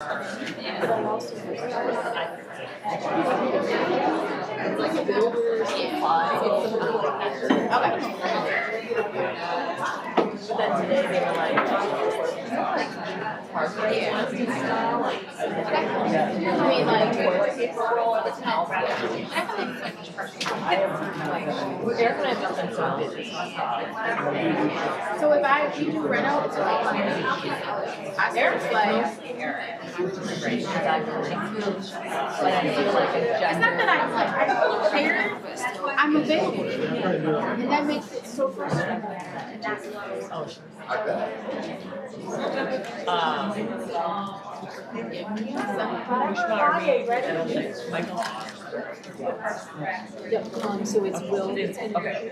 It's like builders supply. It's something like that. Okay. But then today they were like, I mean, like toilet paper roll and it's not. Eric and I have been so busy. So if you do Reno, it's like Eric's like Eric. But I feel like it's not that I'm like I don't care. I'm available, and that makes it so frustrating. Oh, I bet. Michael. Yep. So it's will. It's okay.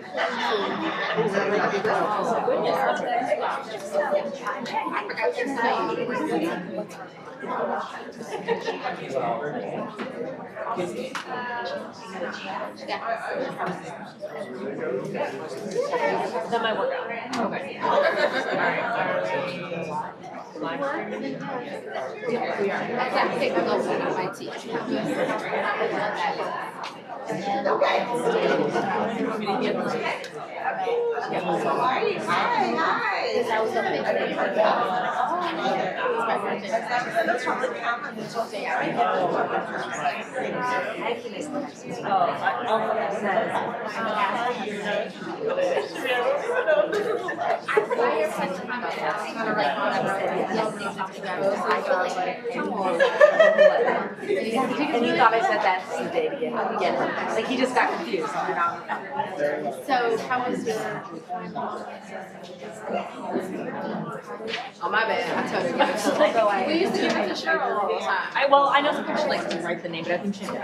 That might work out. Okay. All right. Yeah, we are. I can't take my notes out of my teeth. And he thought I said that the day to get like he just got confused. So how was your? Oh my bad, I told her. We used to give it to Cheryl all the time. I know some people like to write the name, but I think she did.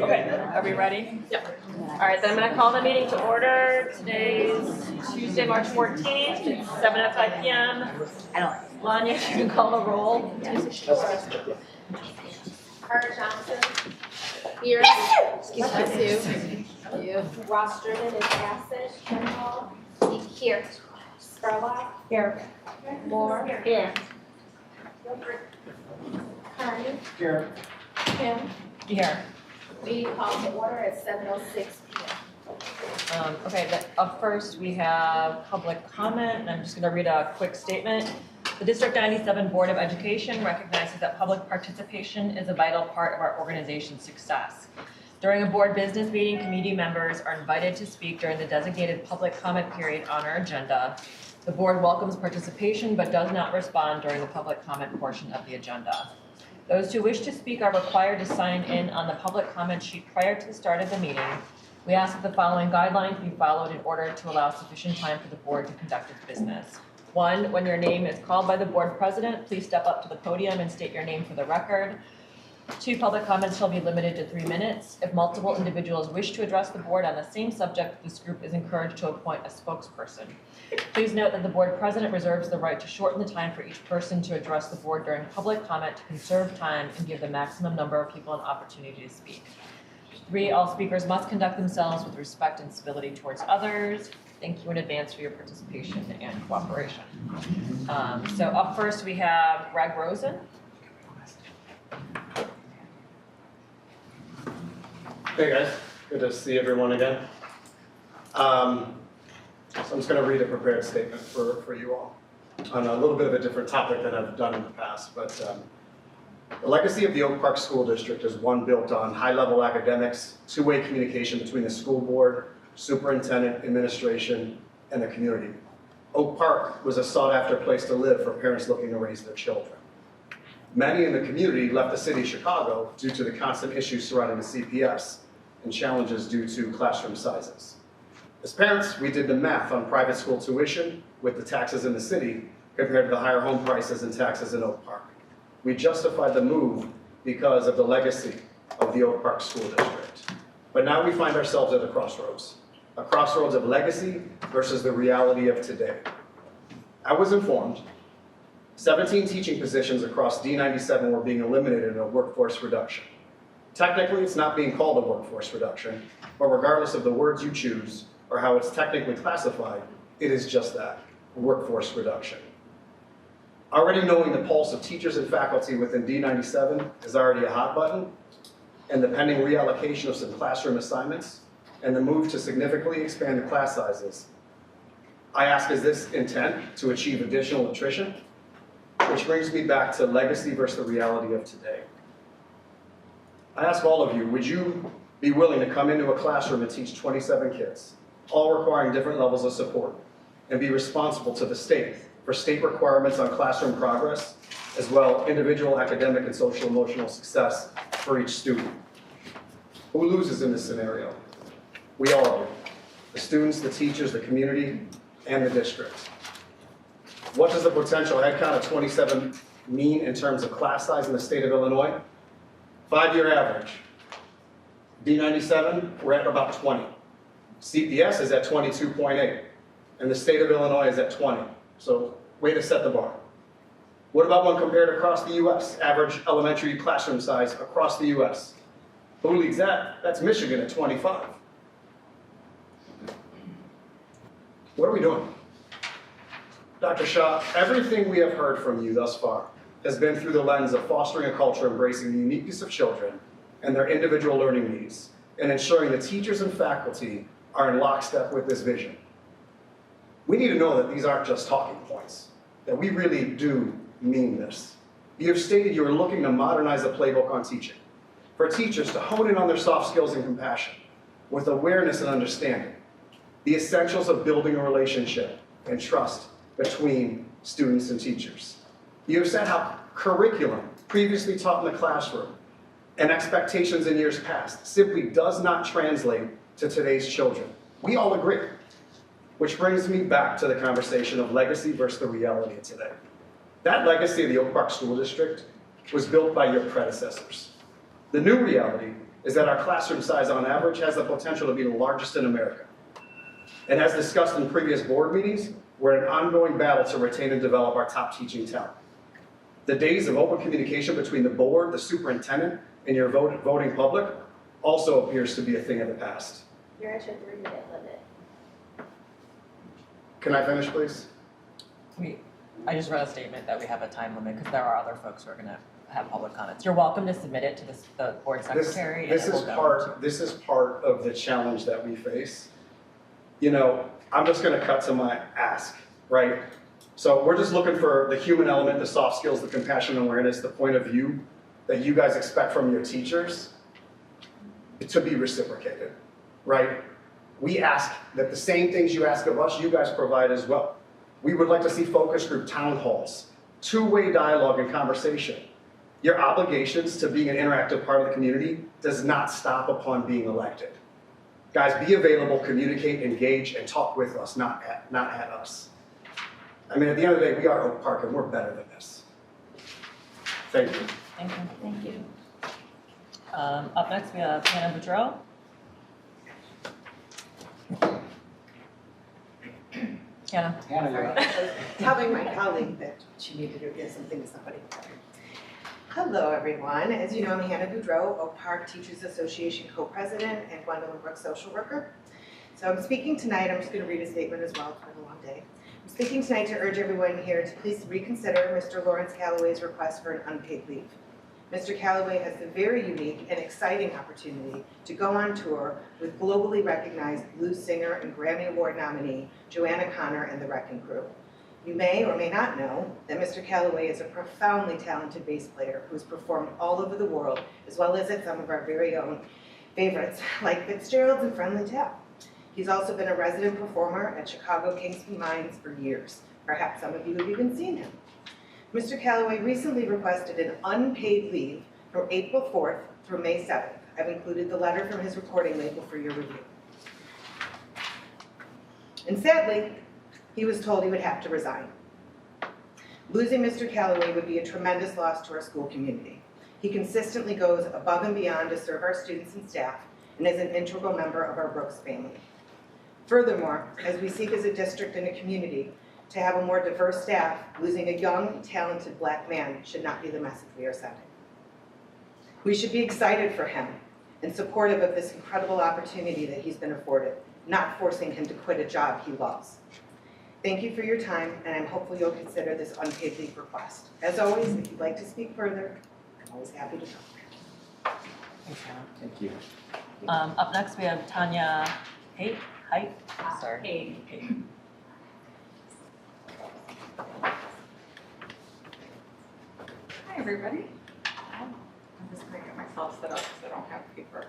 Okay, are we ready? Yep. All right, then I'm going to call the meeting to order. Today's Tuesday, March 14th. It's 7:05 p.m. Lanya, you can call the roll. Carter Johnson. Here. Excuse me. You. Ross German is absent. Here. Spurlock. Here. Moore. Here. Kearney. Here. Kim. Here. We call to order at 7:06 p.m. Okay, up first we have public comment, and I'm just going to read a quick statement. The District 97 Board of Education recognizes that public participation is a vital part of our organization's success. During a board business meeting, committee members are invited to speak during the designated public comment period on our agenda. The board welcomes participation but does not respond during the public comment portion of the agenda. Those who wish to speak are required to sign in on the public comment sheet prior to the start of the meeting. We ask that the following guidelines be followed in order to allow sufficient time for the board to conduct its business. 1, when your name is called by the board president, please step up to the podium and state your name for the record. 2, public comments shall be limited to 3 minutes. If multiple individuals wish to address the board on the same subject, this group is encouraged to appoint a spokesperson. Please note that the board president reserves the right to shorten the time for each person to address the board during public comment to conserve time and give the maximum number of people an opportunity to speak. 3, all speakers must conduct themselves with respect and civility towards others. Thank you in advance for your participation and cooperation. So up first we have Greg Rosen. Hey guys, good to see everyone again. So I'm just going to read a prepared statement for you all on a little bit of a different topic than I've done in the past. But the legacy of the Oak Park School District is one built on high-level academics, two-way communication between the school board, superintendent, administration, and the community. Oak Park was a sought-after place to live for parents looking to raise their children. Many in the community left the city of Chicago due to the constant issues surrounding the CPS and challenges due to classroom sizes. As parents, we did the math on private school tuition with the taxes in the city compared to the higher home prices and taxes in Oak Park. We justified the move because of the legacy of the Oak Park School District. But now we find ourselves at a crossroads of legacy versus the reality of today. I was informed 17 teaching positions across D97 were being eliminated in a workforce reduction. Technically, it's not being called a workforce reduction, but regardless of the words you choose or how it's technically classified, it is just that, a workforce reduction. Already knowing the pulse of teachers and faculty within D97 is already a hot button, and the pending reallocation of some classroom assignments and the move to significantly expand the class sizes, I ask, is this intent to achieve additional attrition? Which brings me back to legacy versus the reality of today. I ask all of you, would you be willing to come into a classroom and teach 27 kids, all requiring different levels of support, and be responsible to the state for state requirements on classroom progress, as well individual academic and social emotional success for each student? Who loses in this scenario? We all do. The students, the teachers, the community, and the district. What does the potential headcount of 27 mean in terms of class size in the state of Illinois? 5-year average. D97, we're at about 20. CPS is at 22.8, and the state of Illinois is at 20. So, way to set the bar. What about when compared across the US? Average elementary classroom size across the US. Who leads that? That's Michigan at 25. What are we doing? Dr. Shaw, everything we have heard from you thus far has been through the lens of fostering a culture embracing the uniqueness of children and their individual learning needs, and ensuring that teachers and faculty are in lockstep with this vision. We need to know that these aren't just talking points, that we really do mean this. You have stated you are looking to modernize the playbook on teaching, for teachers to hone in on their soft skills and compassion, with awareness and understanding, the essentials of building a relationship and trust between students and teachers. You have said how curriculum previously taught in the classroom and expectations in years past simply does not translate to today's children. We all agree. Which brings me back to the conversation of legacy versus the reality of today. That legacy of the Oak Park School District was built by your predecessors. The new reality is that our classroom size on average has the potential to be the largest in America. And as discussed in previous board meetings, we're in an ongoing battle to retain and develop our top teaching talent. The days of open communication between the board, the superintendent, and your voting public also appears to be a thing of the past. You're at your 3-minute limit. Can I finish, please? I just read a statement that we have a time limit because there are other folks who are going to have public comments. You're welcome to submit it to the board secretary. This is part of the challenge that we face. You know, I'm just going to cut to my ask, right? So we're just looking for the human element, the soft skills, the compassion and awareness, the point of view that you guys expect from your teachers to be reciprocated, right? We ask that the same things you ask of us, you guys provide as well. We would like to see focus group town halls, two-way dialogue and conversation. Your obligations to being an interactive part of the community does not stop upon being elected. Guys, be available, communicate, engage, and talk with us, not at us. I mean, at the end of the day, we are Oak Park and we're better than this. Thank you. Thank you. Thank you. Up next, we have Hannah Boudreau. Hannah. Telling my colleague that she needed to get something to somebody. Hello, everyone. As you know, I'm Hannah Boudreau, Oak Park Teachers Association co-president and Gwendolyn Brooks social worker. So I'm speaking tonight, I'm just going to read a statement as well, it's been a long day. I'm speaking tonight to urge everyone here to please reconsider Mr. Lawrence Calloway's request for an unpaid leave. Mr. Calloway has the very unique and exciting opportunity to go on tour with globally recognized blues singer and Grammy Award nominee Joanna Connor and the Wrecking Crew. You may or may not know that Mr. Calloway is a profoundly talented bass player who has performed all over the world, as well as at some of our very own favorites, like Fitzgerald's and Friendly Tap. He's also been a resident performer at Chicago Kingston Mines for years. Perhaps some of you have even seen him. Mr. Calloway recently requested an unpaid leave from April 4th through May 7th. I've included the letter from his recording label for your review. And sadly, he was told he would have to resign. Losing Mr. Calloway would be a tremendous loss to our school community. He consistently goes above and beyond to serve our students and staff and is an integral member of our Brooks family. Furthermore, as we seek as a district and a community to have a more diverse staff, losing a young, talented Black man should not be the message we are sending. We should be excited for him and supportive of this incredible opportunity that he's been afforded, not forcing him to quit a job he loves. Thank you for your time, and I'm hopeful you'll consider this unpaid leave request. As always, if you'd like to speak further, I'm always happy to talk. Thanks, Hannah. Thank you. Up next, we have Tanya Haight, sorry. Haight. Hi, everybody. I'm just gonna get myself set up because I don't have paper.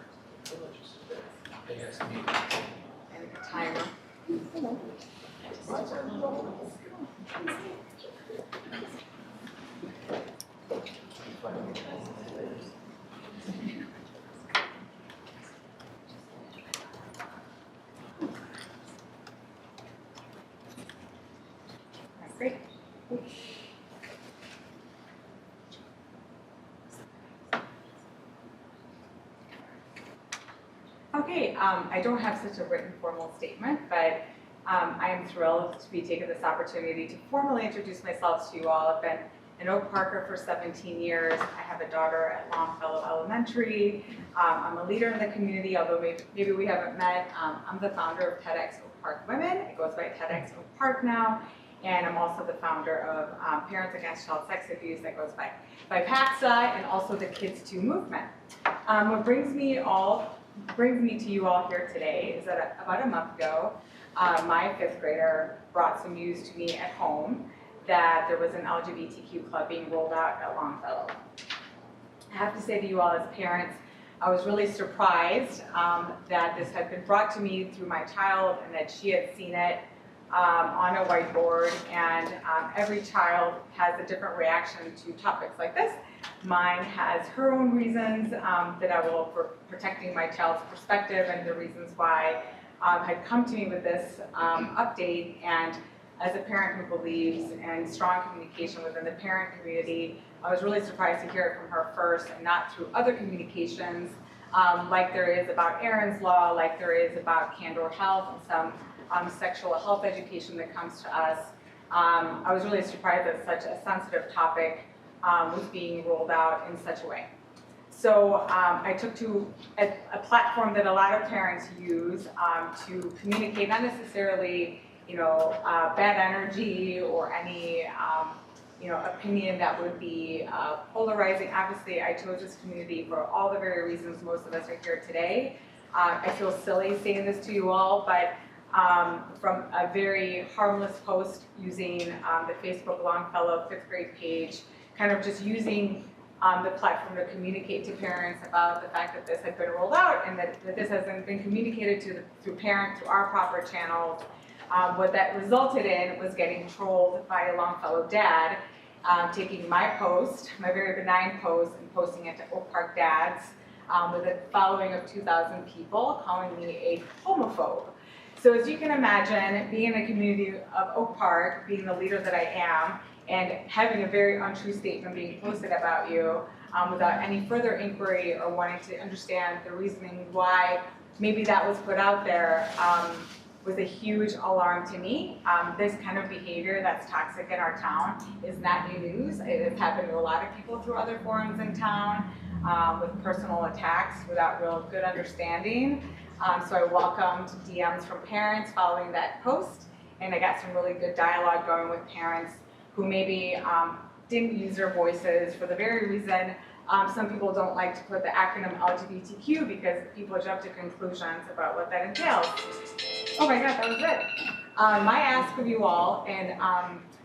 And a timer. Great. Okay, I don't have such a written formal statement, but I am thrilled to be taking this opportunity to formally introduce myself to you all. I've been an Oak Parker for 17 years. I have a daughter at Longfellow Elementary. I'm a leader in the community, although maybe we haven't met. I'm the founder of TEDx Oak Park Women. It goes by TEDx Oak Park now. And I'm also the founder of Parents Against Child Sex Abuse, that goes by PAXA, and also the Kids 2 movement. What brings me to you all here today is that about a month ago, my fifth grader brought some news to me at home that there was an LGBTQ club being rolled out at Longfellow. I have to say to you all as parents, I was really surprised that this had been brought to me through my child and that she had seen it on a whiteboard, and every child has a different reaction to topics like this. Mine has her own reasons that I will, for protecting my child's perspective, and the reasons why had come to me with this update. And as a parent who believes in strong communication within the parent community, I was really surprised to hear it from her first and not through other communications like there is about Aaron's Law, like there is about Candor Health and some sexual health education that comes to us. I was really surprised that such a sensitive topic was being rolled out in such a way. So I took to a platform that a lot of parents use to communicate, not necessarily, bad energy or any, opinion that would be polarizing. Obviously, I chose this community for all the very reasons most of us are here today. I feel silly saying this to you all, but from a very harmless post using the Facebook Longfellow 5th grade page, kind of just using the platform to communicate to parents about the fact that this had been rolled out and that this hasn't been communicated through our proper channels. What that resulted in was getting trolled by a Longfellow dad, taking my post, my very benign post, and posting it to Oak Park dads with a following of 2,000 people, calling me a homophobe. So as you can imagine, being in the community of Oak Park, being the leader that I am, and having a very untrue statement being posted about you without any further inquiry or wanting to understand the reasoning why maybe that was put out there was a huge alarm to me. This kind of behavior that's toxic in our town is not new news. It has happened to a lot of people through other forums in town with personal attacks without real good understanding. So I welcomed DMs from parents following that post, and I got some really good dialogue going with parents who maybe didn't use their voices for the very reason some people don't like to put the acronym LGBTQ because people jump to conclusions about what that entails. Oh my God, that was it. My ask of you all, and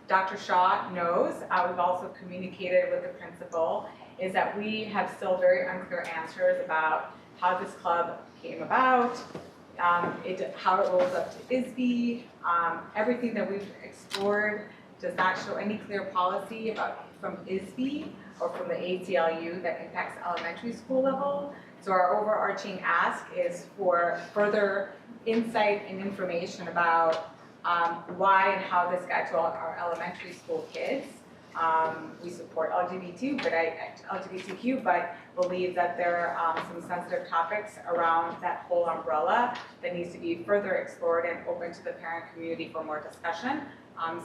Dr. Shaw knows, we've also communicated with the principal, is that we have still very unclear answers about how this club came about, how it rolls up to ISB. Everything that we've explored does not show any clear policy from ISB or from the ACLU that impacts elementary school level. So our overarching ask is for further insight and information about why and how this got to our elementary school kids. We support LGBTQ, but believe that there are some sensitive topics around that whole umbrella that needs to be further explored and open to the parent community for more discussion,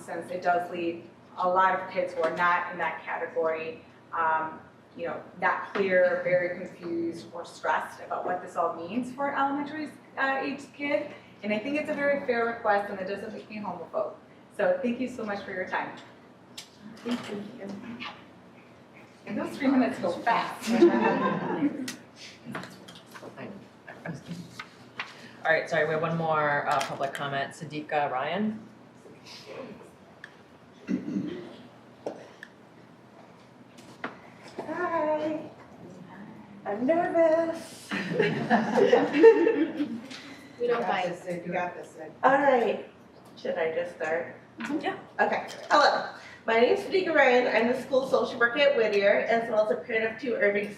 since it does lead a lot of kids who are not in that category, not clear, very confused, or stressed about what this all means for an elementary aged kid. And I think it's a very fair request, and it doesn't make me homophobe. So thank you so much for your time. Thank you. And those 3 minutes go fast. All right, sorry, we have one more public comment. Sadiqa Ryan. Hi. I'm nervous. We don't bite. You got this, Sid. All right. Should I just start? Yeah. Okay. Hello. My name is Sadiqa Ryan. I'm the school social worker at Whittier, as well as a parent of 2 Irving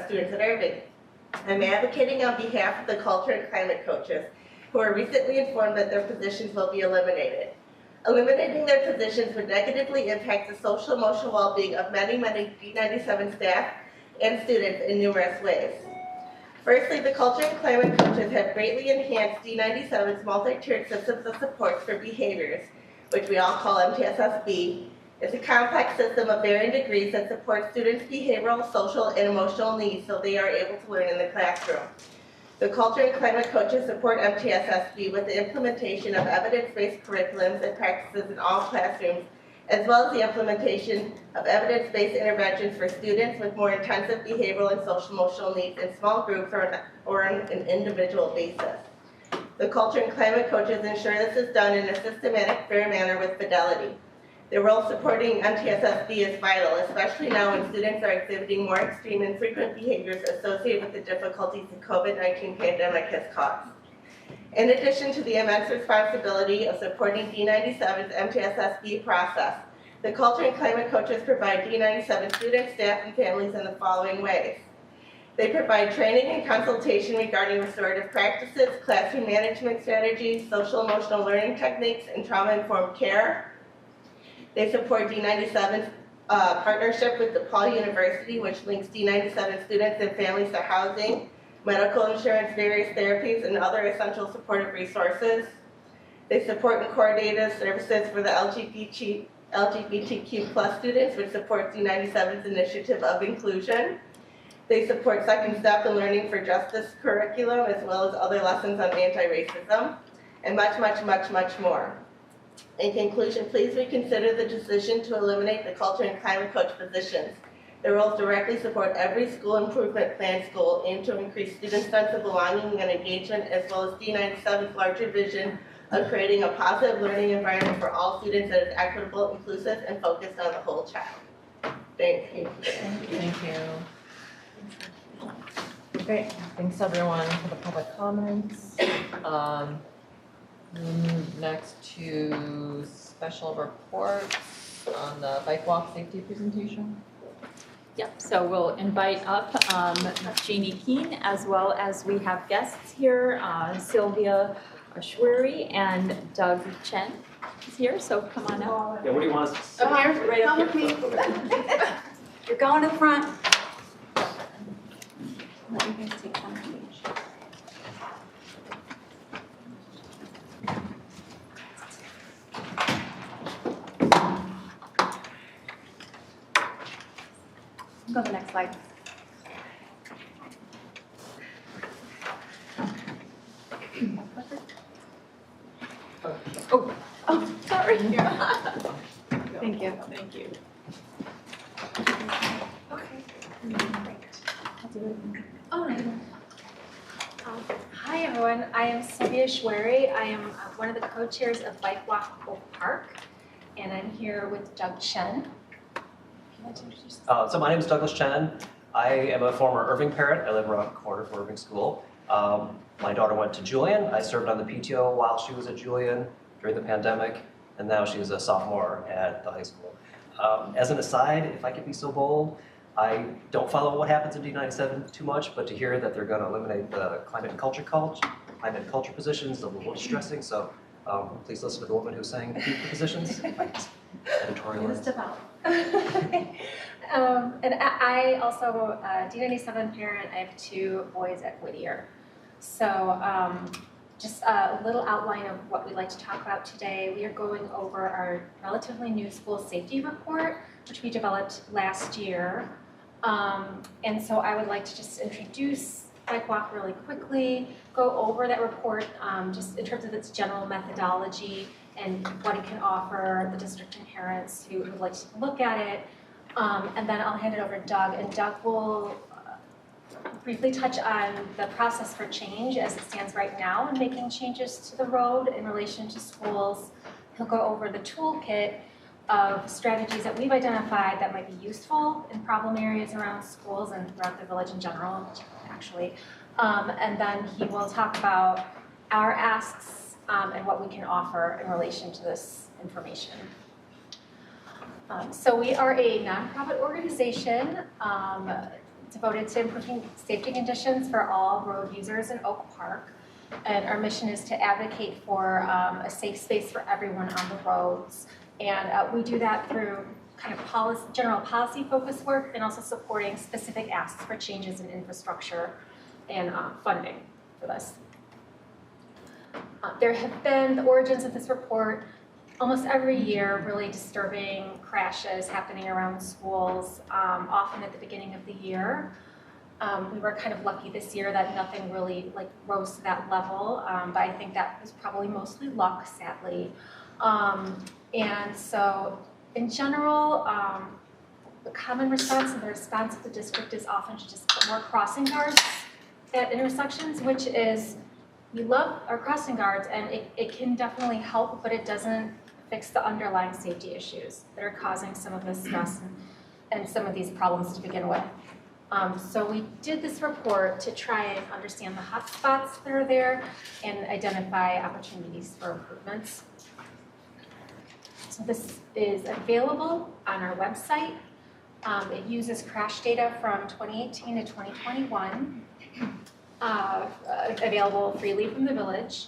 students at Irving. I'm advocating on behalf of the culture and climate coaches who are recently informed that their positions will be eliminated. Eliminating their positions would negatively impact the social and emotional well-being of many D97 staff and students in numerous ways. Firstly, the culture and climate coaches have greatly enhanced D97's multi-tiered systems of supports for behaviors, which we all call MTSSB. It's a complex system of varying degrees that supports students' behavioral, social, and emotional needs so they are able to learn in the classroom. The culture and climate coaches support MTSSB with the implementation of evidence-based curriculums and practices in all classrooms, as well as the implementation of evidence-based interventions for students with more intensive behavioral and social-emotional needs in small groups or on an individual basis. The culture and climate coaches ensure this is done in a systematic, fair manner with fidelity. Their role supporting MTSSB is vital, especially now when students are exhibiting more extreme and frequent behaviors associated with the difficulties the COVID-19 pandemic has caused. In addition to the immense responsibility of supporting D97's MTSSB process, the culture and climate coaches provide D97 students, staff, and families in the following ways. They provide training and consultation regarding restorative practices, classroom management strategies, social emotional learning techniques, and trauma-informed care. They support D97's partnership with DePaul University, which links D97 students and families to housing, medical insurance, various therapies, and other essential supportive resources. They support and coordinate services for the LGBTQ plus students, which supports D97's initiative of inclusion. They support Second Step and Learning for Justice curriculum, as well as other lessons on anti-racism, and much more. In conclusion, please reconsider the decision to eliminate the culture and climate coach positions. Their roles directly support every school improvement plan goal aimed to increase student sense of belonging and engagement, as well as D97's larger vision of creating a positive learning environment for all students that is equitable, inclusive, and focused on the whole child. Thank you. Thank you. Great, thanks everyone for the public comments. We'll move next to special reports on the bike walk safety presentation. Yep, so we'll invite up Jeannie Keene, as well as we have guests here, Sylvia Ashwari and Doug Chen is here, so come on up. Yeah, what do you want us to Up here, Right up come with me. You're going up front. Let you guys take one page. Go to the next slide. Oh, sorry. Thank you. Thank you. Oh, no. Hi, everyone. I am Sylvia Schwery. I am one of the co-chairs of Bike Walk Oak Park, and I'm here with Doug Chen. So my name is Douglas Chen. I am a former Irving parent. I live around the corner from Irving School. My daughter went to Julian. I served on the PTO while she was at Julian during the pandemic, and now she's a sophomore at the high school. As an aside, if I could be so bold, I don't follow what happens in D97 too much, but to hear that they're going to eliminate the climate and culture positions is a little distressing. So please listen to the woman who's saying keep the positions. Editorial. Just about. And I also a D97 parent. I have 2 boys at Whittier. So just a little outline of what we'd like to talk about today. We are going over our relatively new school safety report, which we developed last year. And so I would like to just introduce Bike Walk really quickly, go over that report just in terms of its general methodology, and what it can offer the district and parents who would like to look at it. And then I'll hand it over to Doug, and Doug will briefly touch on the process for change as it stands right now and making changes to the road in relation to schools. He'll go over the toolkit of strategies that we've identified that might be useful in problem areas around schools and throughout the village in general, actually. And then he will talk about our asks and what we can offer in relation to this information. So we are a nonprofit organization devoted to improving safety conditions for all road users in Oak Park. And our mission is to advocate for a safe space for everyone on the roads. And we do that through kind of general policy focused work and also supporting specific asks for changes in infrastructure and funding for this. There have been the origins of this report almost every year, really disturbing crashes happening around schools, often at the beginning of the year. We were kind of lucky this year that nothing really rose to that level, but I think that was probably mostly luck, sadly. And so in general, the common response and the response of the district is often to just put more crossing guards at intersections, which is, we love our crossing guards and it can definitely help, but it doesn't fix the underlying safety issues that are causing some of this stress and some of these problems to begin with. So we did this report to try and understand the hot spots that are there and identify opportunities for improvements. So this is available on our website. It uses crash data from 2018 to 2021, available freely from the village.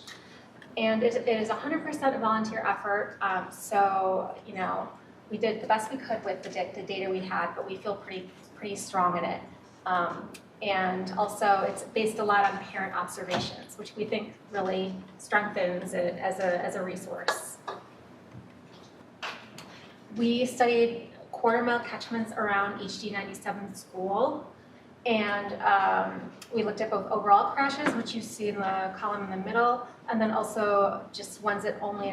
And it is 100% a volunteer effort. So, you know, we did the best we could with the data we had, but we feel pretty strong in it. And also it's based a lot on parent observations, which we think really strengthens it as a resource. We studied quarter-mile catchments around HD 97 school, and we looked at both overall crashes, which you see in the column in the middle, and then also just ones that only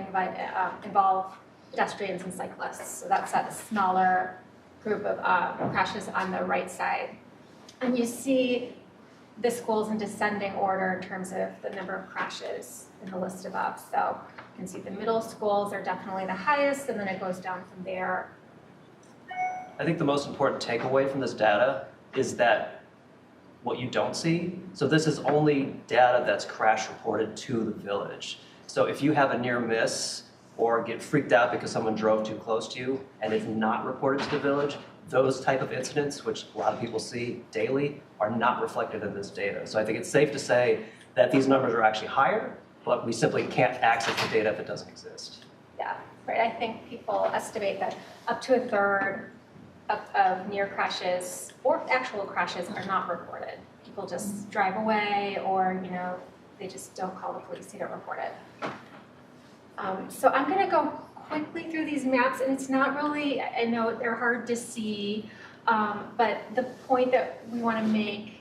involve pedestrians and cyclists. So that's that smaller group of crashes on the right side. And you see the schools in descending order in terms of the number of crashes in the list above. So you can see the middle schools are definitely the highest, and then it goes down from there. I think the most important takeaway from this data is that what you don't see, so this is only data that's crash reported to the village. So if you have a near miss or get freaked out because someone drove too close to you and it's not reported to the village, those type of incidents, which a lot of people see daily, are not reflected in this data. So I think it's safe to say that these numbers are actually higher, but we simply can't access the data if it doesn't exist. Yeah, right. I think people estimate that up to a third of near crashes or actual crashes are not reported. People just drive away, or you know, they just don't call the police, they don't report it. So I'm going to go quickly through these maps, and it's not really, I know they're hard to see, but the point that we want to make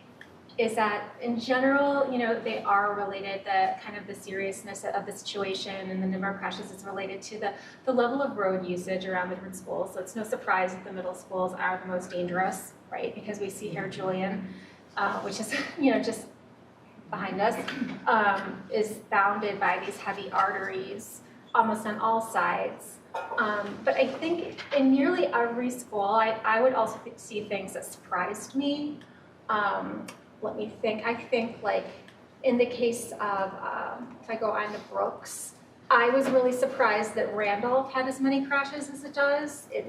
is that in general, you know, they are related, the seriousness of the situation and the number of crashes is related to the level of road usage around the different schools. So it's no surprise that the middle schools are the most dangerous, right? Because we see here Julian, which is, you know, just behind us, is bounded by these heavy arteries almost on all sides. But I think in nearly every school, I would also see things that surprised me. Let me think. I think, like, in the case of, if I go on to Brooks, I was really surprised that Randolph had as many crashes as it does. It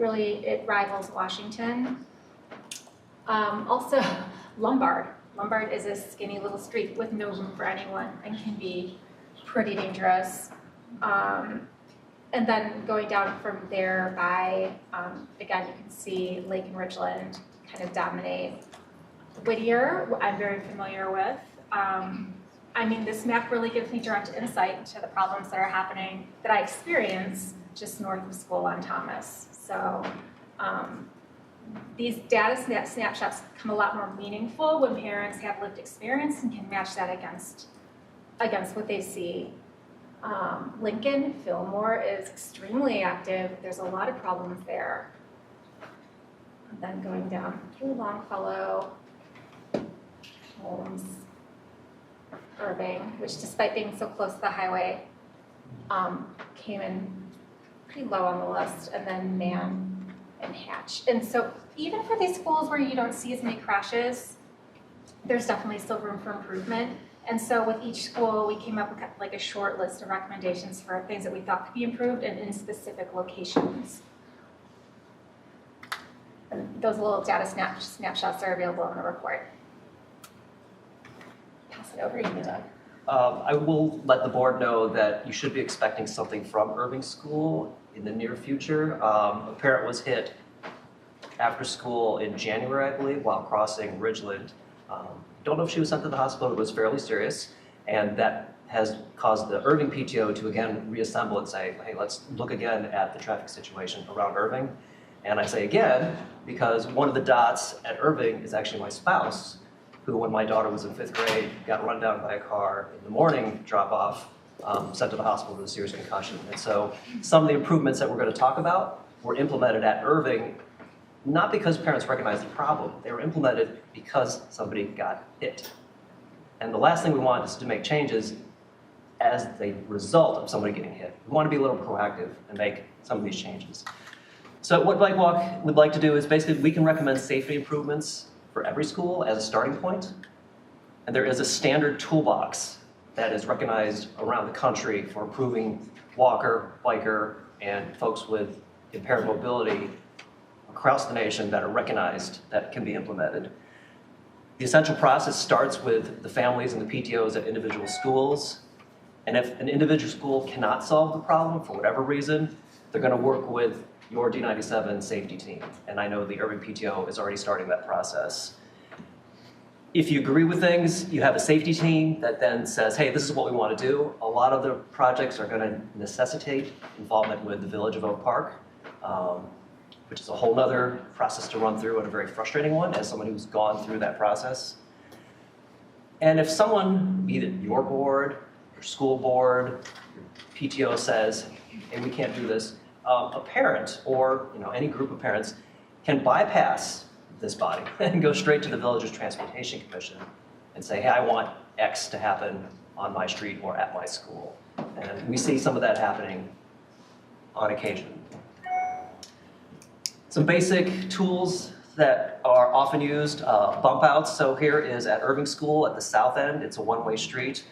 rivals Washington. Also, Lombard. Lombard is a skinny little street with no room for anyone and can be pretty dangerous. And then going down from there by, again, you can see Lake and Ridgeland kind of dominate. Whittier, I'm very familiar with. I mean, this map really gives me direct insight into the problems that are happening that I experience just north of school on Thomas. So these data snapshots become a lot more meaningful when parents have lived experience and can match that against what they see. Lincoln, Fillmore is extremely active. There's a lot of problems there. And then going down through Longfellow, Holmes, Irving, which despite being so close to the highway, came in pretty low on the list, and then Man and Hatch. And so even for these schools where you don't see as many crashes, there's definitely still room for improvement. And so with each school, we came up with like a short list of recommendations for things that we thought could be improved and in specific locations. And those little data snapshots are available in the report. Pass it over to you, Doug. I will let the board know that you should be expecting something from Irving School in the near future. A parent was hit after school in January, I believe, while crossing Ridgeland. Don't know if she was sent to the hospital, but it was fairly serious. And that has caused the Irving PTO to again reassemble and say, hey, let's look again at the traffic situation around Irving. And I say again, because one of the dots at Irving is actually my spouse, who when my daughter was in 5th grade, got run down by a car in the morning drop off, sent to the hospital with a serious concussion. And so some of the improvements that we're going to talk about were implemented at Irving, not because parents recognized the problem, they were implemented because somebody got hit. And the last thing we want is to make changes as the result of somebody getting hit. We want to be a little proactive and make some of these changes. So what Bike Walk would like to do is basically we can recommend safety improvements for every school as a starting point. And there is a standard toolbox that is recognized around the country for improving walker, biker, and folks with impaired mobility across the nation that are recognized that can be implemented. The essential process starts with the families and the PTOs at individual schools. And if an individual school cannot solve the problem for whatever reason, they're going to work with your D97 safety team. And I know the Irving PTO is already starting that process. If you agree with things, you have a safety team that then says, hey, this is what we want to do. A lot of the projects are going to necessitate involvement with the Village of Oak Park, which is a whole nother process to run through and a very frustrating one as someone who's gone through that process. And if someone, be it your board, your school board, your PTO says, hey, we can't do this, a parent or any group of parents can bypass this body and go straight to the Village's Transportation Commission and say, hey, I want X to happen on my street or at my school. And we see some of that happening on occasion. Some basic tools that are often used, bump outs. So here is at Irving School at the south end. It's a one-way street.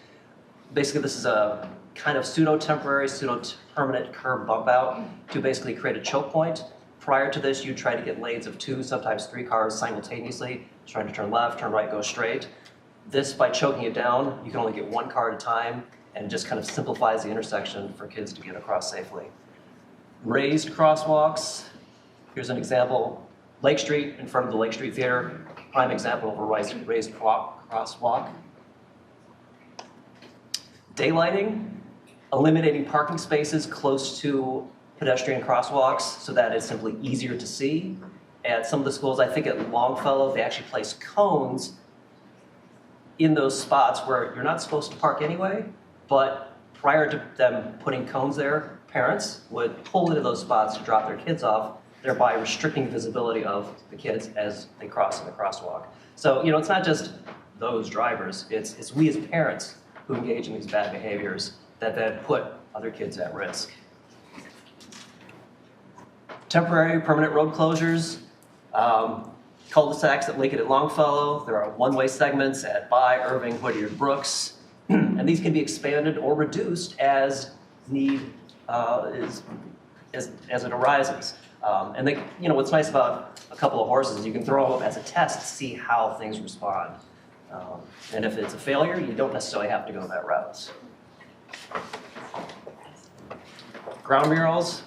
Basically, this is a kind of pseudo-temporary, pseudo-permanent curb bump out to basically create a choke point. Prior to this, you try to get lanes of 2, sometimes 3 cars simultaneously, trying to turn left, turn right, go straight. This, by choking it down, you can only get 1 car at a time, and it just kind of simplifies the intersection for kids to get across safely. Raised crosswalks. Here's an example. Lake Street, in front of the Lake Street Theater, prime example of a raised crosswalk. Daylighting, eliminating parking spaces close to pedestrian crosswalks so that it's simply easier to see. At some of the schools, I think at Longfellow, they actually place cones in those spots where you're not supposed to park anyway, but prior to them putting cones there, parents would pull into those spots to drop their kids off, thereby restricting visibility of the kids as they cross in the crosswalk. So, it's not just those drivers, it's we as parents who engage in these bad behaviors that then put other kids at risk. Temporary, permanent road closures, cul-de-sacs at Lincoln at Longfellow. There are one-way segments at By, Irving, Whittier, Brooks, and these can be expanded or reduced as need as it arises. And they, what's nice about a couple of horses, you can throw them up as a test to see how things respond. And if it's a failure, you don't necessarily have to go that route. Ground murals,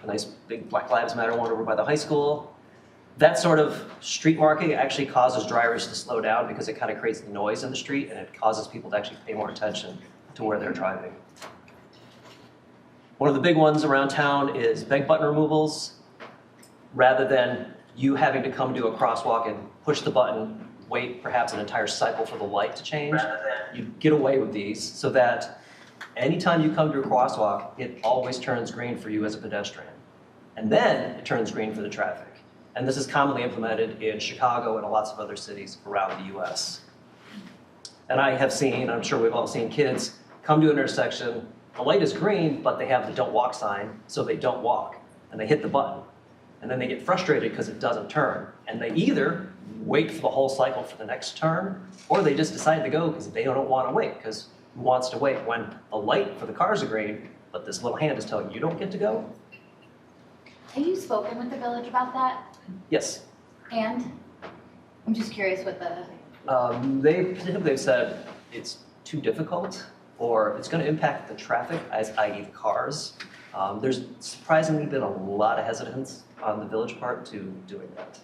a nice big Black Lives Matter one over by the high school. That sort of street marking actually causes drivers to slow down because it kind of creates the noise in the street and it causes people to actually pay more attention to where they're driving. One of the big ones around town is beg button removals. Rather than you having to come to a crosswalk and push the button, wait perhaps an entire cycle for the light to change, you get away with these so that anytime you come to a crosswalk, it always turns green for you as a pedestrian. And then it turns green for the traffic. And this is commonly implemented in Chicago and lots of other cities around the US. And I have seen, I'm sure we've all seen kids come to an intersection, the light is green, but they have the don't walk sign, so they don't walk, and they hit the button. And then they get frustrated because it doesn't turn. And they either wait for the whole cycle for the next turn, or they just decide to go because they don't want to wait, because who wants to wait when the light for the cars are green, but this little hand is telling you you don't get to go? Have you spoken with the village about that? Yes. And I'm just curious what the, They've said it's too difficult, or it's going to impact the traffic, i.e. the cars. There's surprisingly been a lot of hesitance on the village part to doing that.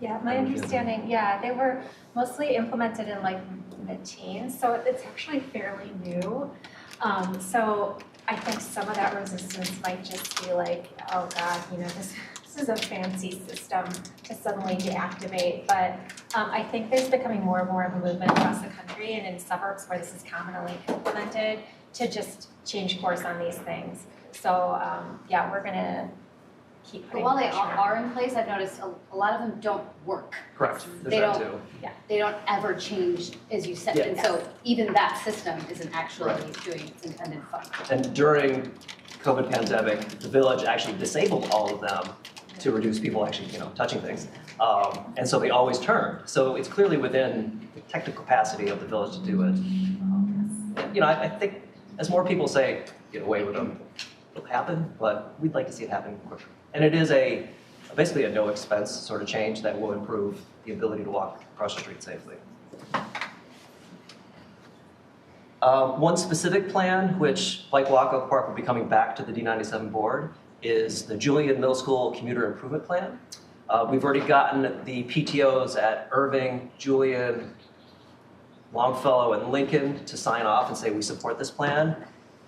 Yeah, my understanding, yeah, they were mostly implemented in like mid-teens, so it's actually fairly new. So I think some of that resistance might just be like, oh God, you know, this is a fancy system to suddenly deactivate. But I think there's becoming more and more of a movement across the country and in suburbs where this is commonly implemented to just change course on these things. So yeah, we're gonna keep but putting while they pressure on. are in place, I've noticed a lot of them don't work. Correct. They There's that don't- too. They don't ever change as you set, Yeah. and so even that system isn't actually Right. doing its intended function. And during COVID pandemic, the village actually disabled all of them to reduce people actually, touching things. And so they always turned. So it's clearly within the technical capacity of the village to do it. And, I think as more people say, get away with them, it'll happen, but we'd like to see it happen quicker. And it is basically a no expense sort of change that will improve the ability to walk across the street safely. One specific plan, which Bike Walk Oak Park will be coming back to the D97 board, is the Julian Middle School Commuter Improvement Plan. We've already gotten the PTOs at Irving, Julian, Longfellow, and Lincoln to sign off and say we support this plan.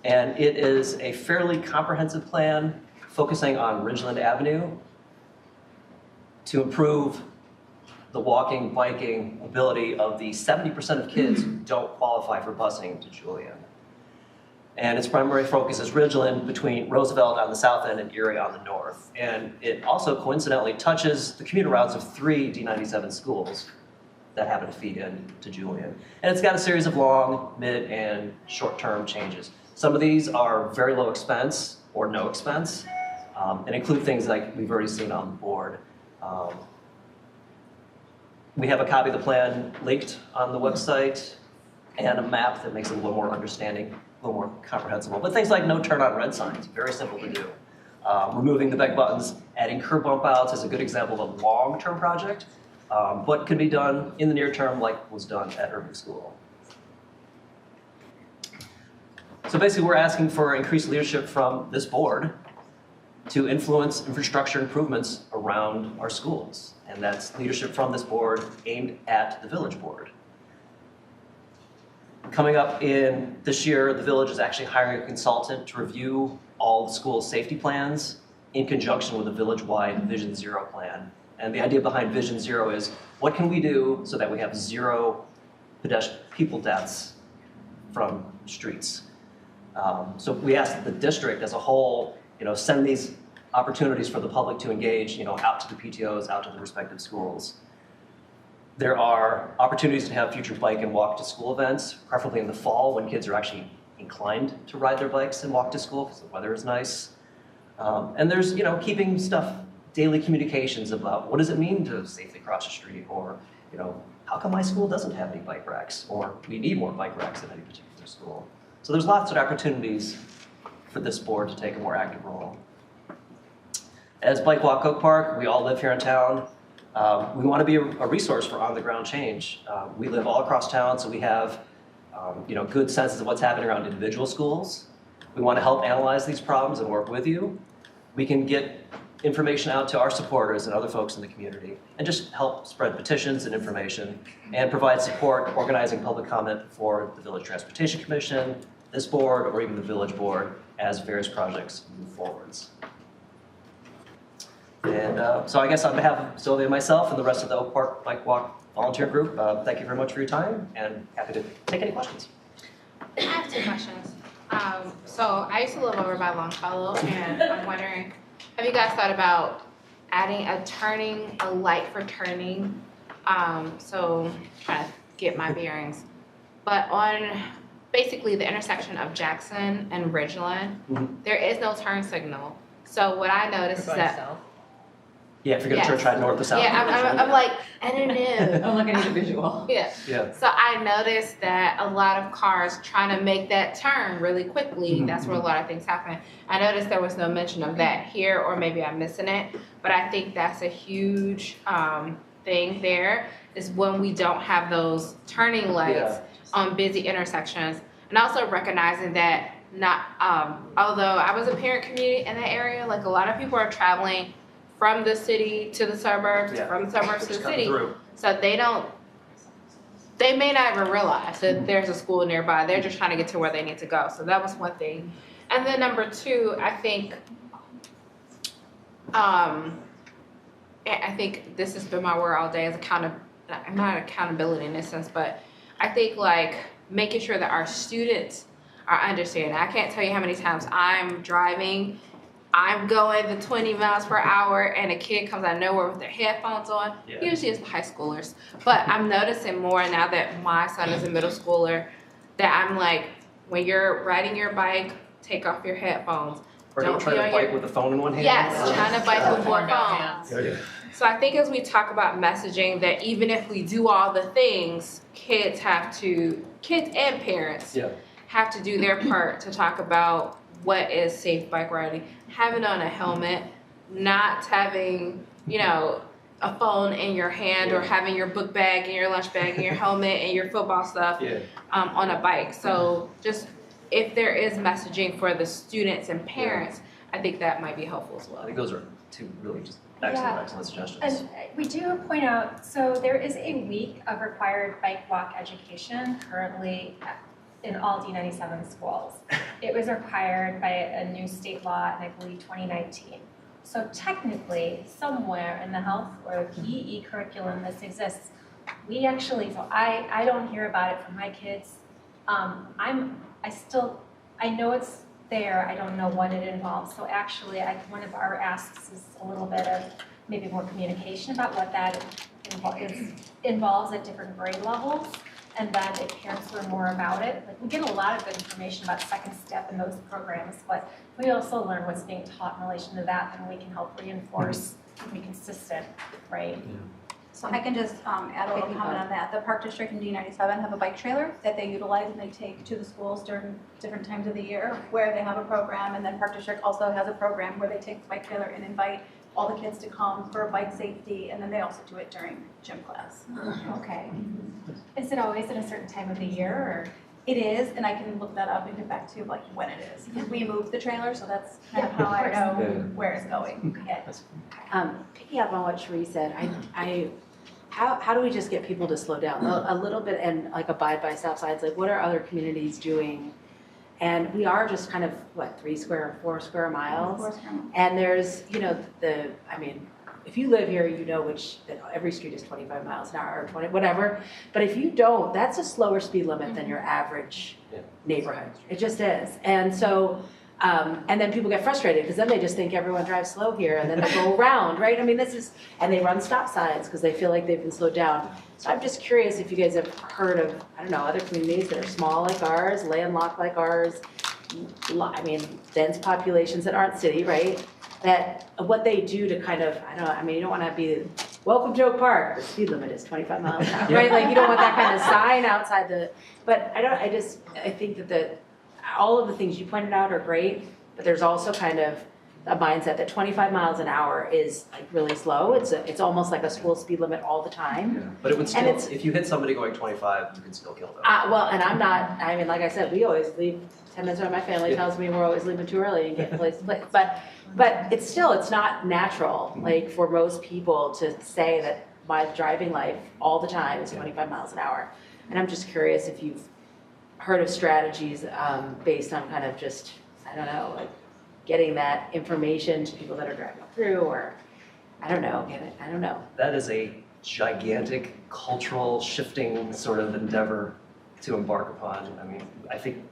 And it is a fairly comprehensive plan focusing on Ridgeland Avenue to improve the walking, biking ability of the 70% of kids who don't qualify for busing to Julian. And its primary focus is Ridgeland between Roosevelt on the south end and Erie on the north. And it also coincidentally touches the commuter routes of 3 D97 schools that happen to feed in to Julian. And it's got a series of long, mid, and short-term changes. Some of these are very low expense or no expense, and include things like we've already seen on the board. We have a copy of the plan linked on the website and a map that makes it a little more understanding, a little more comprehensible. But things like no turn on red signs, very simple to do. Removing the beg buttons, adding curb bump outs is a good example of a long-term project, but can be done in the near term like was done at Irving School. So basically we're asking for increased leadership from this board to influence infrastructure improvements around our schools. And that's leadership from this board aimed at the village board. Coming up in this year, the village is actually hiring a consultant to review all the school safety plans in conjunction with a village-wide Vision Zero plan. And the idea behind Vision Zero is, what can we do so that we have 0 people deaths from streets? So we asked that the district as a whole, send these opportunities for the public to engage, out to the PTOs, out to the respective schools. There are opportunities to have future bike and walk to school events, preferably in the fall when kids are actually inclined to ride their bikes and walk to school because the weather is nice. And there's, keeping daily communications about what does it mean to safely cross the street, or, how come my school doesn't have any bike racks, or we need more bike racks in any particular school. So there's lots of opportunities for this board to take a more active role. As Bike Walk Oak Park, we all live here in town. We want to be a resource for on-the-ground change. We live all across town, so we have good senses of what's happening around individual schools. We want to help analyze these problems and work with you. We can get information out to our supporters and other folks in the community, and just help spread petitions and information, and provide support organizing public comment for the Village Transportation Commission, this board, or even the village board as various projects move forwards. And so I guess on behalf of Sylvia and myself and the rest of the Oak Park Bike Walk volunteer group, thank you very much for your time, and happy to take any questions. I have 2 questions. So I used to live over by Longfellow, and I'm wondering, have you guys thought about adding a light for turning? So trying to get my bearings. But on basically the intersection of Jackson and Ridgeland, there is no turn signal. So what I noticed is that Yeah, if you're gonna try north or south. yeah, I'm like, I don't know. I'm looking at a visual. Yeah. So I noticed that a lot of cars trying to make that turn really quickly. That's where a lot of things happen. I noticed there was no mention of that here, or maybe I'm missing it. But I think that's a huge thing there, is when we don't have those turning lights on busy intersections. And also recognizing that although I was a parent community in that area, like a lot of people are traveling from the city to the suburbs, from the suburbs to the city. So they may not even realize that there's a school nearby. They're just trying to get to where they need to go. So that was one thing. And then number two, I think this has been my word all day, is not accountability in this sense, but I think like making sure that our students are understanding. I can't tell you how many times I'm driving, I'm going the 20 miles per hour, and a kid comes out of nowhere with their headphones on. Usually it's high schoolers. But I'm noticing more now that my son is a middle schooler, that I'm like, when you're riding your bike, take off your headphones. Or don't try to bike with the phone in one hand. Yes, trying to bike with your phone. So I think as we talk about messaging, that even if we do all the things, kids and parents have to do their part to talk about what is safe bike riding. Having on a helmet, not having, a phone in your hand, or having your book bag and your lunch bag and your helmet and your football stuff on a bike. So just if there is messaging for the students and parents, I think that might be helpful as well. I think those are two really just excellent suggestions. And we do point out, so there is a week of required bike walk education currently in all D97 schools. It was required by a new state law in, I believe, 2019. So technically, somewhere in the health or PE curriculum this exists. We actually, so I don't hear about it from my kids. I know it's there, I don't know what it involves. So actually, one of our asks is a little bit of maybe more communication about what that involves at different grade levels. And then if parents learn more about it, like we get a lot of good information about second step in those programs, but we also learn what's being taught in relation to that, and we can help reinforce and be consistent, right? So I can just add a little comment on that. The Park District and D97 have a bike trailer that they utilize and they take to the schools during different times of the year where they have a program, and then Park District also has a program where they take the bike trailer and invite all the kids to come for bike safety, and then they also do it during gym class. Okay. Is it always at a certain time of the year, or? It is, and I can look that up and get back to like when it is. We moved the trailer, so that's kind of how I know where it's going. Picking up on what Sheree said, how do we just get people to slow down a little bit and like abide by stop signs? Like, what are other communities doing? And we are just kind of, 4 square miles? And there's, if you live here, you know that every street is 25 miles an hour or 20, whatever. But if you don't, that's a slower speed limit than your average neighborhood. It just is. And so, and then people get frustrated because then they just think everyone drives slow here, and then they go around, right? And they run stop signs because they feel like they've been slowed down. So I'm just curious if you guys have heard of, other communities that are small like ours, landlocked like ours, dense populations that aren't city, right? That what they do to kind of, you don't want to be, welcome to Oak Park, the speed limit is 25 miles an hour, right? Like you don't want that kind of sign outside but I think that all of the things you pointed out are great, but there's also kind of a mindset that 25 miles an hour is like really slow. It's almost like a school speed limit all the time. Yeah. But it would still, if you hit somebody going 25, you can still kill them. And I'm not, like I said, we always leave 10 minutes around. My family tells me we're always leaving too early and getting places late. But it's not natural, like for most people to say that my driving life all the time is 25 miles an hour. And I'm just curious if you've heard of strategies based on kind of just, getting that information to people that are driving through, or I don't know. That is a gigantic cultural shifting sort of endeavor to embark upon. I think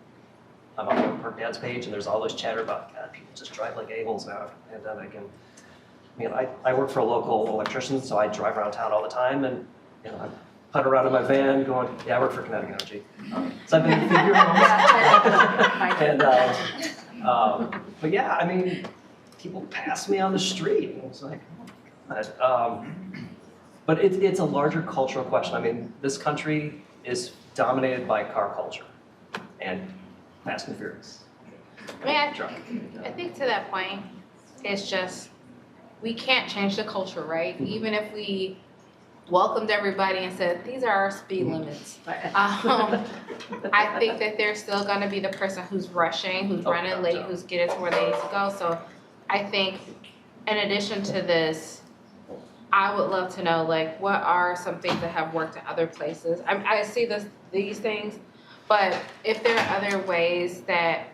I'm on the Oak Park Dad's page, and there's all this chatter about, God, people just drive like a-holes now after the pandemic. And I mean, I work for a local electrician, so I drive around town all the time, and you know, I putt around in my van going, yeah, I work for Kinetic Energy. So I've been in a few homes. And, but yeah, I mean, people pass me on the street, and it's like, oh, but it's a larger cultural question. I mean, this country is dominated by car culture and Fast and Furious. I mean, I think to that point, it's just, we can't change the culture, right? Even if we welcomed everybody and said, these are our speed limits. I think that there's still gonna be the person who's rushing, who's running late, who's getting to where they need to go. So I think in addition to this, I would love to know, like, what are some things that have worked in other places? I see these things, but if there are other ways that,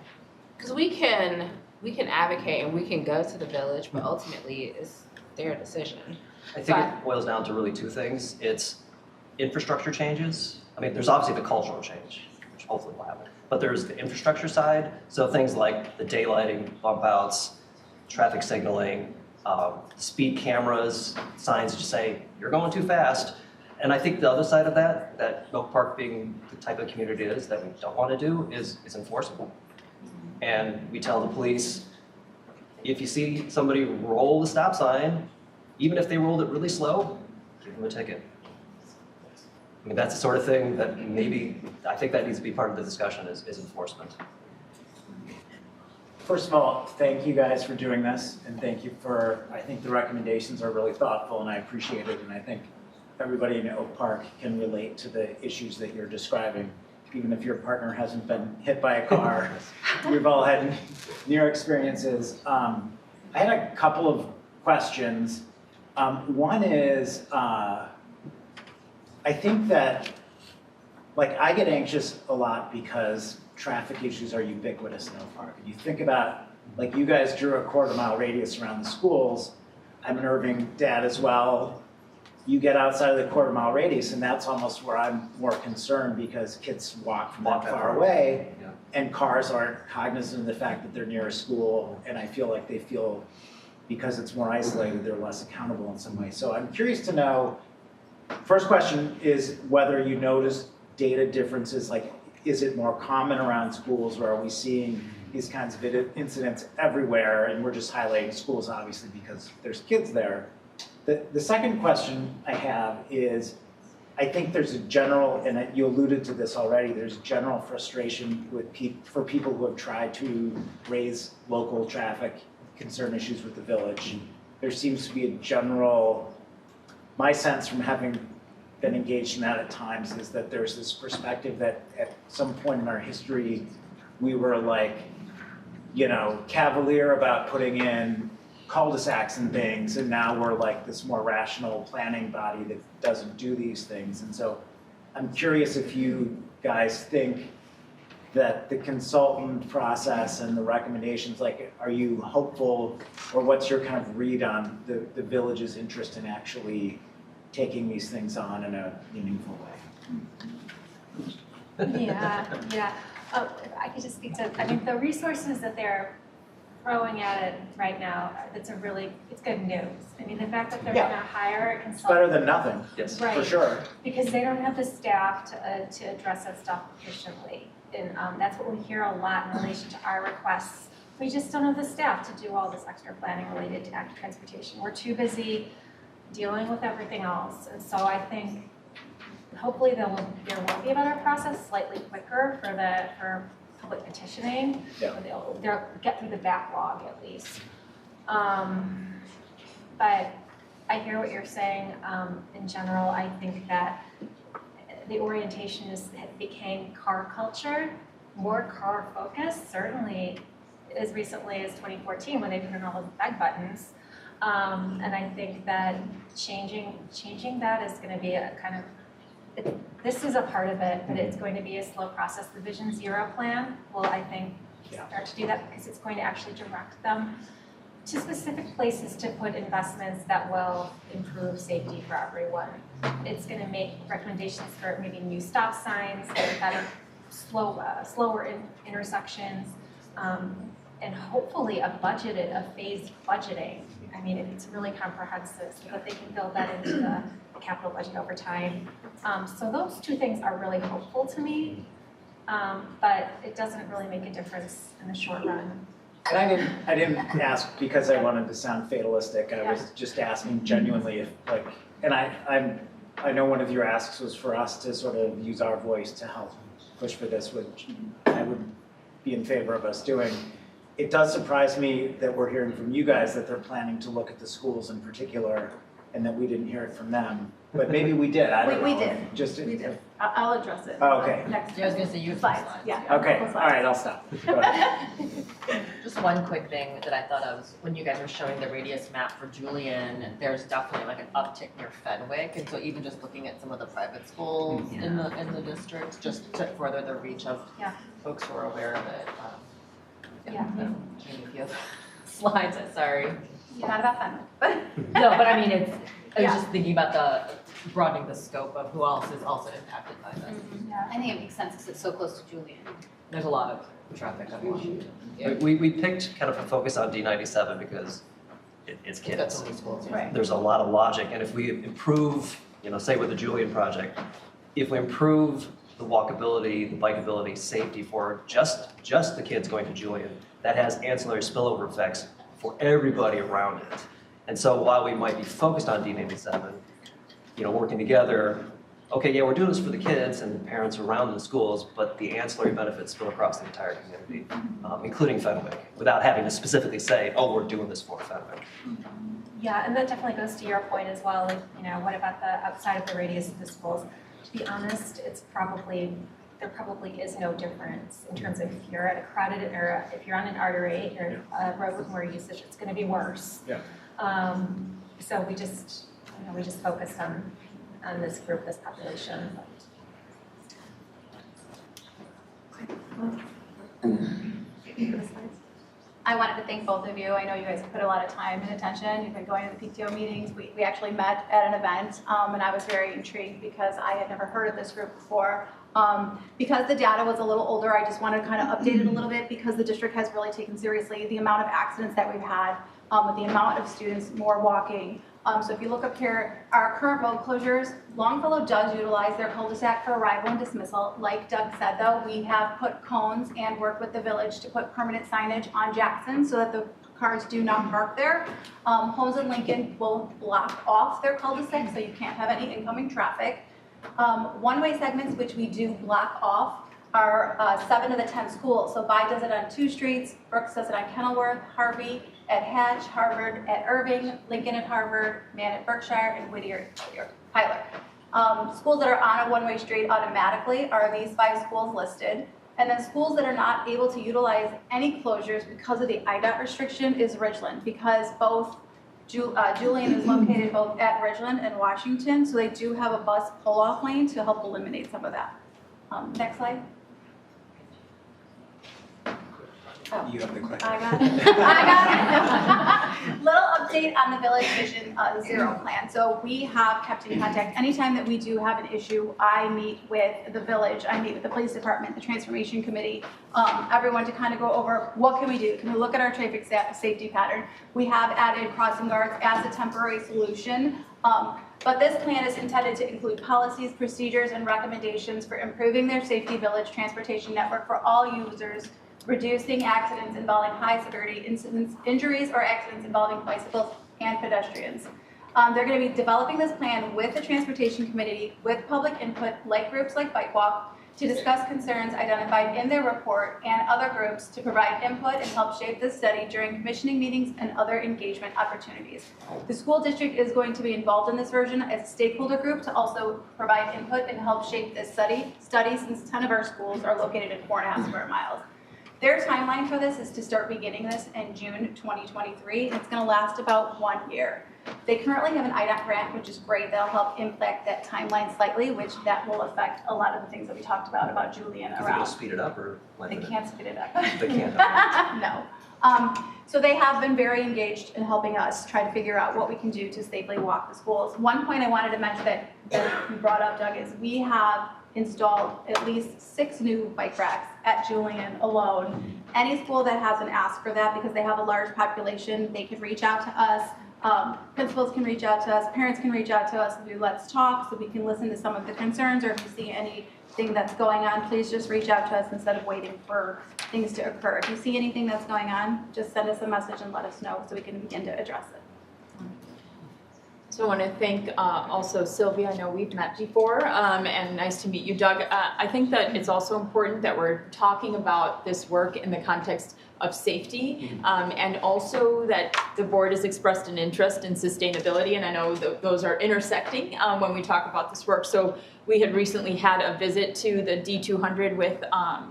because we can advocate and we can go to the village, but ultimately it's their decision. I think it boils down to really two things. It's infrastructure changes. I mean, there's obviously the cultural change, which hopefully will happen, but there's the infrastructure side. So things like the daylighting, bump outs, traffic signaling, speed cameras, signs that just say, you're going too fast. And I think the other side of that Oak Park being the type of community it is that we don't want to do is enforceable. And we tell the police, if you see somebody roll the stop sign, even if they rolled it really slow, give them a ticket. I mean, that's the sort of thing that maybe, I think that needs to be part of the discussion is enforcement. First of all, thank you guys for doing this, and thank you for, I think the recommendations are really thoughtful, and I appreciate it, and I think everybody in Oak Park can relate to the issues that you're describing. Even if your partner hasn't been hit by a car, we've all had near experiences. I had a couple of questions. One is, I think that, like, I get anxious a lot because traffic issues are ubiquitous in Oak Park. And you think about, like, you guys drew a 1/4-mile radius around the schools. I'm an Irving dad as well. You get outside of the 1/4-mile radius, and that's almost where I'm more concerned because kids walk from that far away, and cars aren't cognizant of the fact that they're near a school, and I feel like they feel, because it's more isolated, they're less accountable in some way. So I'm curious to know, first question is whether you notice data differences, like, is it more common around schools, or are we seeing these kinds of incidents everywhere, and we're just highlighting schools obviously because there's kids there. The second question I have is, I think there's a general, and you alluded to this already, there's general frustration with for people who have tried to raise local traffic concern issues with the village. There seems to be a general, my sense from having been engaged in that at times is that there's this perspective that at some point in our history, we were like, you know, cavalier about putting in cul-de-sacs and things, and now we're like this more rational planning body that doesn't do these things. And so I'm curious if you guys think that the consultant process and the recommendations, like, are you hopeful, or what's your kind of read on the village's interest in actually taking these things on in a meaningful way? Yeah. Oh, if I could just speak to, I mean, the resources that they're throwing at it right now, it's good news. I mean, the fact that they're gonna hire a consultant. It's better than nothing, yes, right, for sure. Because they don't have the staff to address that stuff efficiently. And that's what we hear a lot in relation to our requests. We just don't have the staff to do all this extra planning related to active transportation. We're too busy dealing with everything else. And so I think hopefully there will be a better process, slightly quicker for public petitioning. Yeah. They'll get through the backlog at least. But I hear what you're saying. In general, I think that the orientation became car culture, more car focused, certainly as recently as 2014 when they put in all those bag buttons. And I think that changing that is going to be a kind of, this is a part of it, but it's going to be a slow process. The Vision Zero plan will, I think, start to do that because it's going to actually direct them to specific places to put investments that will improve safety for everyone. It's going to make recommendations for maybe new stop signs that are better slower intersections, and hopefully a phased budgeting. I mean, it's really comprehensive so that they can build that into the capital budget over time. So those two things are really hopeful to me, but it doesn't really make a difference in the short run. And I didn't ask because I wanted to sound fatalistic. I was just asking genuinely if like, and I know one of your asks was for us to sort of use our voice to help push for this, which I would be in favor of us doing. It does surprise me that we're hearing from you guys that they're planning to look at the schools in particular and that we didn't hear it from them. But maybe we did, I don't know. We did. We did. I'll address it. Oh, okay. Next. Yeah, I was gonna say you have Slides, slides. yeah. Okay, all right, I'll stop. Go ahead. Just one quick thing that I thought of, when you guys were showing the radius map for Julian, there's definitely like an uptick near Fenwick, and so even just looking at some of the private schools in the districts, just to further the reach of folks who are aware of it. If you have slides, sorry. Not about fun, but. No, but I mean, I was just thinking about broadening the scope of who else is also impacted by this. Yeah, I think it makes sense because it's so close to Julian. There's a lot of traffic on Washington. We picked kind of a focus on D97 because it's Got kids. so many schools. Right. There's a lot of logic, and if we improve, say with the Julian project, if we improve the walkability, the bikeability, safety for just the kids going to Julian, that has ancillary spillover effects for everybody around it. And so while we might be focused on D97, working together, okay, we're doing this for the kids and the parents around the schools, but the ancillary benefits spill across the entire community, including Fenwick, without having to specifically say, oh, we're doing this for Fenwick. Yeah, and that definitely goes to your point as well, like, what about the outside of the radius of the schools? To be honest, there probably is no difference in terms of if you're at a crowded area, if you're on an artery or a road with more usage, it's gonna be worse. Yeah. So we just focused on this group, this population. I wanted to thank both of you. I know you guys have put a lot of time and attention. You've been going to the PTO meetings. We actually met at an event, and I was very intrigued because I had never heard of this group before. Because the data was a little older, I just wanted to kind of update it a little bit because the district has really taken seriously the amount of accidents that we've had, with the amount of students more walking. So if you look up here, our current road closures, Longfellow does utilize their cul-de-sac for arrival and dismissal. Like Doug said though, we have put cones and worked with the village to put permanent signage on Jackson so that the cars do not park there. Homes in Lincoln will block off their cul-de-sac so you can't have any incoming traffic. One-way segments, which we do block off, are 7 of the 10 schools. So Bi does it on 2 streets, Brooks does it on Kenilworth, Harvey at Hatch, Harvard at Irving, Lincoln at Harvard, Mann at Berkshire, and Whittier at Tyler. Schools that are on a one-way street automatically are these 5 schools listed. And then schools that are not able to utilize any closures because of the IDOT restriction is Ridgeland, because both Julian is located both at Ridgeland and Washington, so they do have a bus pull-off lane to help eliminate some of that. Next slide. Oh. You have the question. I got it. Little update on the Village Vision Zero plan. So we have kept in contact. Anytime that we do have an issue, I meet with the village, I meet with the police department, the transformation committee, everyone to kind of go over what can we do? Can we look at our traffic safety pattern? We have added crossing guards as a temporary solution. But this plan is intended to include policies, procedures, and recommendations for improving their safety village transportation network for all users, reducing accidents involving high-severity incidents, injuries, or accidents involving bicycles and pedestrians. They're going to be developing this plan with the Transportation Committee, with public input, like groups like Bike Walk, to discuss concerns identified in their report and other groups to provide input and help shape this study during commissioning meetings and other engagement opportunities. The school district is going to be involved in this version as a stakeholder group to also provide input and help shape this study since 10 of our schools are located in 4.5 square miles. Their timeline for this is to start beginning this in June 2023, and it's going to last about 1 year. They currently have an IDOT grant, which is great. That'll help impact that timeline slightly, which that will affect a lot of the things that we talked about Julian Do you think around. it'll speed it up or They lengthen it? can't speed it up. They can't. No. So they have been very engaged in helping us try to figure out what we can do to safely walk the schools. One point I wanted to mention that you brought up, Doug, is we have installed at least 6 new bike racks at Julian alone. Any school that hasn't asked for that, because they have a large population, they can reach out to us. Principals can reach out to us, parents can reach out to us, do Let's Talk, so we can listen to some of the concerns, or if you see anything that's going on, please just reach out to us instead of waiting for things to occur. If you see anything that's going on, just send us a message and let us know so we can begin to address it. So I want to thank also Sylvia. I know we've met before, and nice to meet you, Doug. I think that it's also important that we're talking about this work in the context of safety, and also that the board has expressed an interest in sustainability, and I know those are intersecting when we talk about this work. So we had recently had a visit to the D200 with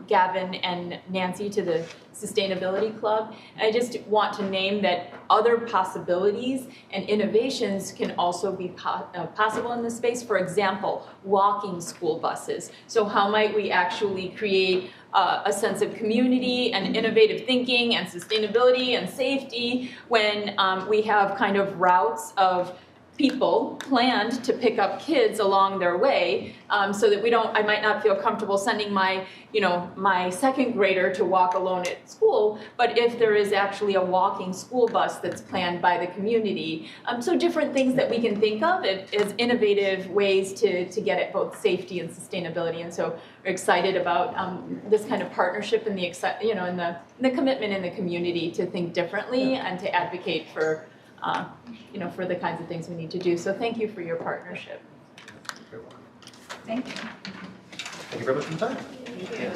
Gavin and Nancy to the Sustainability Club. And I just want to name that other possibilities and innovations can also be possible in this space. For example, walking school buses. So how might we actually create a sense of community and innovative thinking and sustainability and safety when we have kind of routes of people planned to pick up kids along their way, so that I might not feel comfortable sending my 2nd grader to walk alone at school, but if there is actually a walking school bus that's planned by the community. So different things that we can think of as innovative ways to get at both safety and sustainability. And so we're excited about this kind of partnership and the commitment in the community to think differently and to advocate for for the kinds of things we need to do. So thank you for your partnership. Thank you. Thank you very much for your time. Thank you.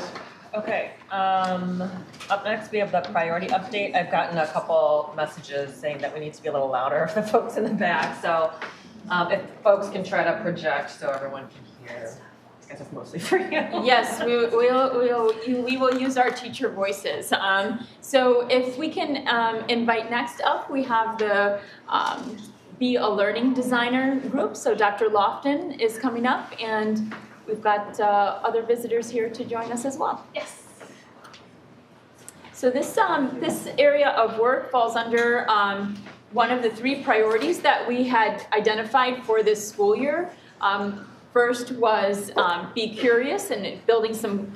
Okay, up next we have the priority update. I've gotten a couple messages saying that we need to be a little louder for the folks in the back. So if folks can try to project so everyone can hear. I guess it's mostly for you. Yes, we will use our teacher voices. So if we can invite next up, we have the Be a Learning Designer group. So Dr. Lofton is coming up, and we've got other visitors here to join us as well. Yes. So this area of work falls under one of the 3 priorities that we had identified for this school year. First was be curious and building some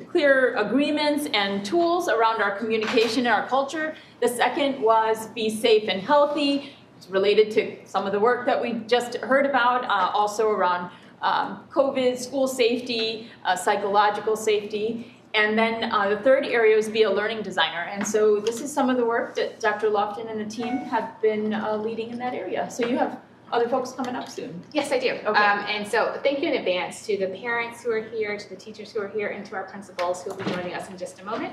clear agreements and tools around our communication and our culture. The second was be safe and healthy. It's related to some of the work that we just heard about, also around COVID, school safety, psychological safety. And then the third area is be a learning designer. And so this is some of the work that Dr. Lofton and the team have been leading in that area. So you have other folks coming up soon. Yes, I do. Okay. And so thank you in advance to the parents who are here, to the teachers who are here, and to our principals who will be joining us in just a moment.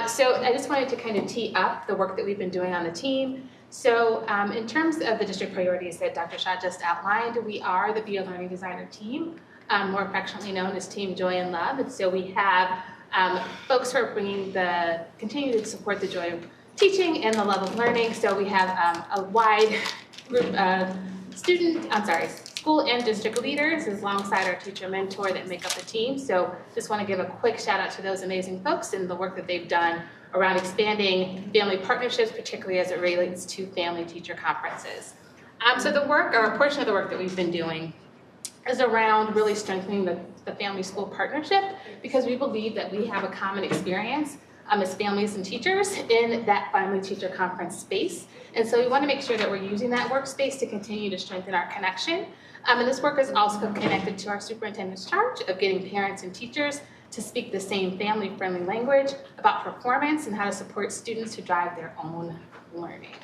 So I just wanted to kind of tee up the work that we've been doing on the team. So in terms of the district priorities that Dr. Shaw just outlined, we are the Be a Learning Designer team, more affectionately known as Team Joy and Love. And so we have folks who are continue to support the joy of teaching and the love of learning. So we have a wide group of school and district leaders alongside our teacher mentor that make up the team. So just want to give a quick shout out to those amazing folks and the work that they've done around expanding family partnerships, particularly as it relates to family teacher conferences. So the work, or a portion of the work that we've been doing, is around really strengthening the family school partnership, because we believe that we have a common experience as families and teachers in that family teacher conference space. And so we want to make sure that we're using that workspace to continue to strengthen our connection. And this work is also connected to our superintendent's charge of getting parents and teachers to speak the same family-friendly language about performance and how to support students to drive their own learning.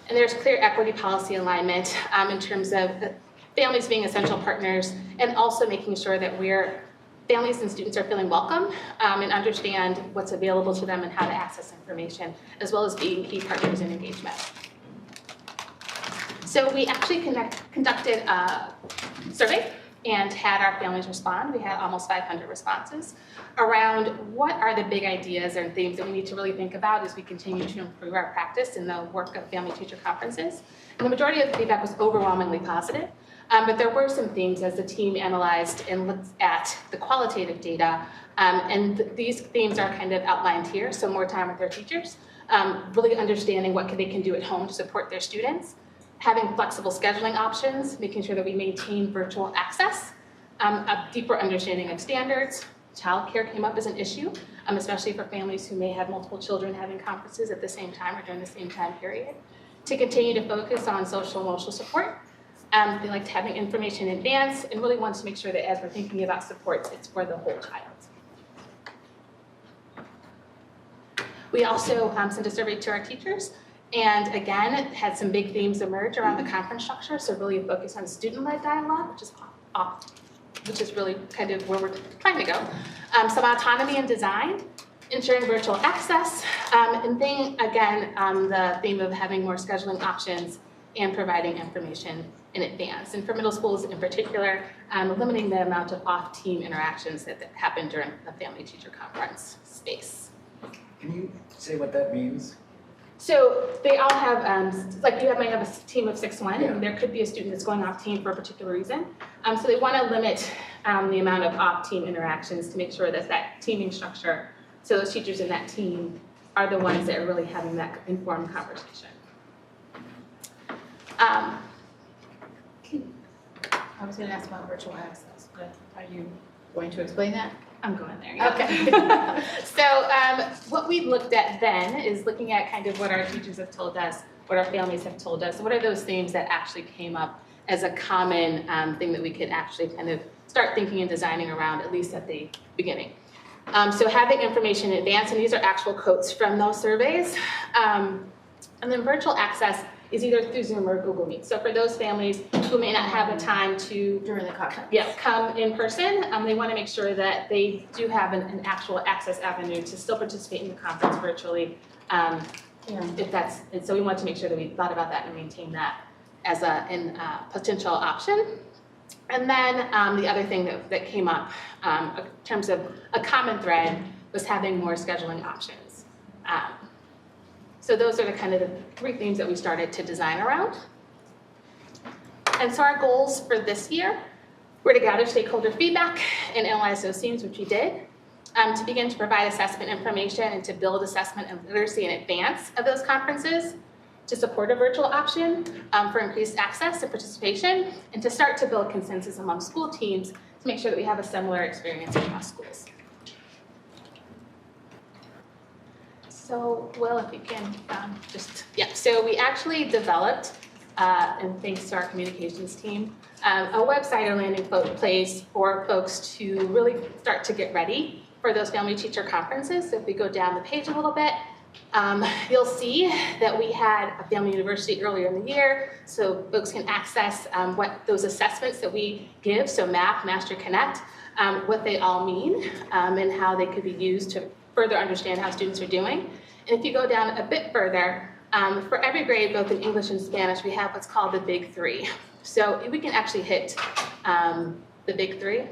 And there's clear equity policy alignment in terms of families being essential partners, and also making sure that families and students are feeling welcome and understand what's available to them and how to access information, as well as being key partners in engagement. So we actually conducted a survey and had our families respond. We had almost 500 responses around what are the big ideas and themes that we need to really think about as we continue to improve our practice in the work of family teacher conferences. And the majority of the feedback was overwhelmingly positive. But there were some themes as the team analyzed and looked at the qualitative data. And these themes are kind of outlined here, so more time with their teachers, really understanding what they can do at home to support their students, having flexible scheduling options, making sure that we maintain virtual access, a deeper understanding of standards. Childcare came up as an issue, especially for families who may have multiple children having conferences at the same time or during the same time period. To continue to focus on social emotional support. They liked having information in advance and really wanted to make sure that as we're thinking about supports, it's for the whole child. We also sent a survey to our teachers, and again, it had some big themes emerge around the conference structure, so really a focus on student-led dialogue, which is really kind of where we're trying to go. Some autonomy and design, ensuring virtual access, and then again, the theme of having more scheduling options and providing information in advance. And for middle schools in particular, limiting the amount of off-team interactions that happen during the family-teacher conference space. Can you say what that means? So they all have, like you might have a team of 6-1, Yeah. and there could be a student that's going off team for a particular reason. So they want to limit the amount of off-team interactions to make sure that that teaming structure, so those teachers in that team are the ones that are really having that informed conversation. I was going to ask about virtual access, but are you going to explain that? I'm going there. Yeah. Okay. So what we looked at then is looking at kind of what our teachers have told us, what our families have told us. What are those themes that actually came up as a common thing that we could actually kind of start thinking and designing around, at least at the beginning. So having information in advance, and these are actual quotes from those surveys. And then virtual access is either through Zoom or Google Meet. So for those families who may not have the time to During the conference. come in person, they want to make sure that they do have an actual access avenue to still participate in the conference virtually. If that's, and so we want to make sure that we thought about that and maintain that as a potential option. And then the other thing that came up in terms of a common thread was having more scheduling options. So those are the kind of the 3 themes that we started to design around. And so our goals for this year were to gather stakeholder feedback and analyze those themes, which we did, to begin to provide assessment information and to build assessment and literacy in advance of those conferences, to support a virtual option for increased access and participation, and to start to build consensus among school teams to make sure that we have a similar experience across schools. So, well, if you can so we actually developed, and thanks to our communications team, a website or landing place for folks to really start to get ready for those family teacher conferences. So if we go down the page a little bit, you'll see that we had a family university earlier in the year, so folks can access what those assessments that we give, so MAP, Master Connect, what they all mean, and how they could be used to further understand how students are doing. And if you go down a bit further, for every grade, both in English and Spanish, we have what's called the Big 3. So we can actually hit the Big 3,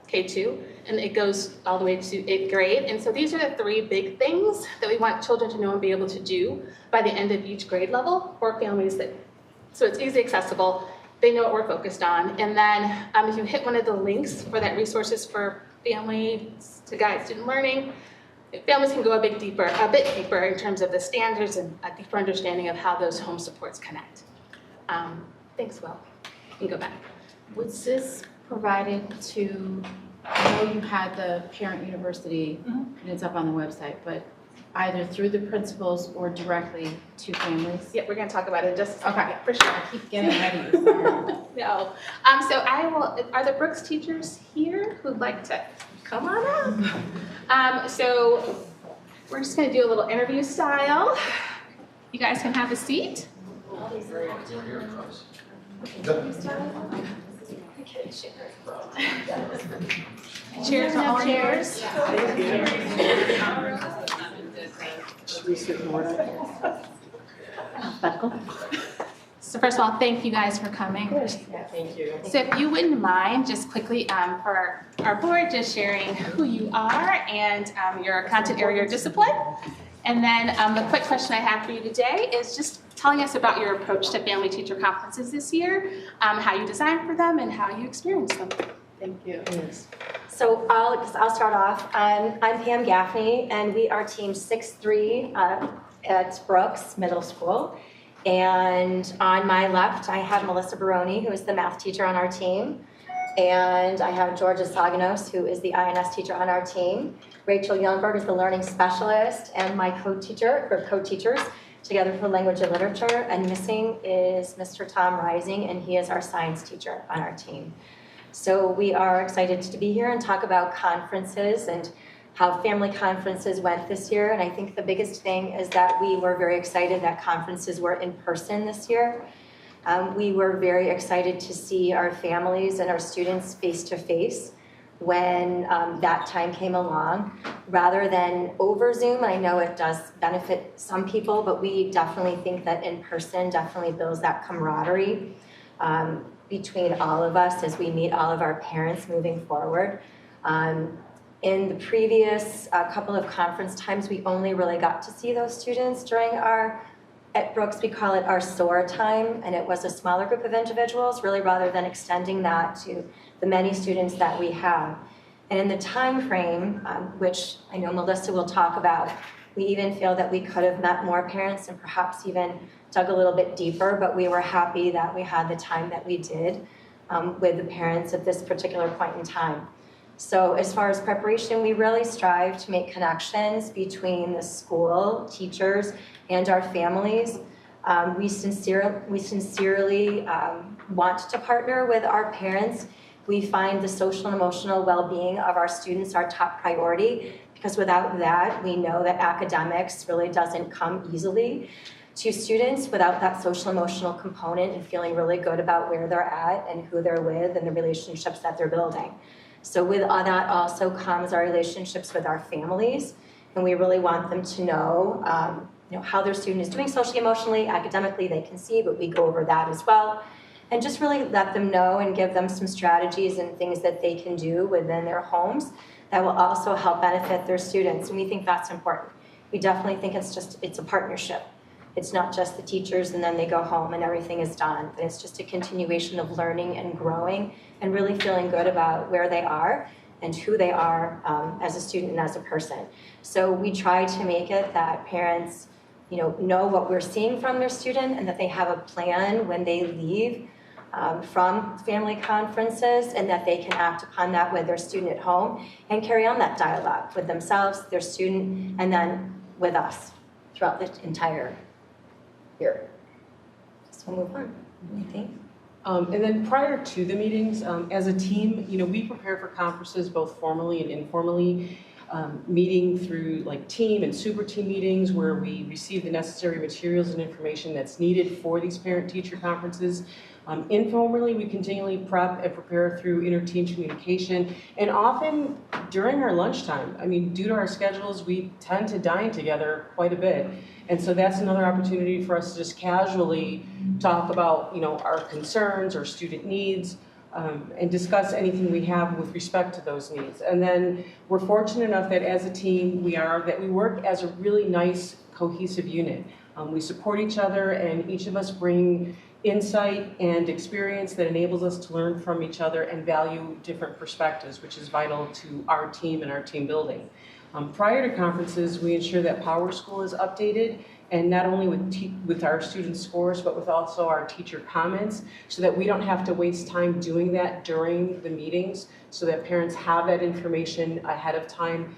K2, and it goes all the way to 8th grade. And so these are the 3 big things that we want children to know and be able to do by the end of each grade level for families so it's easily accessible, they know what we're focused on. And then if you hit one of the links for that resources for families to guide student learning, families can go a bit deeper in terms of the standards and a deeper understanding of how those home supports connect. Thanks, Will. You can go back. Was this provided to, I know you had the parent university, and it's up on the website, but either through the principals or directly to families? Yeah, we're going to talk about it in just a second. Okay. Yeah, for sure. I keep getting ahead of you, sorry. No. So are the Brooks teachers here who'd like to come on up? So we're just going to do a little interview style. You guys can have a seat. Chairs are all yours. Should we sit in order? Alphabetical. So first of all, thank you guys for coming. Thank you. So if you wouldn't mind, just quickly for our board, just sharing who you are and your content area or discipline. And then the quick question I have for you today is just telling us about your approach to family teacher conferences this year, how you designed for them, and how you experienced them. Thank you. So I'll start off. I'm Pam Gaffney, and we are team 6-3 at Brooks Middle School. And on my left, I have Melissa Baroni, who is the math teacher on our team. And I have Georgia Saganos, who is the INS teacher on our team. Rachel Youngberg is the learning specialist, and my co-teachers together for language and literature. And missing is Mr. Tom Rising, and he is our science teacher on our team. So we are excited to be here and talk about conferences and how family conferences went this year. And I think the biggest thing is that we were very excited that conferences were in person this year. We were very excited to see our families and our students face to face when that time came along, rather than over Zoom. I know it does benefit some people, but we definitely think that in person definitely builds that camaraderie between all of us as we meet all of our parents moving forward. In the previous couple of conference times, we only really got to see those students during at Brooks, we call it our SOAR time, and it was a smaller group of individuals, really, rather than extending that to the many students that we have. And in the time frame, which I know Melissa will talk about, we even feel that we could have met more parents and perhaps even dug a little bit deeper, but we were happy that we had the time that we did with the parents at this particular point in time. So as far as preparation, we really strive to make connections between the school, teachers, and our families. We sincerely want to partner with our parents. We find the social and emotional well-being of our students our top priority, because without that, we know that academics really doesn't come easily to students without that social emotional component and feeling really good about where they're at and who they're with and the relationships that they're building. So with that also comes our relationships with our families, and we really want them to know, how their student is doing socially, emotionally, academically. They can see, but we go over that as well, and just really let them know and give them some strategies and things that they can do within their homes that will also help benefit their students. And we think that's important. We definitely think it's a partnership. It's not just the teachers and then they go home and everything is done. But it's just a continuation of learning and growing and really feeling good about where they are and who they are as a student and as a person. So we try to make it that parents, know what we're seeing from their student and that they have a plan when they leave from family conferences, and that they can act upon that with their student at home and carry on that dialogue with themselves, their student, and then with us throughout the entire year. So we'll move on. Anything? And then prior to the meetings, as a team, we prepare for conferences both formally and informally, meeting through like team and super team meetings where we receive the necessary materials and information that's needed for these parent-teacher conferences. Informally, we continually prep and prepare through inter-team communication, and often during our lunchtime. Due to our schedules, we tend to dine together quite a bit. And so that's another opportunity for us to just casually talk about, our concerns, our student needs, and discuss anything we have with respect to those needs. And then we're fortunate enough that as a team, we work as a really nice, cohesive unit. We support each other, and each of us bring insight and experience that enables us to learn from each other and value different perspectives, which is vital to our team and our team building. Prior to conferences, we ensure that Power School is updated, and not only with our students' scores, but with also our teacher comments, so that we don't have to waste time doing that during the meetings, so that parents have that information ahead of time,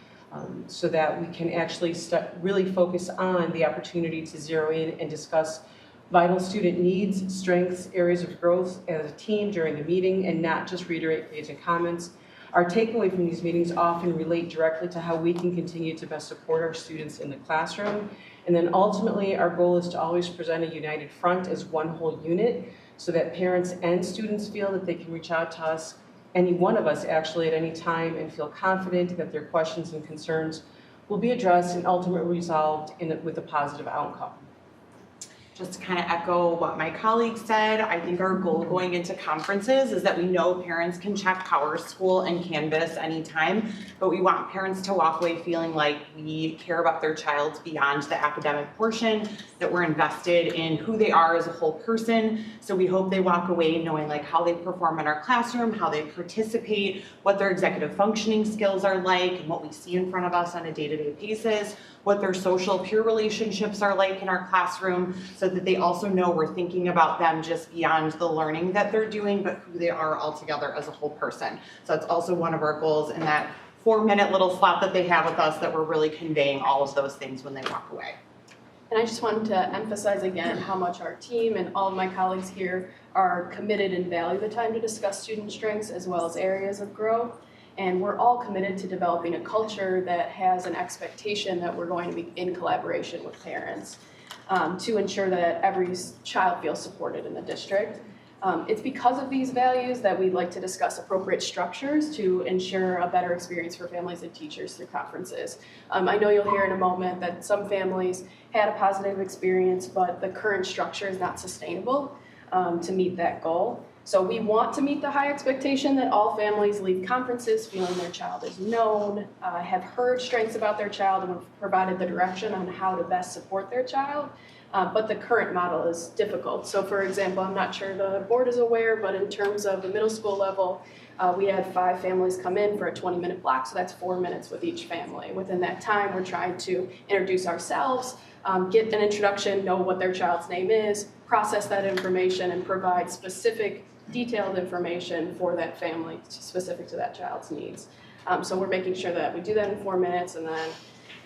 so that we can actually really focus on the opportunity to zero in and discuss vital student needs, strengths, areas of growth as a team during the meeting, and not just reiterate page and comments. Our takeaway from these meetings often relate directly to how we can continue to best support our students in the classroom. And then ultimately, our goal is to always present a united front as one whole unit, so that parents and students feel that they can reach out to us, any one of us actually, at any time, and feel confident that their questions and concerns will be addressed and ultimately resolved with a positive outcome. just to kind of echo what my colleague said, I think our goal going into conferences is that we know parents can check Power School and Canvas anytime, but we want parents to walk away feeling like we care about their child beyond the academic portion, that we're invested in who they are as a whole person. So we hope they walk away knowing like how they perform in our classroom, how they participate, what their executive functioning skills are like, and what we see in front of us on a day-to-day basis, what their social peer relationships are like in our classroom, so that they also know we're thinking about them just beyond the learning that they're doing, but who they are altogether as a whole person. So that's also one of our goals in that 4-minute little slot that they have with us, that we're really conveying all of those things when they walk away. And I just wanted to emphasize again how much our team and all of my colleagues here are committed and value the time to discuss student strengths as well as areas of growth. And we're all committed to developing a culture that has an expectation that we're going to be in collaboration with parents to ensure that every child feels supported in the district. It's because of these values that we'd like to discuss appropriate structures to ensure a better experience for families and teachers through conferences. I know you'll hear in a moment that some families had a positive experience, but the current structure is not sustainable to meet that goal. So we want to meet the high expectation that all families leave conferences feeling their child is known, have heard strengths about their child, and have provided the direction on how to best support their child. But the current model is difficult. So for example, I'm not sure the board is aware, but in terms of the middle school level, we had 5 families come in for a 20-minute block, so that's 4 minutes with each family. Within that time, we're trying to introduce ourselves, get an introduction, know what their child's name is, process that information, and provide specific detailed information for that family specific to that child's needs. So we're making sure that we do that in 4 minutes, and then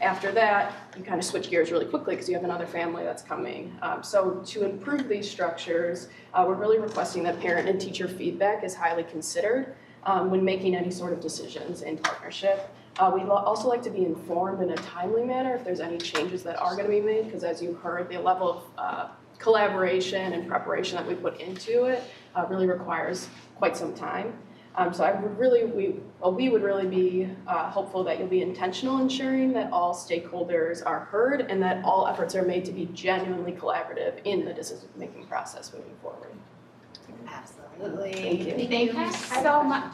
after that, you kind of switch gears really quickly because you have another family that's coming. So to improve these structures, we're really requesting that parent and teacher feedback is highly considered when making any sort of decisions in partnership. We'd also like to be informed in a timely manner if there's any changes that are going to be made, because as you heard, the level of collaboration and preparation that we put into it really requires quite some time. So we would really be hopeful that you'll be intentional in ensuring that all stakeholders are heard and that all efforts are made to be genuinely collaborative in the decision-making process moving forward. Absolutely. Thank you. So much.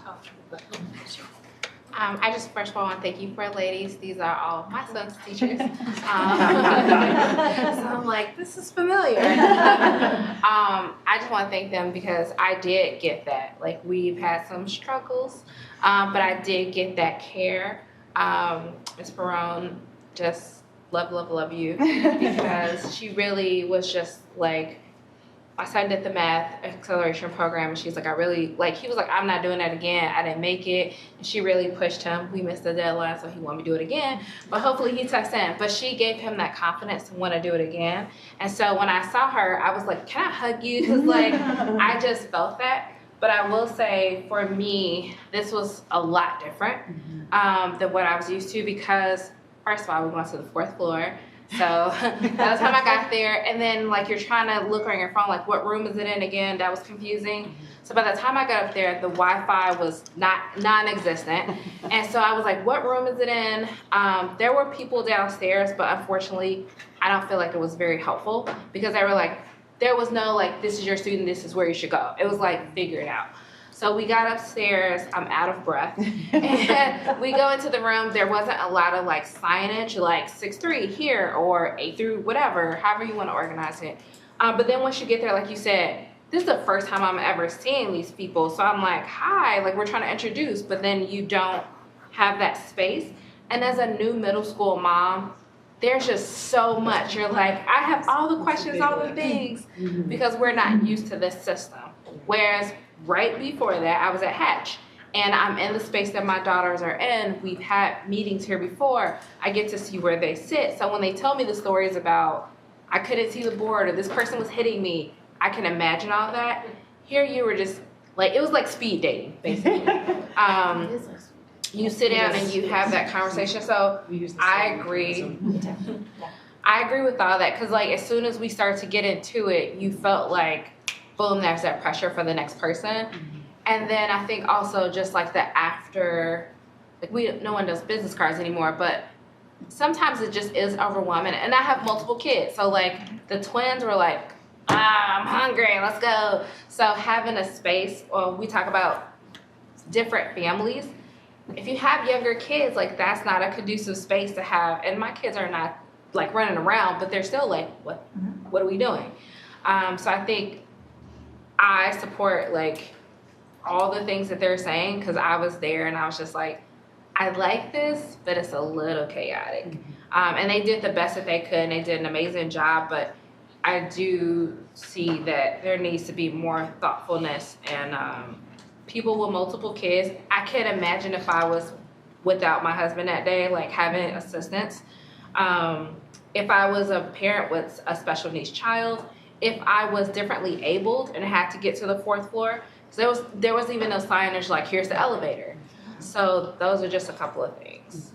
I just first of all want to thank you for ladies. These are all my son's teachers. So I'm like, this is familiar. I just want to thank them because I did get that. Like, we've had some struggles, but I did get that care. Ms. Perone, just love you because she really was just like, my son did the math acceleration program, and she's like, he was like, I'm not doing that again. I didn't make it. And she really pushed him. We missed the deadline, so he wanted me to do it again. But hopefully he tucks in. But she gave him that confidence to want to do it again. And so when I saw her, I was like, can I hug you? Because like, I just felt that. But I will say, for me, this was a lot different than what I was used to because, first of all, we went to the 4th floor. So by the time I got there, and then like you're trying to look on your phone, like what room is it in again? That was confusing. So by the time I got up there, the Wi-Fi was non-existent. And so I was like, what room is it in? There were people downstairs, but unfortunately, I don't feel like it was very helpful because they were like, there was no like, this is your student, this is where you should go. It was like, figure it out. So we got upstairs, I'm out of breath, and we go into the room. There wasn't a lot of like signage, like 6-3 here or 8 through whatever, however you want to organize it. But then once you get there, like you said, this is the first time I'm ever seeing these people. So I'm like, hi, like we're trying to introduce, but then you don't have that space. And as a new middle school mom, there's just so much. You're like, I have all the questions, all the things, because we're not used to this system. Whereas right before that, I was at Hatch, and I'm in the space that my daughters are in. We've had meetings here before. I get to see where they sit. So when they tell me the stories about, I couldn't see the board, or this person was hitting me, I can imagine all that. Here you were just, like, it was like speed dating, basically. You sit down and you have that conversation. So I agree. I agree with all that, because like as soon as we start to get into it, you felt like, boom, there's that pressure for the next person. And then I think also just like the after, like no one does business cards anymore, but sometimes it just is overwhelming. And I have multiple kids. So like the twins were like, I'm hungry, let's go. So having a space, or we talk about different families. If you have younger kids, like that's not a conducive space to have. And my kids are not like running around, but they're still like, what are we doing? So I think I support like all the things that they're saying, because I was there and I was just like, I like this, but it's a little chaotic. And they did the best that they could and they did an amazing job, but I do see that there needs to be more thoughtfulness and people with multiple kids. I can't imagine if I was without my husband that day, like having assistance. If I was a parent with a special needs child, if I was differently abled and had to get to the 4th floor, so there was even a signage like, here's the elevator. So those are just a couple of things.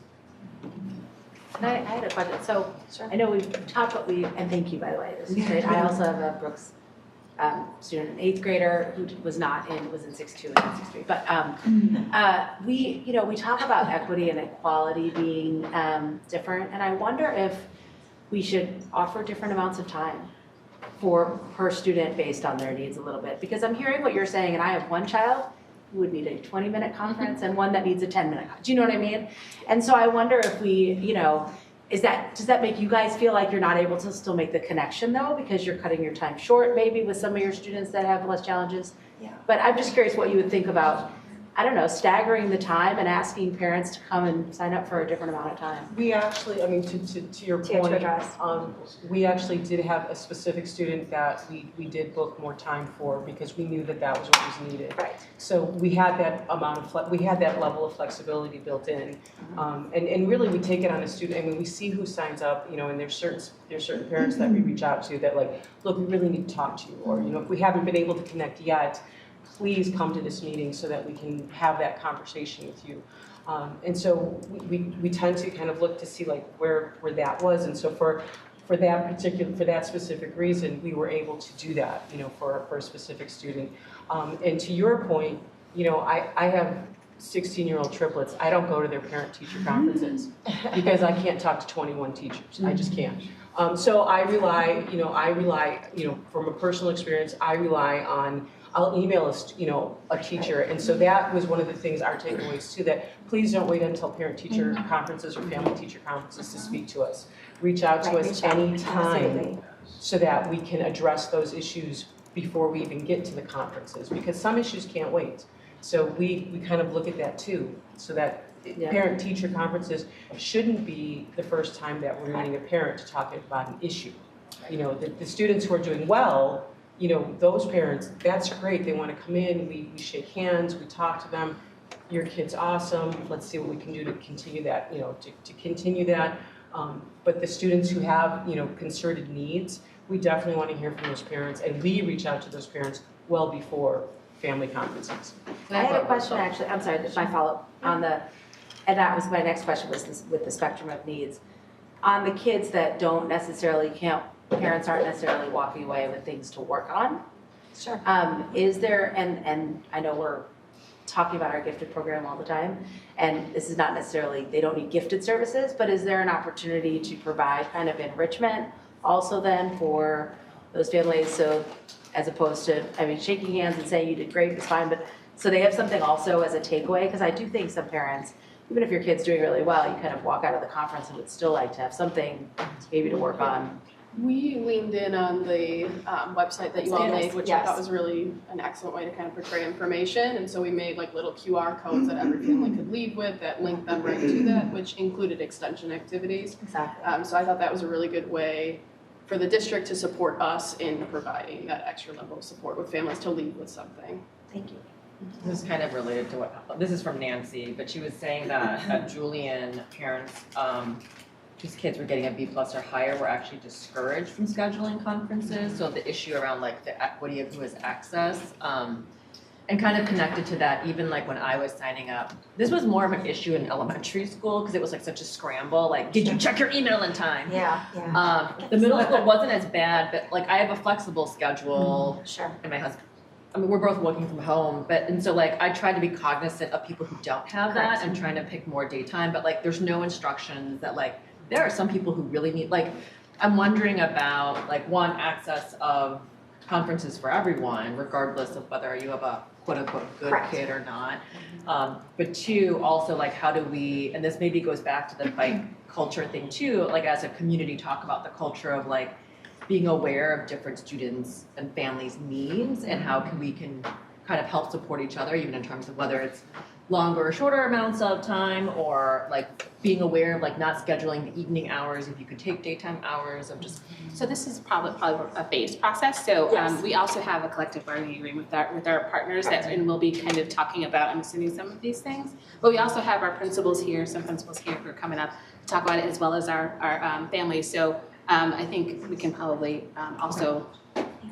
And I had a question. So I know we've talked about and thank you, by the way, this is great. I also have a Brooks student, an 8th grader who was in 6'2" and 6'3". But we talk about equity and equality being different, and I wonder if we should offer different amounts of time per student based on their needs a little bit. Because I'm hearing what you're saying, and I have one child who would need a 20-minute conference and one that needs a 10-minute. Do you know what I mean? And so I wonder if we, does that make you guys feel like you're not able to still make the connection though, because you're cutting your time short maybe with some of your students that have less challenges? Yeah. But I'm just curious what you would think about, I don't know, staggering the time and asking parents to come and sign up for a different amount of time. We actually, I mean, to your point, we actually did have a specific student that we did book more time for because we knew that that was what was needed. Right. So we had that we had that level of flexibility built in, and really we take it on a student. I mean, we see who signs up, and there's certain parents that we reach out to that like, look, we really need to talk to you, or if we haven't been able to connect yet, please come to this meeting so that we can have that conversation with you. And so we tend to kind of look to see like where that was. And so for that specific reason, we were able to do that, for a specific student. And to your point, I have 16-year-old triplets. I don't go to their parent-teacher conferences because I can't talk to 21 teachers. I just can't. So I rely, from a personal experience, I rely on, I'll email a teacher, and so that was one of the things, our takeaways too, that please don't wait until parent-teacher conferences or family-teacher conferences to speak to us. Reach out to us anytime so that we can address those issues before we even get to the conferences, because some issues can't wait. So we kind of look at that too, so that parent-teacher conferences shouldn't be the first time that we're meeting a parent to talk about an issue. The students who are doing well, those parents, that's great. They want to come in, we shake hands, we talk to them. Your kid's awesome. Let's see what we can do to continue that, to continue that. But the students who have, concerted needs, we definitely want to hear from those parents, and we reach out to those parents well before family conferences. I had a question actually, I'm sorry, my follow-up and that was my next question, was this, with the spectrum of needs. On the kids that don't necessarily parents aren't necessarily walking away with things to work on. Sure. Is there, and I know we're talking about our gifted program all the time, and this is not necessarily, they don't need gifted services, but is there an opportunity to provide kind of enrichment also then for those families? So as opposed to, shaking hands and saying you did great, it's fine, but so they have something also as a takeaway, because I do think some parents, even if your kid's doing really well, you kind of walk out of the conference and would still like to have something maybe to work on. We leaned in on the website that you all made, which I thought was really an excellent way to kind of portray information. And so we made like little QR codes that every family could leave with that linked them right to that, which included extension activities. Exactly. So I thought that was a really good way for the district to support us in providing that extra level of support with families to leave with something. Thank you. This is kind of related to this is from Nancy, but she was saying that at Julian, parents whose kids were getting a B+ or higher were actually discouraged from scheduling conferences. So the issue around like the equity of who has access, and kind of connected to that, even like when I was signing up, this was more of an issue in elementary school because it was like such a scramble. Like, did you check your email in time? Yeah. The middle school wasn't as bad, but like I have a flexible schedule. Sure. And my husband, we're both working from home, and so like I try to be cognizant of people who don't have that and trying to pick more daytime, but like there's no instructions that like there are some people who really need, like, I'm wondering about, like, one, access of conferences for everyone, regardless of whether you have a quote-unquote good Correct. kid or not. But two, also, like, how do we, and this maybe goes back to the bike culture thing too, like, as a community, talk about the culture of, like, being aware of different students' and families' needs, and how we can kind of help support each other, even in terms of whether it's longer or shorter amounts of time, or like being aware of like not scheduling the evening hours if you could take daytime hours of just. So this is probably a phased process. So Yes. we also have a collective bargaining agreement with our partners that, and we'll be kind of talking about, I'm assuming, some of these things. But we also have our principals here, some principals here who are coming up to talk about it, as well as our families. So I think we can probably also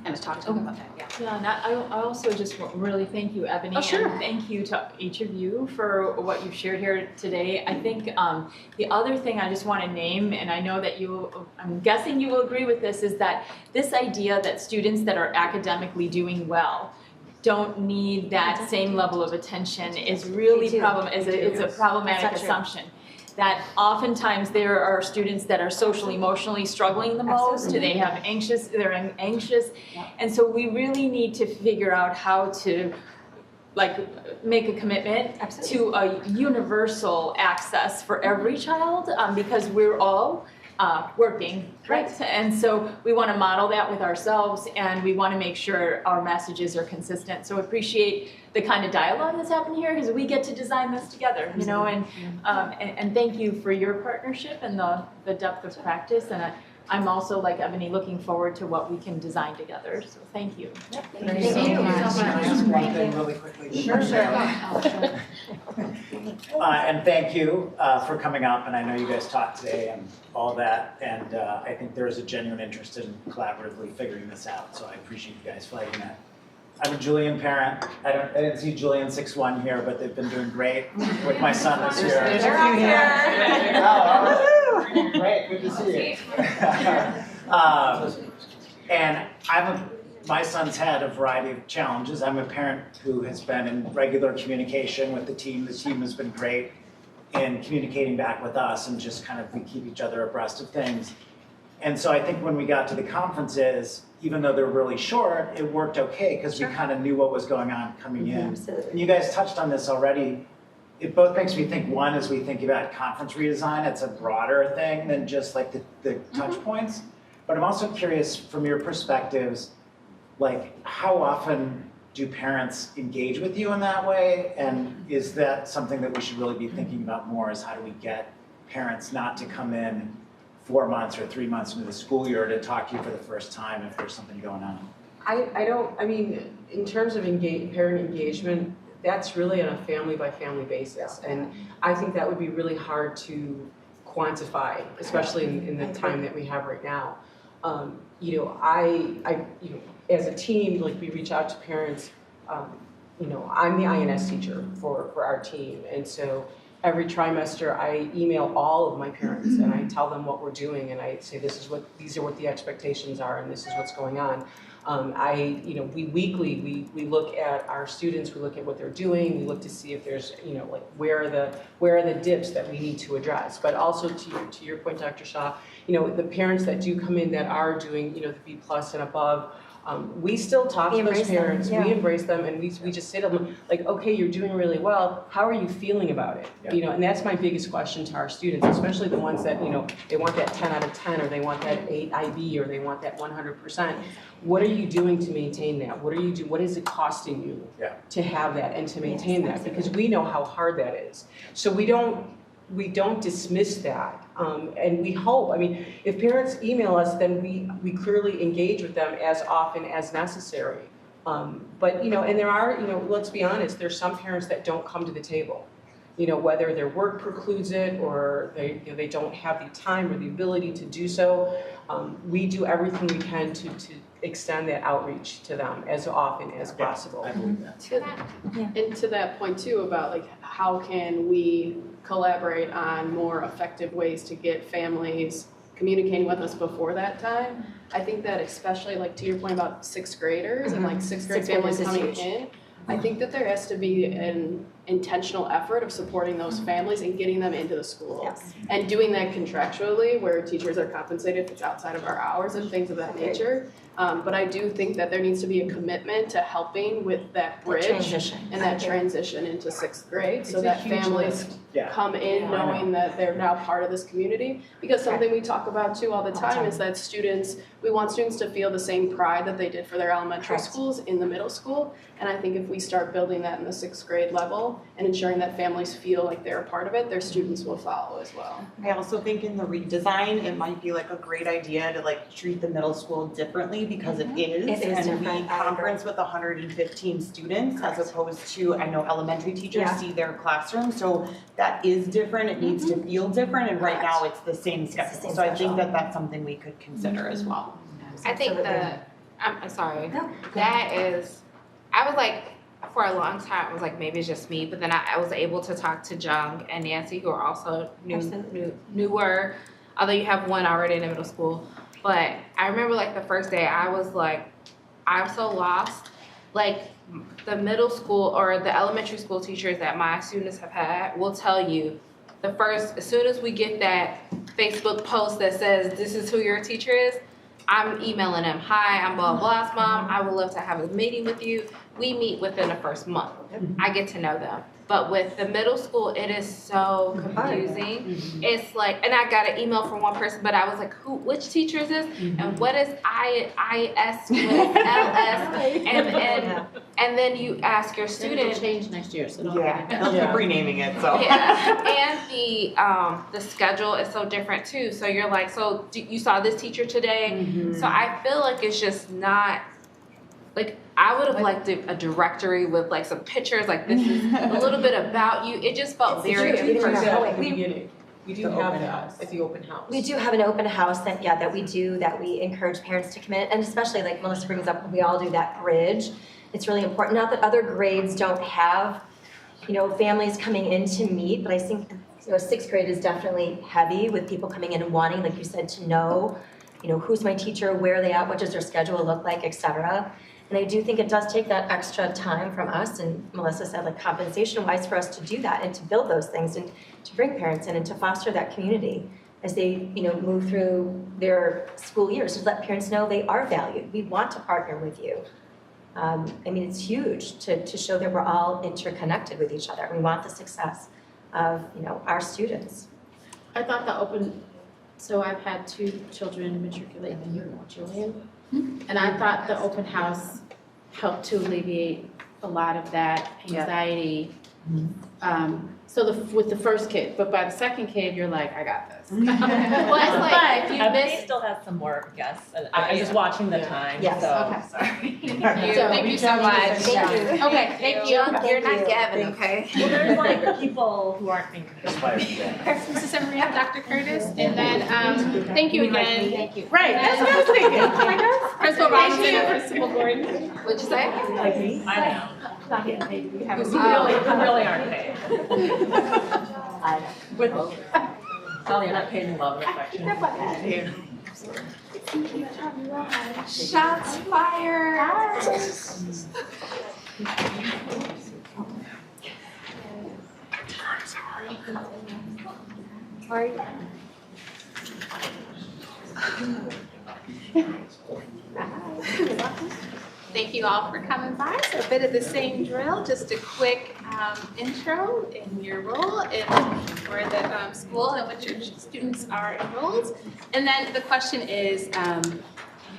kind of talk to them about that. Yeah. Yeah, and I also just really thank you, Ebony, Oh, sure. and thank you to each of you for what you've shared here today. I think the other thing I just want to name, and I know that I'm guessing you will agree with this, is that this idea that students that are academically doing well don't need that same level of attention is really it's a problematic That's not true. assumption. That oftentimes there are students that are socially, emotionally struggling the most. Absolutely. They're anxious. And so we really need to figure out how to make a commitment to a universal access for every child, because we're all working, right? And so we want to model that with ourselves, and we want to make sure our messages are consistent. So appreciate the kind of dialogue that's happening here, because we get to design this together, you know, and thank you for your partnership and the depth of practice. And I'm also, like Ebony, looking forward to what we can design together. So thank you. Thank you so much. Can I ask one thing really quickly? Sure. And thank you for coming up, and I know you guys taught today and all that, and I think there is a genuine interest in collaboratively figuring this out, so I appreciate you guys flagging that. I'm a Julian parent. I didn't see Julian 6'1" here, but they've been doing great with my son this year. There's a few here. Oh, great, good to see you. And my son's had a variety of challenges. I'm a parent who has been in regular communication with the team. The team has been great in communicating back with us, and just kind of we keep each other abreast of things. And so I think when we got to the conferences, even though they're really short, it worked okay because we kind of knew what was going on coming in. Absolutely. And you guys touched on this already. It both makes me think, one, as we think about conference redesign, it's a broader thing than just like the touch points. But I'm also curious from your perspectives, like how often do parents engage with you in that way? And is that something that we should really be thinking about more, is how do we get parents not to come in 4 months or 3 months into the school year to talk to you for the first time if there's something going on? I mean, in terms of parent engagement, that's really on a family by family basis. And I think that would be really hard to quantify, especially in the time that we have right now. You know, as a team, like we reach out to parents, you know, I'm the INS teacher for our team. And so every trimester I email all of my parents and I tell them what we're doing, and I say these are what the expectations are, and this is what's going on. We weekly look at our students, we look at what they're doing, we look to see if there's, you know, like where are the dips that we need to address. But also to your point, Dr. Shaw, you know, the parents that do come in that are doing, you know, the B+ and above, we still talk to those parents, we embrace them, and we just say to them, like, okay, you're doing really well, how are you feeling about it? Yeah. You know, and that's my biggest question to our students, especially the ones that, you know, they want that 10 out of 10, or they want that 8 IB, or they want that 100%. What are you doing to maintain that? What is it costing you to have that and to maintain that? Because we know how hard that is. So we don't dismiss that. And we hope, I mean, if parents email us, then we clearly engage with them as often as necessary. But, you know, and there are, you know, let's be honest, there's some parents that don't come to the table. You know, whether their work precludes it, or they don't have the time or the ability to do so. We do everything we can to extend that outreach to them as often as possible. I believe that. And to that point too, about like how can we collaborate on more effective ways to get families communicating with us before that time. I think that especially like to your point about 6th graders and like 6th grade families coming in, I think that there has to be an intentional effort of supporting those families and getting them into the school. Yes. And doing that contractually, where teachers are compensated if it's outside of our hours and things of that nature. But I do think that there needs to be a commitment to helping with that bridge and that transition into 6th grade, so that families come in knowing that they're now part of this community. Because something we talk about too all the time is that we want students to feel the same pride that they did for their elementary schools in the middle school. And I think if we start building that in the 6th grade level and ensuring that families feel like they're a part of it, their students will follow as well. I also think in the redesign, it might be like a great idea to like treat the middle school differently because it is. It is And we different. conference with 115 students as opposed to, I know elementary teachers see their classroom, so that is different. It needs to feel different, and right now it's the same schedule. So I think that that's something we could consider as well. I think I'm sorry, that is, I was like, for a long time, I was like, maybe it's just me, but then I was able to talk to Jung and Nancy, who are also newer, although you have one already in the middle school. But I remember like the first day, I was like, I'm so lost. Like the middle school or the elementary school teachers that my students have had will tell you, as soon as we get that Facebook post that says, this is who your teacher is, I'm emailing them, hi, I'm blah, blah's mom, I would love to have a meeting with you. We meet within the first month. I get to know them. But with the middle school, it is so confusing. It's like, and I got an email from one person, but I was like, which teacher is this? And what is IS with LS? And then you ask your student. It'll change next year, so don't they'll keep renaming it, so. Yeah, and the schedule is so different too. So you're like, so you saw this teacher today? So I feel like it's just not, like, I would have liked a directory with like some pictures, like this is a little bit about you. It just felt very personal. We do have that at the open house. We do have an open house that we encourage parents to commit, and especially like Melissa brings up, we all do that bridge. It's really important. Not that other grades don't have, families coming in to meet, but I think 6th grade is definitely heavy with people coming in and wanting, like you said, to know, who's my teacher, where are they at, what does their schedule look like, etc. And I do think it does take that extra time from us, and Melissa said, like compensation-wise, for us to do that and to build those things and to bring parents in and to foster that community as they, move through their school years, to let parents know they are valued. We want to partner with you. It's huge to show that we're all interconnected with each other. We want the success of, our students. I thought so I've had 2 children matriculate in here, Julian. And I thought the open house helped to alleviate a lot of that anxiety. With the first kid, but by the second kid, you're like, I got this. Well, it's like, if you missed, still has some more guests. I'm just watching the time, Yes. so. Thank you so much. Thank you. Okay, thank you. You're not Gavin, okay? Well, there's like people who aren't being. Mrs. Emery, Dr. Curtis, and then thank you again. Thank you. Right, that's what I was thinking. Principal Robinson and Principal Gordon. What'd you say? Like me? I know. Not getting paid. We really aren't paid. You're not paid in love and affection. Shots fired. Thank you all for coming by. So a bit of the same drill, just a quick intro in your role for the school and what your students are enrolled. And then the question is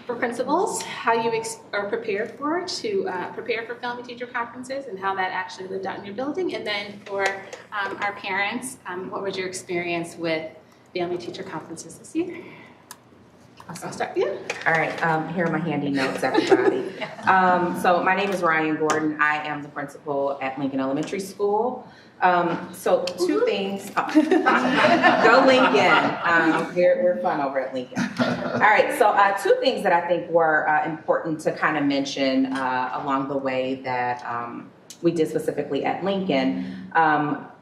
for principals, how you are prepared prepare for family teacher conferences and how that actually lived out in your building. And then for our parents, what was your experience with family teacher conferences this year? Awesome. I'll start, yeah. All right, here are my handy notes, everybody. So my name is Ryan Gordon. I am the principal at Lincoln Elementary School. So 2 things. Go Lincoln. We're fun over at Lincoln. All right, so 2 things that I think were important to kind of mention along the way that we did specifically at Lincoln,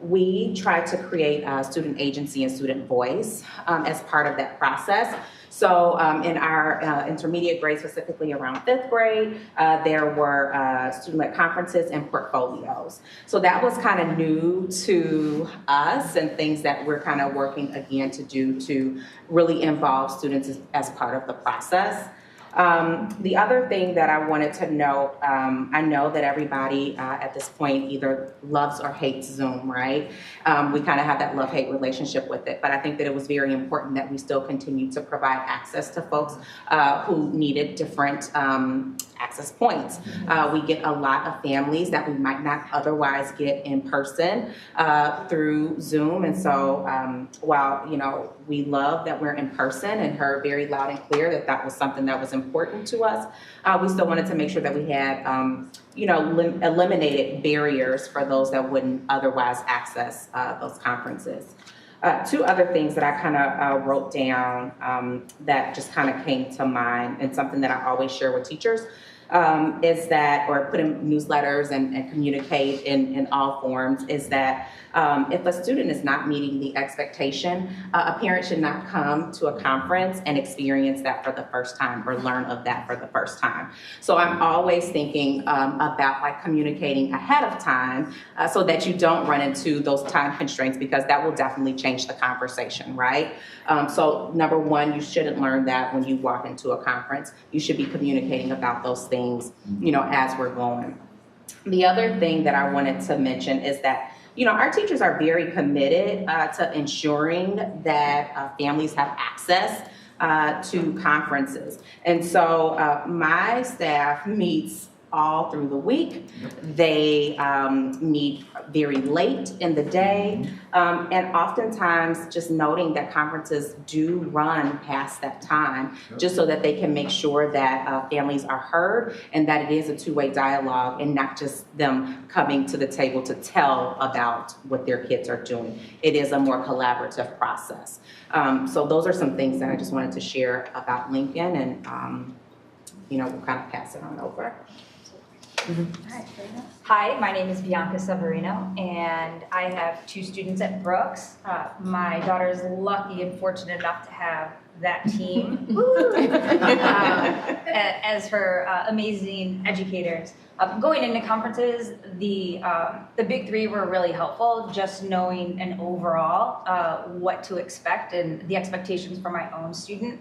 we tried to create a student agency and student voice as part of that process. So in our intermediate grade, specifically around 5th grade, there were student-led conferences and portfolios. So that was kind of new to us and things that we're kind of working again to do to really involve students as part of the process. The other thing that I wanted to note, I know that everybody at this point either loves or hates Zoom, right? We kind of have that love-hate relationship with it, but I think that it was very important that we still continue to provide access to folks who needed different access points. We get a lot of families that we might not otherwise get in person through Zoom, and so while, you know, we love that we're in person and heard very loud and clear that that was something that was important to us, we still wanted to make sure that we had, you know, eliminated barriers for those that wouldn't otherwise access those conferences. Two other things that I kind of wrote down that just kind of came to mind, and something that I always share with teachers, is that, or put in newsletters and communicate in all forms, is that if a student is not meeting the expectation, a parent should not come to a conference and experience that for the first time or learn of that for the first time. So I'm always thinking about like communicating ahead of time so that you don't run into those time constraints, because that will definitely change the conversation, right? So number one, you shouldn't learn that when you walk into a conference. You should be communicating about those things, you know, as we're going. The other thing that I wanted to mention is that, you know, our teachers are very committed to ensuring that families have access to conferences. And so my staff meets all through the week. They meet very late in the day. And oftentimes just noting that conferences do run past that time, just so that they can make sure that families are heard and that it is a two-way dialogue and not just them coming to the table to tell about what their kids are doing. It is a more collaborative process. So those are some things that I just wanted to share about Lincoln, and you know, we'll kind of pass it on over. Hi, my name is Bianca Severino, and I have 2 students at Brooks. My daughter is lucky and fortunate enough to have that team as her amazing educators. Going into conferences, the big 3 were really helpful, just knowing an overall what to expect and the expectations for my own student.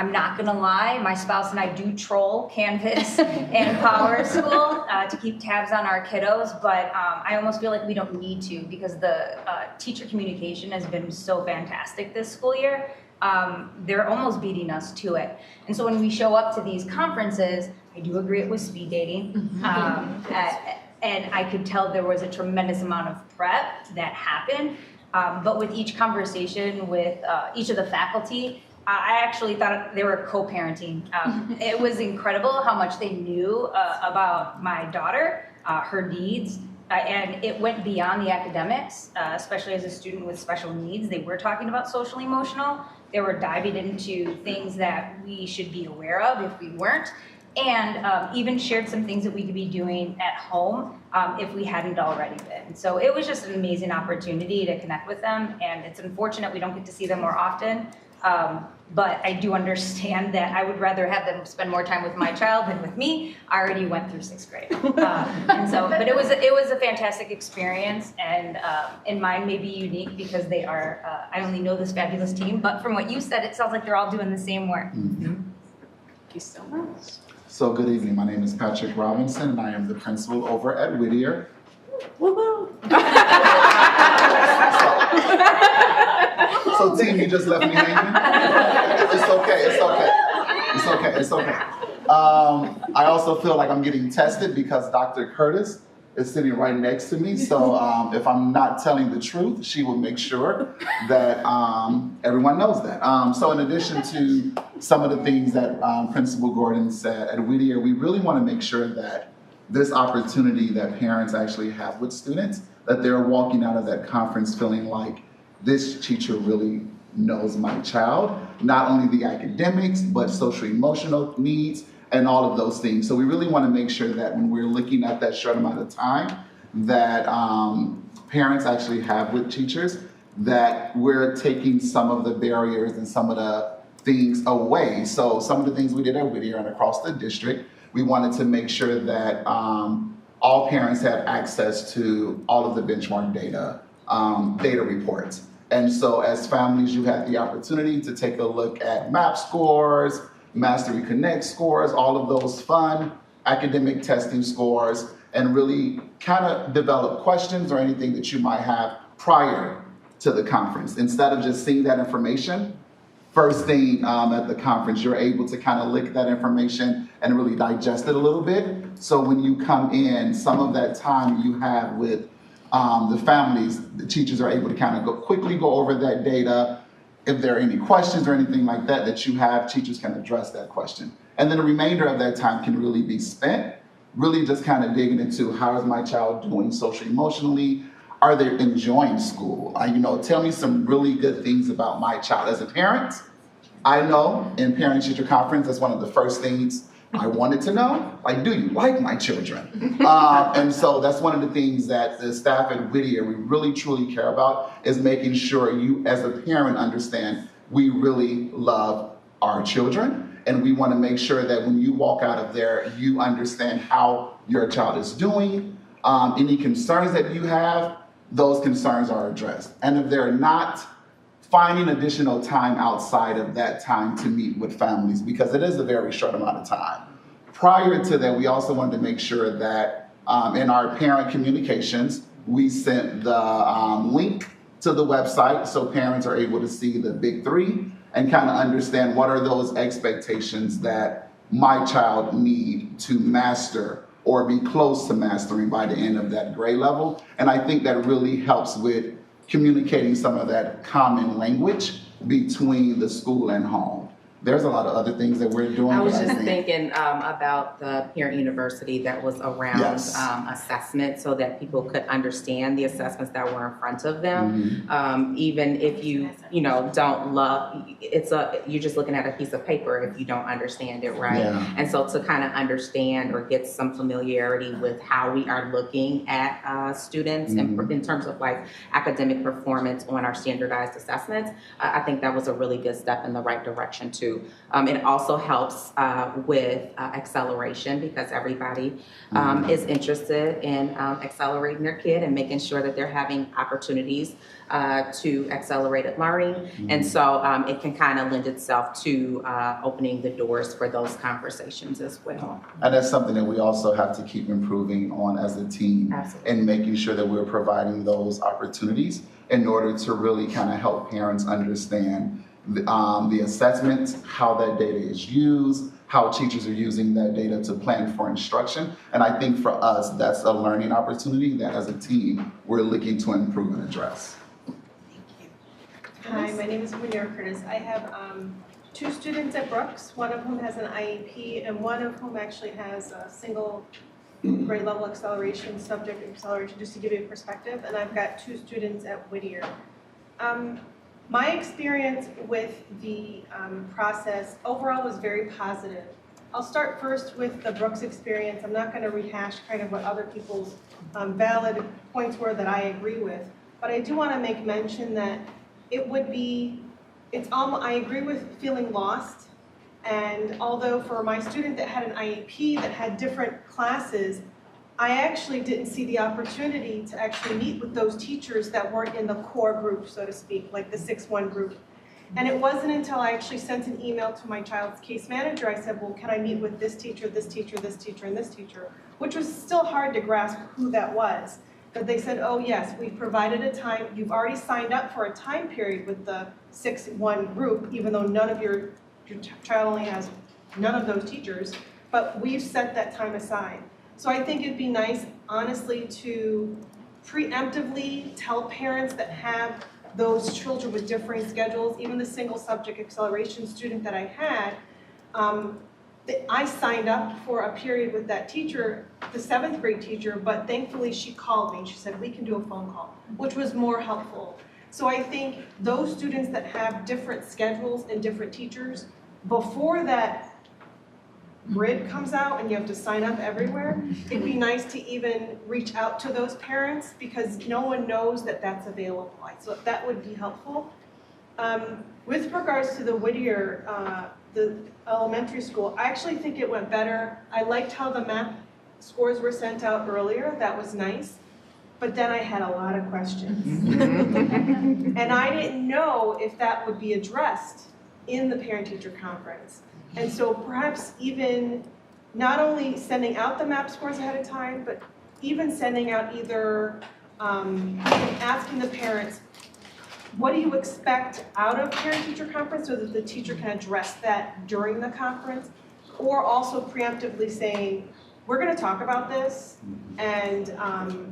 I'm not gonna lie, my spouse and I do troll Canvas and Power School to keep tabs on our kiddos, but I almost feel like we don't need to, because the teacher communication has been so fantastic this school year. They're almost beating us to it. And so when we show up to these conferences, I do agree it was speed dating. And I could tell there was a tremendous amount of prep that happened. But with each conversation with each of the faculty, I actually thought they were co-parenting. It was incredible how much they knew about my daughter, her needs, and it went beyond the academics, especially as a student with special needs. They were talking about social emotional. They were diving into things that we should be aware of if we weren't, and even shared some things that we could be doing at home if we hadn't already been. So it was just an amazing opportunity to connect with them, and it's unfortunate we don't get to see them more often. But I do understand that I would rather have them spend more time with my child than with me. I already went through 6th grade. And so, but it was a fantastic experience, and mine may be unique because they are, I only know this fabulous team, but from what you said, it sounds like they're all doing the same work. Thank you so much. So good evening, my name is Patrick Robinson, and I am the principal over at Whittier. Woo-hoo. So team, you just left me hanging? It's okay, it's okay. It's okay, it's okay. I also feel like I'm getting tested because Dr. Curtis is sitting right next to me. So if I'm not telling the truth, she will make sure that everyone knows that. So in addition to some of the things that Principal Gordon said, at Whittier, we really want to make sure that this opportunity that parents actually have with students, that they're walking out of that conference feeling like this teacher really knows my child, not only the academics, but social emotional needs and all of those things. So we really want to make sure that when we're looking at that short amount of time, that parents actually have with teachers, that we're taking some of the barriers and some of the things away. So some of the things we did at Whittier and across the district, we wanted to make sure that all parents have access to all of the benchmark data, data reports. And so as families, you had the opportunity to take a look at MAP scores, Mastery Connect scores, all of those fun academic testing scores, and really kind of develop questions or anything that you might have prior to the conference. Instead of just seeing that information, first thing at the conference, you're able to kind of look at that information and really digest it a little bit. So when you come in, some of that time you have with the families, the teachers are able to kind of quickly go over that data. If there are any questions or anything like that that you have, teachers can address that question. And then the remainder of that time can really be spent really just kind of digging into how is my child doing socially, emotionally? Are they enjoying school? Tell me some really good things about my child. As a parent, I know in parent-teacher conference, that's one of the first things I wanted to know. Like, do you like my children? And so that's one of the things that the staff at Whittier, we really truly care about, is making sure you as a parent understand we really love our children. And we want to make sure that when you walk out of there, you understand how your child is doing. Any concerns that you have, those concerns are addressed. And if they're not, finding additional time outside of that time to meet with families, because it is a very short amount of time. Prior to that, we also wanted to make sure that in our parent communications, we sent the link to the website so parents are able to see the big three and kind of understand what are those expectations that my child need to master or be close to mastering by the end of that grade level. And I think that really helps with communicating some of that common language between the school and home. There's a lot of other things that we're doing. I was just thinking about the parent university that was around assessment so that people could understand the assessments that were in front of them. Even if you don't love, you're just looking at a piece of paper if you don't understand it, right? Yeah. And so to kind of understand or get some familiarity with how we are looking at students and in terms of like academic performance on our standardized assessments, I think that was a really good step in the right direction too. It also helps with acceleration because everybody is interested in accelerating their kid and making sure that they're having opportunities to accelerated learning. And so it can kind of lend itself to opening the doors for those conversations as well. And that's something that we also have to keep improving on as a team. Absolutely. And making sure that we're providing those opportunities in order to really kind of help parents understand the assessments, how that data is used, how teachers are using that data to plan for instruction. And I think for us, that's a learning opportunity that as a team, we're looking to improve and address. Hi, my name is Munira Curtis. I have 2 students at Brooks, one of whom has an IEP and one of whom actually has a single grade level acceleration, subject acceleration, just to give you a perspective. And I've got 2 students at Whittier. My experience with the process overall was very positive. I'll start first with the Brooks experience. I'm not going to rehash kind of what other people's valid points were that I agree with, but I do want to make mention that I agree with feeling lost, and although for my student that had an IEP that had different classes, I actually didn't see the opportunity to actually meet with those teachers that weren't in the core group, so to speak, like the 6-1 group. And it wasn't until I actually sent an email to my child's case manager, I said, well, can I meet with this teacher, this teacher, this teacher, and this teacher? Which was still hard to grasp who that was. But they said, oh yes, we've provided a time, you've already signed up for a time period with the 6-1 group, even though none of your child only has none of those teachers, but we've set that time aside. So I think it'd be nice, honestly, to preemptively tell parents that have those children with differing schedules, even the single subject acceleration student that I had, I signed up for a period with that teacher, the 7th grade teacher, but thankfully she called me and she said, we can do a phone call, which was more helpful. So I think those students that have different schedules and different teachers, before that grid comes out and you have to sign up everywhere, it'd be nice to even reach out to those parents because no one knows that that's available. So that would be helpful. With regards to the Whittier, the elementary school, I actually think it went better. I liked how the math scores were sent out earlier. That was nice. But then I had a lot of questions. And I didn't know if that would be addressed in the parent-teacher conference. And so perhaps even not only sending out the MAP scores ahead of time, but even sending out either asking the parents, what do you expect out of parent-teacher conference so that the teacher can address that during the conference? Or also preemptively saying, we're gonna talk about this and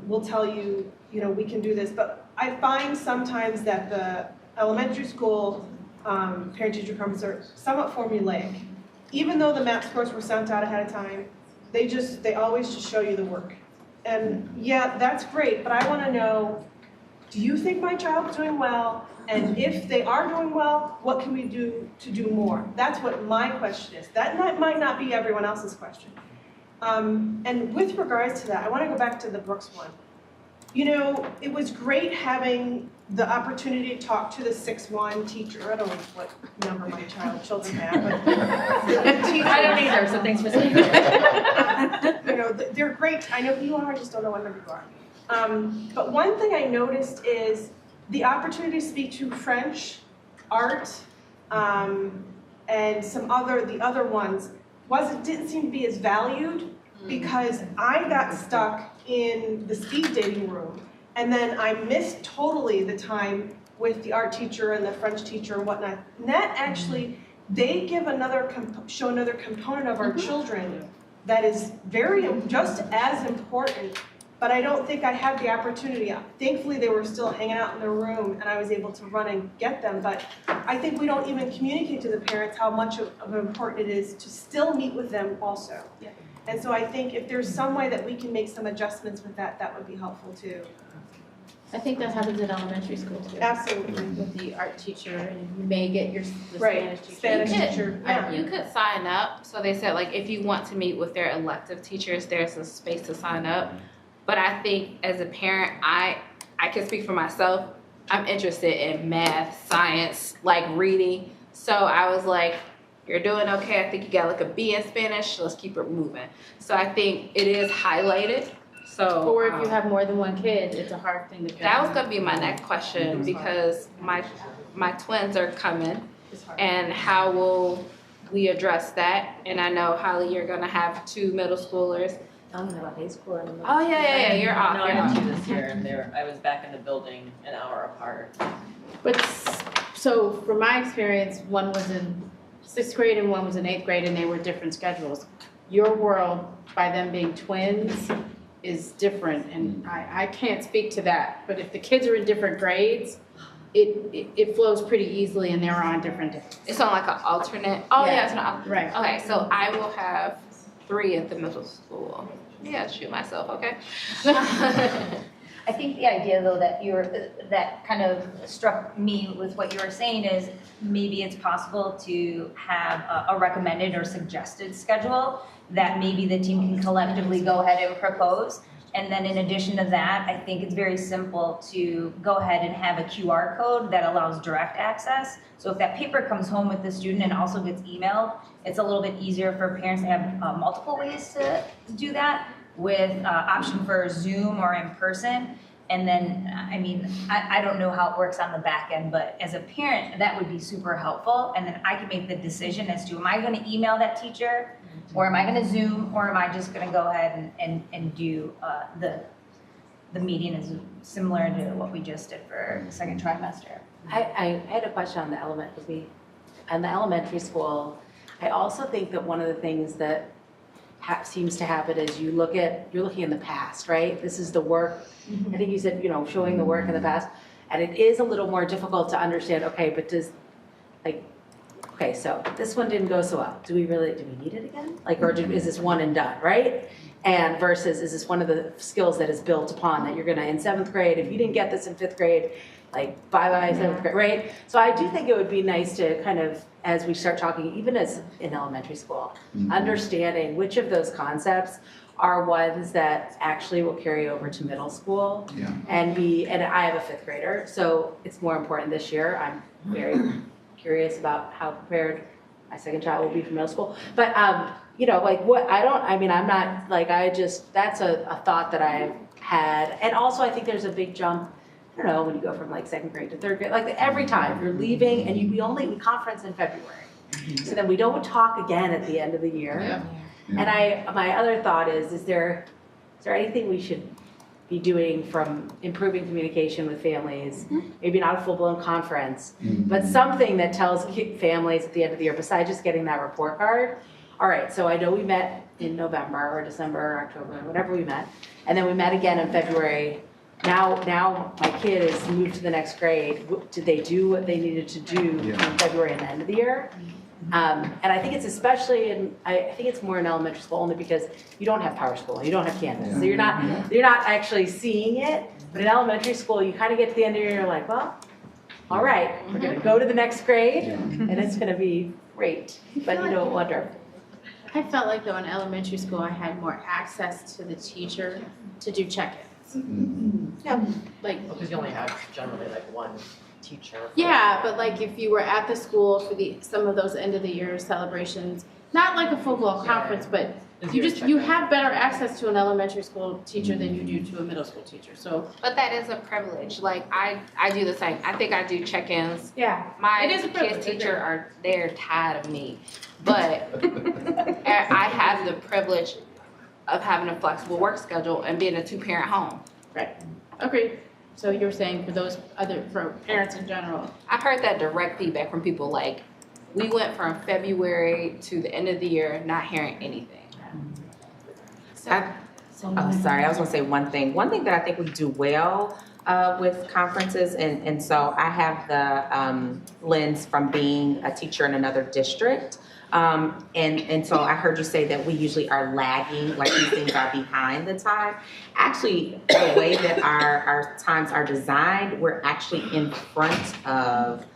we'll tell you, we can do this. But I find sometimes that the elementary school parent-teacher conference are somewhat formulaic. Even though the MAP scores were sent out ahead of time, they always just show you the work. And yeah, that's great, but I wanna know, do you think my child's doing well? And if they are doing well, what can we do to do more? That's what my question is. That might not be everyone else's question. And with regards to that, I wanna go back to the Brooks one. It was great having the opportunity to talk to the 6-1 teacher. I don't know what number my children have, but the teacher. I don't either, so thanks for saying that. They're great. I know who you are, I just don't know what number you are. But one thing I noticed is the opportunity to speak to French, art, and the other ones didn't seem to be as valued because I got stuck in the speed dating room and then I missed totally the time with the art teacher and the French teacher and whatnot. And that actually, they give show another component of our children that is just as important, but I don't think I had the opportunity. Thankfully, they were still hanging out in their room and I was able to run and get them, but I think we don't even communicate to the parents how much of important it is to still meet with them also. Yeah. And so I think if there's some way that we can make some adjustments with that, that would be helpful too. I think that happens in elementary school too. Absolutely. With the art teacher, and you may get the Right. Spanish teacher. You could sign up. So they said, like, if you want to meet with their elective teachers, there's a space to sign up. But I think as a parent, I can speak for myself. I'm interested in math, science, like reading. So I was like, you're doing okay. I think you got like a B in Spanish. Let's keep it moving. So I think it is highlighted. So, or if you have more than one kid, it's a hard thing to get. That was gonna be my next question because my twins are coming, and how will we address that? And I know, Holly, you're gonna have 2 middle schoolers. I'm gonna have high school and Oh yeah, you're off. No, I You're had off. 2 this year and I was back in the building an hour apart. But so from my experience, one was in 6th grade and one was in 8th grade, and they were different schedules. Your world, by them being twins, is different, and I can't speak to that. But if the kids are in different grades, it flows pretty easily, and they're on different days. It's on like an alternate. Oh yeah, it's not right. Okay, so I will have 3 at the middle school. Yeah, shoot myself. Okay. I think the idea though that kind of struck me with what you were saying is maybe it's possible to have a recommended or suggested schedule that maybe the team can collectively go ahead and propose. And then in addition to that, I think it's very simple to go ahead and have a QR code that allows direct access. So if that paper comes home with the student and also gets emailed, it's a little bit easier for parents to have multiple ways to do that with option for Zoom or in person. And then, I don't know how it works on the back end, but as a parent, that would be super helpful. And then I can make the decision as to, am I gonna email that teacher? Or am I gonna Zoom? Or am I just gonna go ahead and do the meeting is similar to what we just did for the second trimester? I had a question on the elementary school. I also think that one of the things that seems to happen is you're looking in the past, right? This is the work. I think you said, showing the work in the past, and it is a little more difficult to understand. Okay, but okay, so this one didn't go so well. Do we need it again? Like, or is this one and done, right? And versus, is this one of the skills that is built upon that you're gonna, in 7th grade, if you didn't get this in 5th grade, like bye-bye 7th grade, right? So I do think it would be nice to kind of, as we start talking, even as in elementary school, understanding which of those concepts are ones that actually will carry over to middle school. Yeah. And I have a 5th grader, so it's more important this year. I'm very curious about how prepared my second child will be for middle school. But, you know, like I'm not, like, that's a thought that I've had. And also I think there's a big jump, I don't know, when you go from like 2nd grade to 3rd grade, like every time you're leaving and we conference in February. So then we don't talk again at the end of the year. Yeah. And my other thought is there anything we should be doing from improving communication with families? Maybe not a full-blown conference, but something that tells families at the end of the year, besides just getting that report card. All right, so I know we met in November or December or October, whenever we met, and then we met again in February. Now my kid is moved to the next grade. Did they do what they needed to do in February and the end of the year? And I think it's especially I think it's more in elementary school only because you don't have Power School, you don't have Canvas, so you're not actually seeing it. But in elementary school, you kind of get to the end of the year, you're like, well, all right, we're gonna go to the next grade, and it's gonna be great. But you don't wonder. I felt like though in elementary school, I had more access to the teacher to do check-ins. Yeah. Like, Because you only have generally like one teacher. yeah, but like if you were at the school for some of those end of the year celebrations, not like a football conference, but you have better access to an elementary school teacher than you do to a middle school teacher. So, but that is a privilege. Like I do the same. I think I do check-ins. Yeah, my it is a privilege. kids' teacher they're tired of me, but I have the privilege of having a flexible work schedule and being a 2-parent home. Right. Agreed. So you're saying for parents in general? I've heard that direct feedback from people. Like we went from February to the end of the year not hearing anything. I was gonna say one thing. One thing that I think we do well with conferences, and so I have the lens from being a teacher in another district. And so I heard you say that we usually are lagging, like these things are behind the time. Actually, the way that our times are designed, we're actually in front of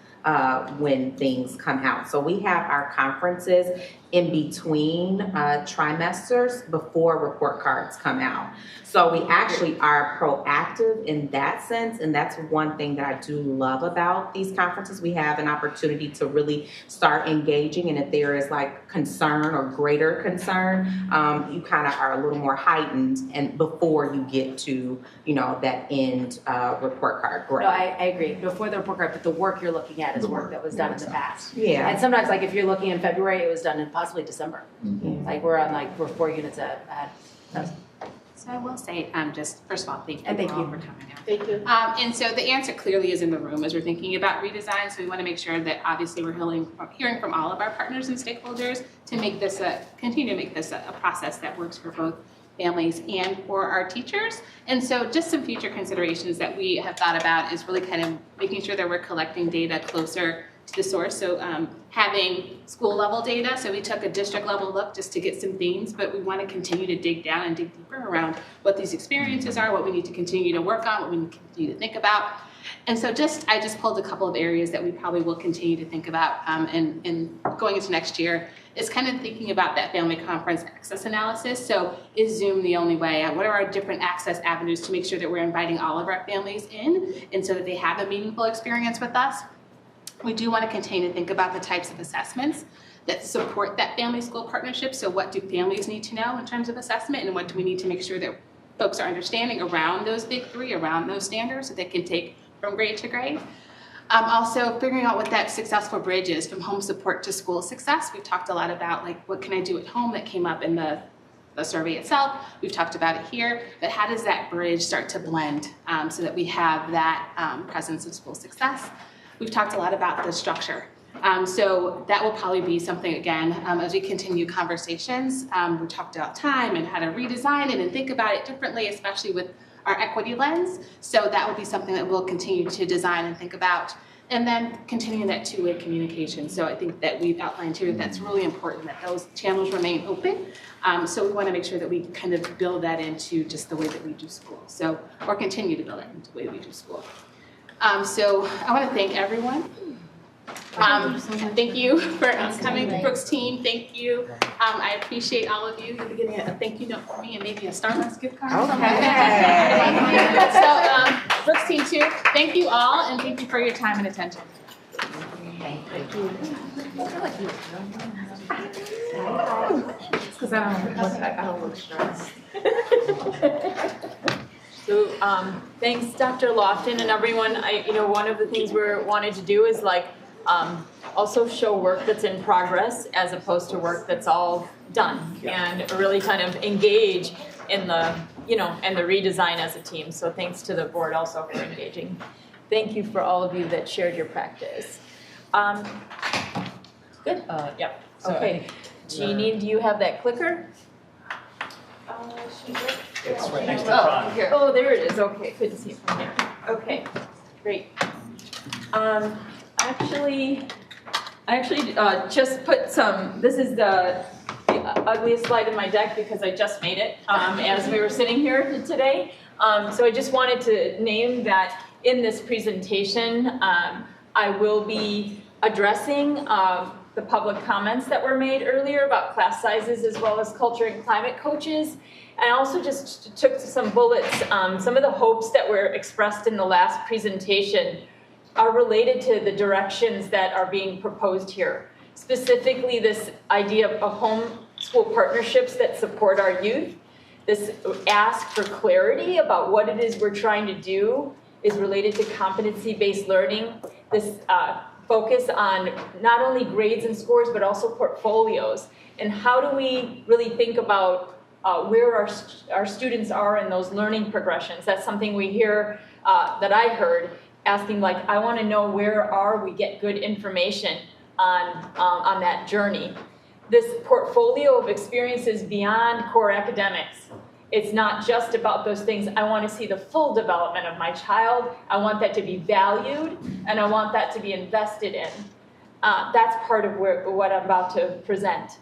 when things come out. So we have our conferences in between trimesters before report cards come out. So we actually are proactive in that sense, and that's one thing that I do love about these conferences. We have an opportunity to really start engaging, and if there is like concern or greater concern, you kind of are a little more heightened and before you get to, that end report card. No, I agree. Before the report card, but the work you're looking at is work that was done in the past. Yeah. And sometimes, like if you're looking in February, it was done in possibly December. Like we're 4 units ahead. So I will say, just first of all, thank you And thank all you. for coming out. Thank you. And so the answer clearly is in the room as we're thinking about redesign. So we want to make sure that obviously we're hearing from all of our partners and stakeholders to make this continue to make this a process that works for both families and for our teachers. And so just some future considerations that we have thought about is really kind of making sure that we're collecting data closer to the source. So having school level data. So we took a district level look just to get some themes, but we want to continue to dig down and dig deeper around what these experiences are, what we need to continue to work on, what we need to continue to think about. And so I just pulled a couple of areas that we probably will continue to think about and going into next year is kind of thinking about that family conference access analysis. So is Zoom the only way? What are our different access avenues to make sure that we're inviting all of our families in and so that they have a meaningful experience with us? We do want to continue to think about the types of assessments that support that family school partnership. So what do families need to know in terms of assessment, and what do we need to make sure that folks are understanding around those big three, around those standards that they can take from grade to grade. Also figuring out what that successful bridge is from home support to school success. We've talked a lot about like what can I do at home that came up in the survey itself. We've talked about it here, but how does that bridge start to blend so that we have that presence of school success? We've talked a lot about the structure. So that will probably be something, again, as we continue conversations. We talked about time and how to redesign it and think about it differently, especially with our equity lens. So that will be something that we'll continue to design and think about. And then continuing that two-way communication. So I think that we've outlined here that's really important, that those channels remain open. So we want to make sure that we kind of build that into just the way that we do school. So, or continue to build that into the way we do school. So I want to thank everyone. Thank you for coming, Brooks team. Thank you. I appreciate all of you. You'll be getting a thank you note from me and maybe a Starbucks gift card. Okay. So Brooks team too. Thank you all, and thank you for your time and attention. Thank you. Because I don't look stressed. So thanks, Dr. Lofton and everyone. One of the things we're wanted to do is also show work that's in progress as opposed to work that's all done, and really kind of engage in the and the redesign as a team. So thanks to the board also for engaging. Thank you for all of you that shared your practice. Good. Yeah. So okay. Jeannie, do you have that clicker? It's right next to Ron. Here. Oh, there it is. Okay, couldn't see it from here. Okay, great. I actually just put some. This is the ugliest slide in my deck because I just made it as we were sitting here today. So I just wanted to name that in this presentation, I will be addressing the public comments that were made earlier about class sizes as well as culture and climate coaches. I also just took some bullets. Some of the hopes that were expressed in the last presentation are related to the directions that are being proposed here. Specifically, this idea of homeschool partnerships that support our youth. This ask for clarity about what it is we're trying to do is related to competency-based learning. This focus on not only grades and scores, but also portfolios. And how do we really think about where our students are in those learning progressions? That's something we hear, that I heard, asking I want to know where are we, get good information on that journey. This portfolio of experiences beyond core academics. It's not just about those things. I want to see the full development of my child. I want that to be valued, and I want that to be invested in. That's part of what I'm about to present.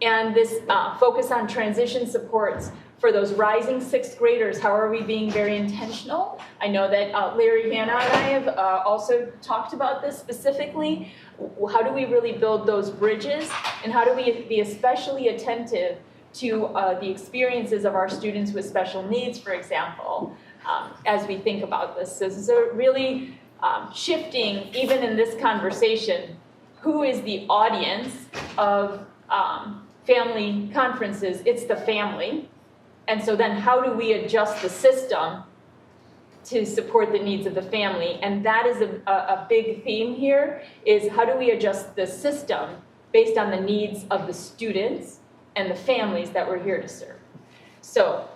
And this focus on transition supports for those rising sixth graders. How are we being very intentional? I know that Larry, Hannah, and I have also talked about this specifically. How do we really build those bridges? And how do we be especially attentive to the experiences of our students with special needs, for example, as we think about this? This is a really shifting, even in this conversation, who is the audience of family conferences? It's the family. And so then how do we adjust the system to support the needs of the family? And that is a big theme here, is how do we adjust the system based on the needs of the students and the families that we're here to serve. So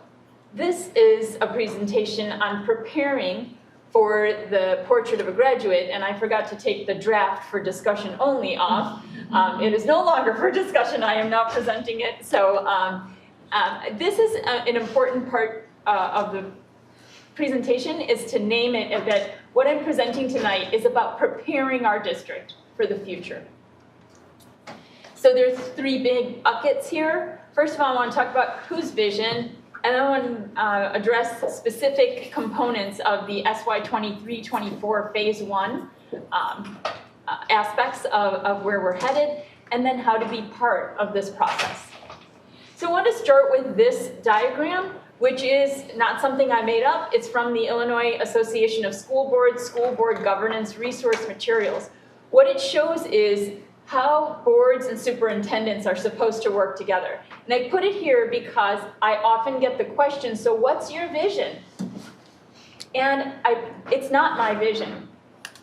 this is a presentation on preparing for the portrait of a graduate, and I forgot to take the draft for discussion only off. It is no longer for discussion. I am now presenting it. So this is an important part of the presentation, is to name it that what I'm presenting tonight is about preparing our district for the future. So there's three big buckets here. First of all, I want to talk about whose vision, and then I want to address specific components of the SY23-24 Phase 1 aspects of where we're headed, and then how to be part of this process. So I want to start with this diagram, which is not something I made up. It's from the Illinois Association of School Boards, School Board Governance Resource Materials. What it shows is how boards and superintendents are supposed to work together. And I put it here because I often get the question, so what's your vision? And it's not my vision.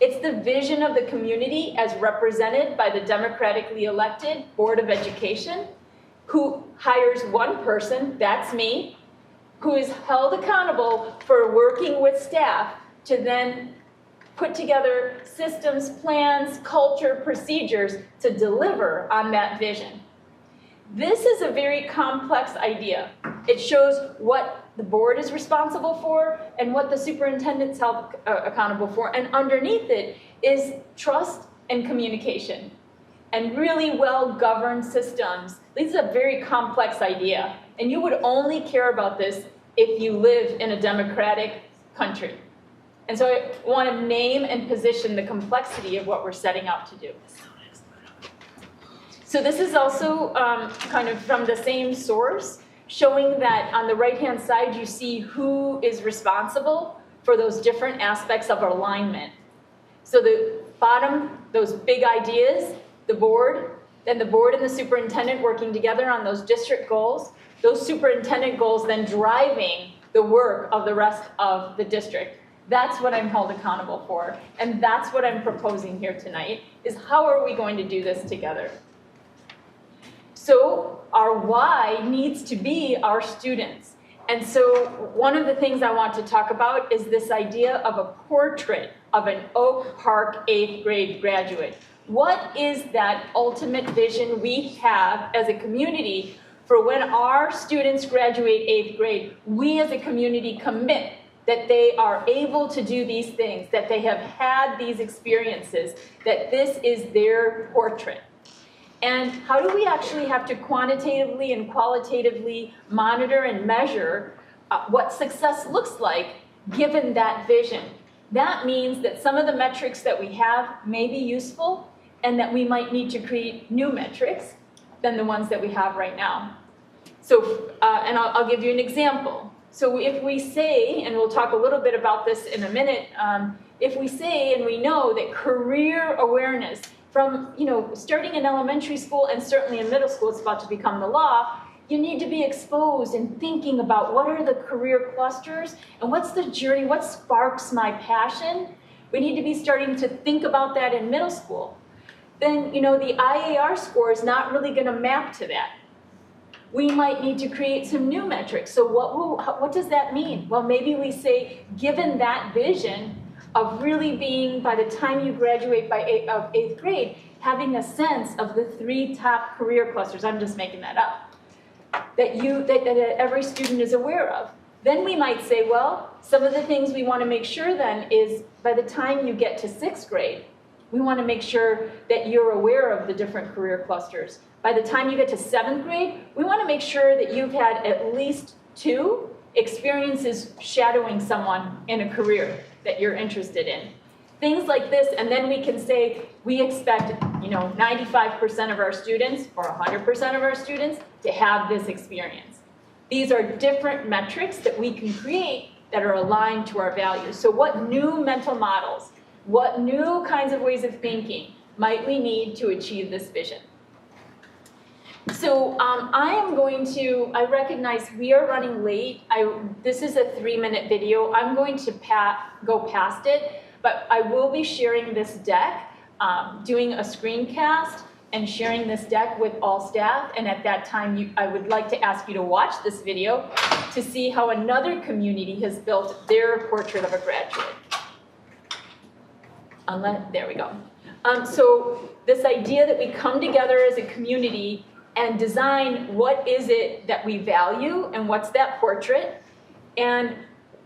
It's the vision of the community as represented by the democratically elected Board of Education, who hires one person, that's me, who is held accountable for working with staff to then put together systems, plans, culture, procedures to deliver on that vision. This is a very complex idea. It shows what the board is responsible for and what the superintendent's held accountable for. And underneath it is trust and communication and really well-governed systems. This is a very complex idea, and you would only care about this if you live in a democratic country. And so I want to name and position the complexity of what we're setting out to do. So this is also kind of from the same source, showing that on the right-hand side, you see who is responsible for those different aspects of alignment. So the bottom, those big ideas, the board, then the board and the superintendent working together on those district goals, those superintendent goals then driving the work of the rest of the district. That's what I'm held accountable for. And that's what I'm proposing here tonight, is how are we going to do this together? So our why needs to be our students. And so one of the things I want to talk about is this idea of a portrait of an Oak Park 8th grade graduate. What is that ultimate vision we have as a community for when our students graduate 8th grade? We as a community commit that they are able to do these things, that they have had these experiences, that this is their portrait. And how do we actually have to quantitatively and qualitatively monitor and measure what success looks like given that vision? That means that some of the metrics that we have may be useful and that we might need to create new metrics than the ones that we have right now. So, and I'll give you an example. So if we say, and we'll talk a little bit about this in a minute, if we say and we know that career awareness from, starting in elementary school and certainly in middle school, it's about to become the law, you need to be exposed and thinking about what are the career clusters and what's the journey, what sparks my passion. We need to be starting to think about that in middle school. Then, the IAR score is not really going to map to that. We might need to create some new metrics. So what does that mean? Well, maybe we say, given that vision of really being, by the time you graduate of 8th grade, having a sense of the 3 top career clusters, I'm just making that up, that every student is aware of. Then we might say, well, some of the things we want to make sure then is by the time you get to 6th grade, we want to make sure that you're aware of the different career clusters. By the time you get to 7th grade, we want to make sure that you've had at least 2 experiences shadowing someone in a career that you're interested in. Things like this, and then we can say we expect 95% of our students or 100% of our students to have this experience. These are different metrics that we can create that are aligned to our values. So what new mental models, what new kinds of ways of thinking might we need to achieve this vision? So I recognize we are running late. This is a 3-minute video. I'm going to go past it, but I will be sharing this deck, doing a screencast and sharing this deck with all staff. And at that time, I would like to ask you to watch this video to see how another community has built their portrait of a graduate. There we go. So this idea that we come together as a community and design what is it that we value and what's that portrait. And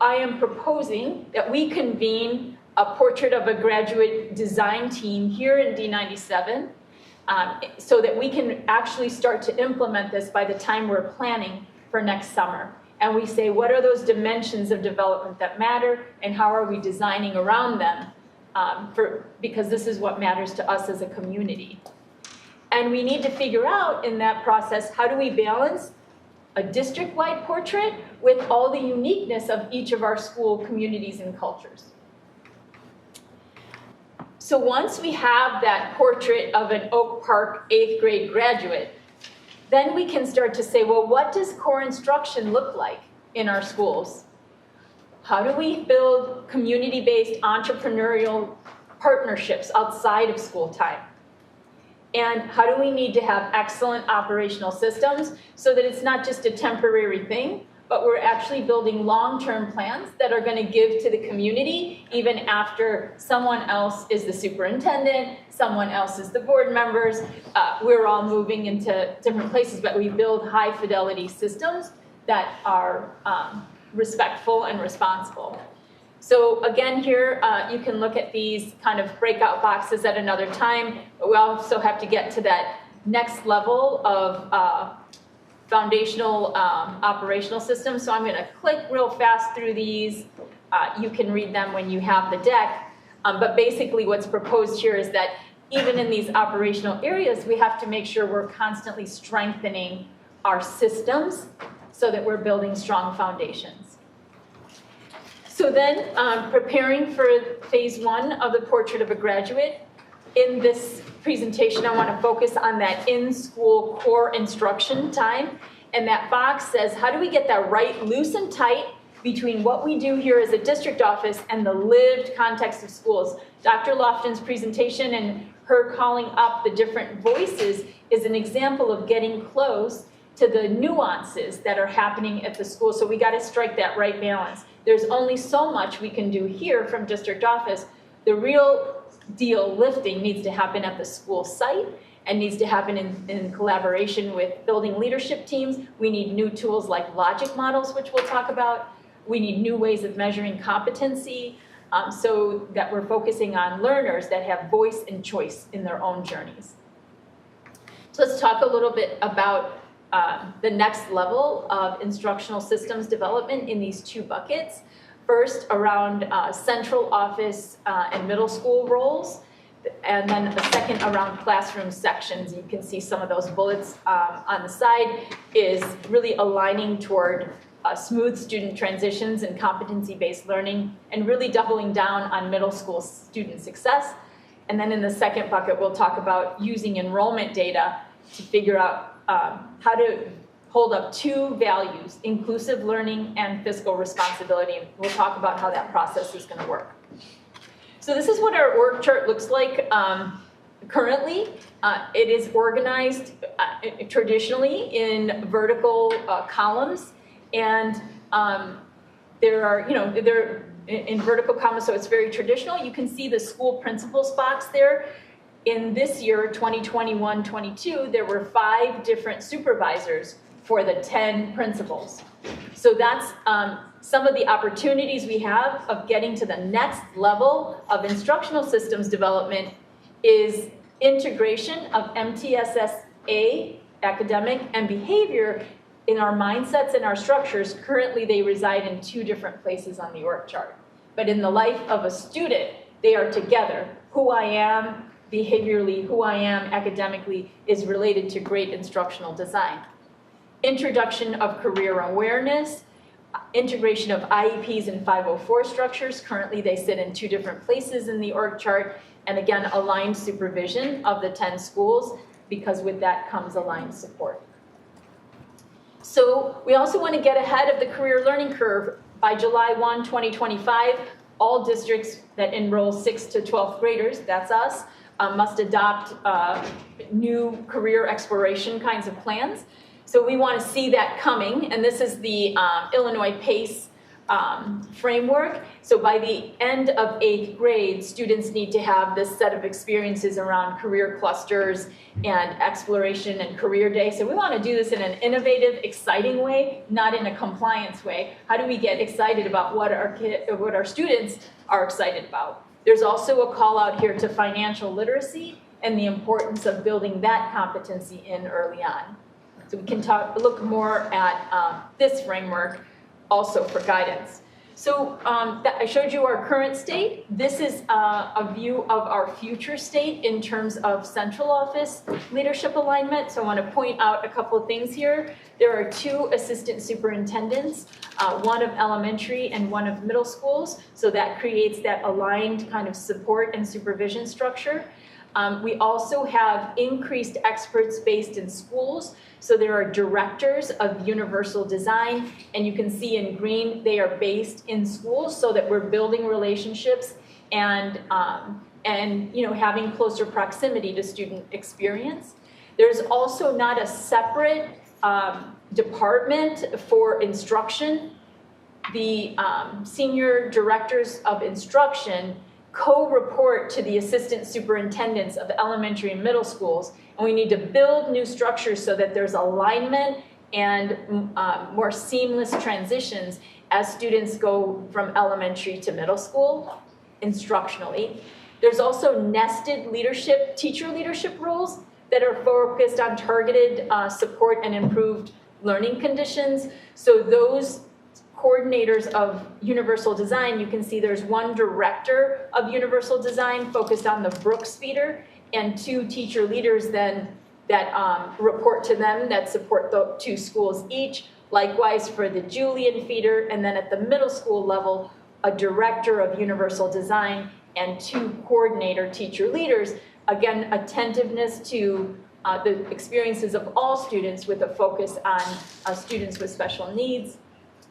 I am proposing that we convene a portrait of a graduate design team here in D97 so that we can actually start to implement this by the time we're planning for next summer. And we say, what are those dimensions of development that matter and how are we designing around them because this is what matters to us as a community. And we need to figure out in that process, how do we balance a district-wide portrait with all the uniqueness of each of our school communities and cultures. So once we have that portrait of an Oak Park 8th grade graduate, then we can start to say, well, what does core instruction look like in our schools? How do we build community-based entrepreneurial partnerships outside of school time? And how do we need to have excellent operational systems so that it's not just a temporary thing, but we're actually building long-term plans that are going to give to the community even after someone else is the superintendent, someone else is the board members. We're all moving into different places, but we build high-fidelity systems that are respectful, and responsible. So again here, you can look at these kind of breakout boxes at another time, but we also have to get to that next level of foundational operational systems. So I'm going to click real fast through these. You can read them when you have the deck. But basically what's proposed here is that even in these operational areas, we have to make sure we're constantly strengthening our systems so that we're building strong foundations. So then, preparing for phase 1 of the Portrait of a Graduate. In this presentation, I want to focus on that in-school core instruction time. And that box says, how do we get that right loose and tight between what we do here as a district office and the lived context of schools? Dr. Lofton's presentation and her calling up the different voices is an example of getting close to the nuances that are happening at the school. So we got to strike that right balance. There's only so much we can do here from district office. The real deal lifting needs to happen at the school site and needs to happen in collaboration with building leadership teams. We need new tools like logic models, which we'll talk about. We need new ways of measuring competency so that we're focusing on learners that have voice and choice in their own journeys. So let's talk a little bit about the next level of instructional systems development in these 2 buckets. First, around central office and middle school roles, and then the second around classroom sections. You can see some of those bullets on the side is really aligning toward smooth student transitions and competency-based learning, and really doubling down on middle school student success. And then in the second bucket, we'll talk about using enrollment data to figure out how to hold up 2 values, inclusive learning and fiscal responsibility. We'll talk about how that process is going to work. So this is what our org chart looks like currently. It is organized traditionally in vertical columns, and there are, they're in vertical columns, so it's very traditional. You can see the school principals box there. In this year, 2021-22, there were 5 different supervisors for the 10 principals. So that's some of the opportunities we have of getting to the next level of instructional systems development is integration of MTSS-A, academic, and behavior in our mindsets and our structures. Currently, they reside in 2 different places on the org chart. But in the life of a student, they are together. Who I am, behaviorally, who I am academically is related to great instructional design. Introduction of career awareness, integration of IEPs and 504 structures. Currently, they sit in 2 different places in the org chart. And again, aligned supervision of the 10 schools, because with that comes aligned support. So we also want to get ahead of the career learning curve. By July 1, 2025, all districts that enroll 6th to 12th graders, that's us, must adopt new career exploration kinds of plans. So we want to see that coming, and this is the Illinois PACE framework. So by the end of 8th grade, students need to have this set of experiences around career clusters and exploration and career day. So we want to do this in an innovative, exciting way, not in a compliance way. How do we get excited about what our students are excited about? There's also a call out here to financial literacy and the importance of building that competency in early on. So we can look more at this framework also for guidance. So I showed you our current state. This is a view of our future state in terms of central office leadership alignment. So I want to point out a couple of things here. There are 2 assistant superintendents, one of elementary and one of middle schools. So that creates that aligned kind of support and supervision structure. We also have increased experts based in schools. So there are directors of universal design, and you can see in green, they are based in schools so that we're building relationships and having closer proximity to student experience. There's also not a separate department for instruction. The senior directors of instruction co-report to the assistant superintendents of elementary and middle schools, and we need to build new structures so that there's alignment and more seamless transitions as students go from elementary to middle school instructionally. There's also nested leadership, teacher leadership roles that are focused on targeted support and improved learning conditions. So those coordinators of universal design, you can see there's one director of universal design focused on the Brooks feeder, and 2 teacher leaders then that report to them that support the 2 schools each. Likewise for the Julian feeder, and then at the middle school level, a director of universal design and 2 coordinator teacher leaders. Again, attentiveness to the experiences of all students with a focus on students with special needs.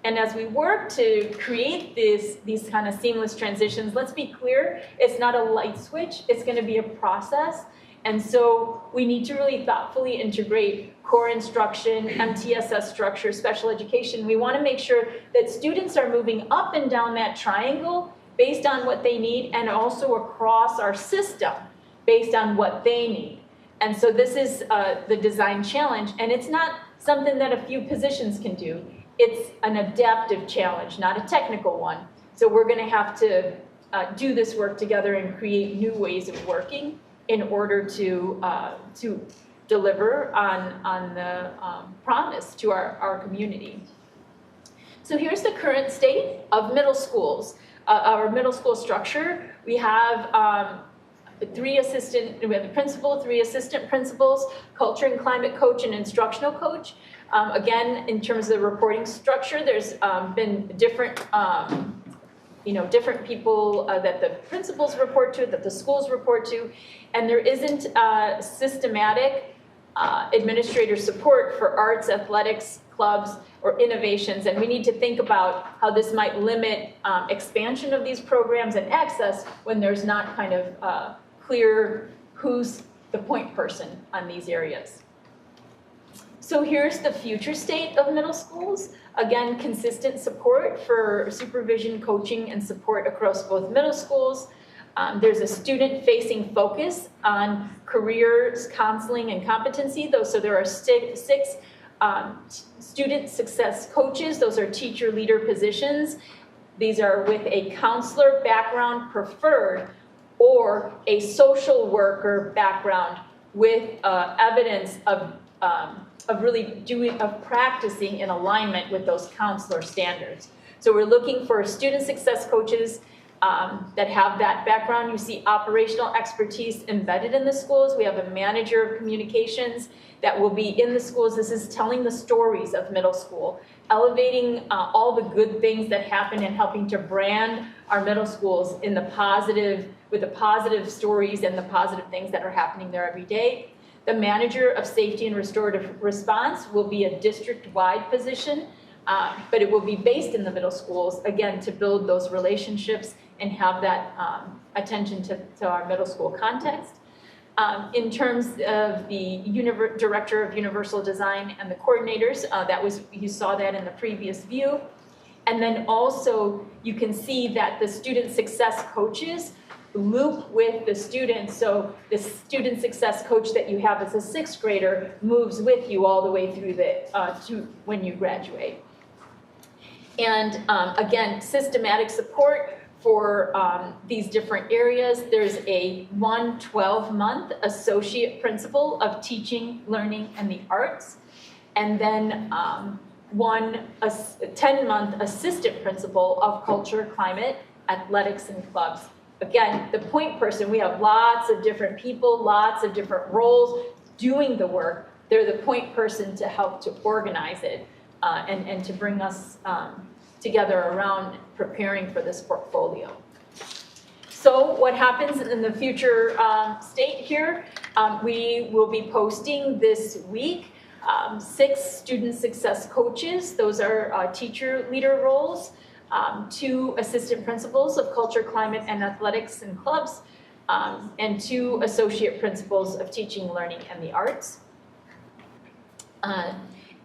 And as we work to create these kind of seamless transitions, let's be clear, it's not a light switch, it's gonna be a process. And so we need to really thoughtfully integrate core instruction, MTSS structure, special education. We wanna make sure that students are moving up and down that triangle based on what they need, and also across our system based on what they need. And so this is the design challenge, and it's not something that a few positions can do. It's an adaptive challenge, not a technical one. So we're gonna have to do this work together and create new ways of working in order to deliver on the promise to our community. So here's the current state of middle schools. Our middle school structure, we have 3 assistant, we have the principal, 3 assistant principals, culture and climate coach, and instructional coach. Again, in terms of the reporting structure, there's been different, different people that the principals report to, that the schools report to, and there isn't systematic administrator support for arts, athletics, clubs, or innovations, and we need to think about how this might limit expansion of these programs and access when there's not kind of clear who's the point person on these areas. So here's the future state of middle schools. Again, consistent support for supervision, coaching, and support across both middle schools. There's a student-facing focus on careers, counseling, and competency. So there are 6 student success coaches. Those are teacher leader positions. These are with a counselor background preferred, or a social worker background with evidence of really practicing in alignment with those counselor standards. So we're looking for student success coaches that have that background. You see operational expertise embedded in the schools. We have a manager of communications that will be in the schools. This is telling the stories of middle school, elevating all the good things that happen and helping to brand our middle schools in the positive, with the positive stories and the positive things that are happening there every day. The manager of safety and restorative response will be a district-wide position, but it will be based in the middle schools, again, to build those relationships and have that attention to our middle school context. In terms of the director of universal design and the coordinators, you saw that in the previous view. And then also you can see that the student success coaches loop with the students. So the student success coach that you have as a 6th grader moves with you all the way through to when you graduate. And again, systematic support for these different areas. There's a 12-month associate principal of teaching, learning, and the arts, and then 10-month assistant principal of culture, climate, athletics, and clubs. Again, the point person, we have lots of different people, lots of different roles doing the work. They're the point person to help to organize it and to bring us together around preparing for this portfolio. So what happens in the future state here, we will be posting this week 6 student success coaches. Those are teacher leader roles, 2 assistant principals of culture, climate, and athletics and clubs, and 2 associate principals of teaching, learning, and the arts.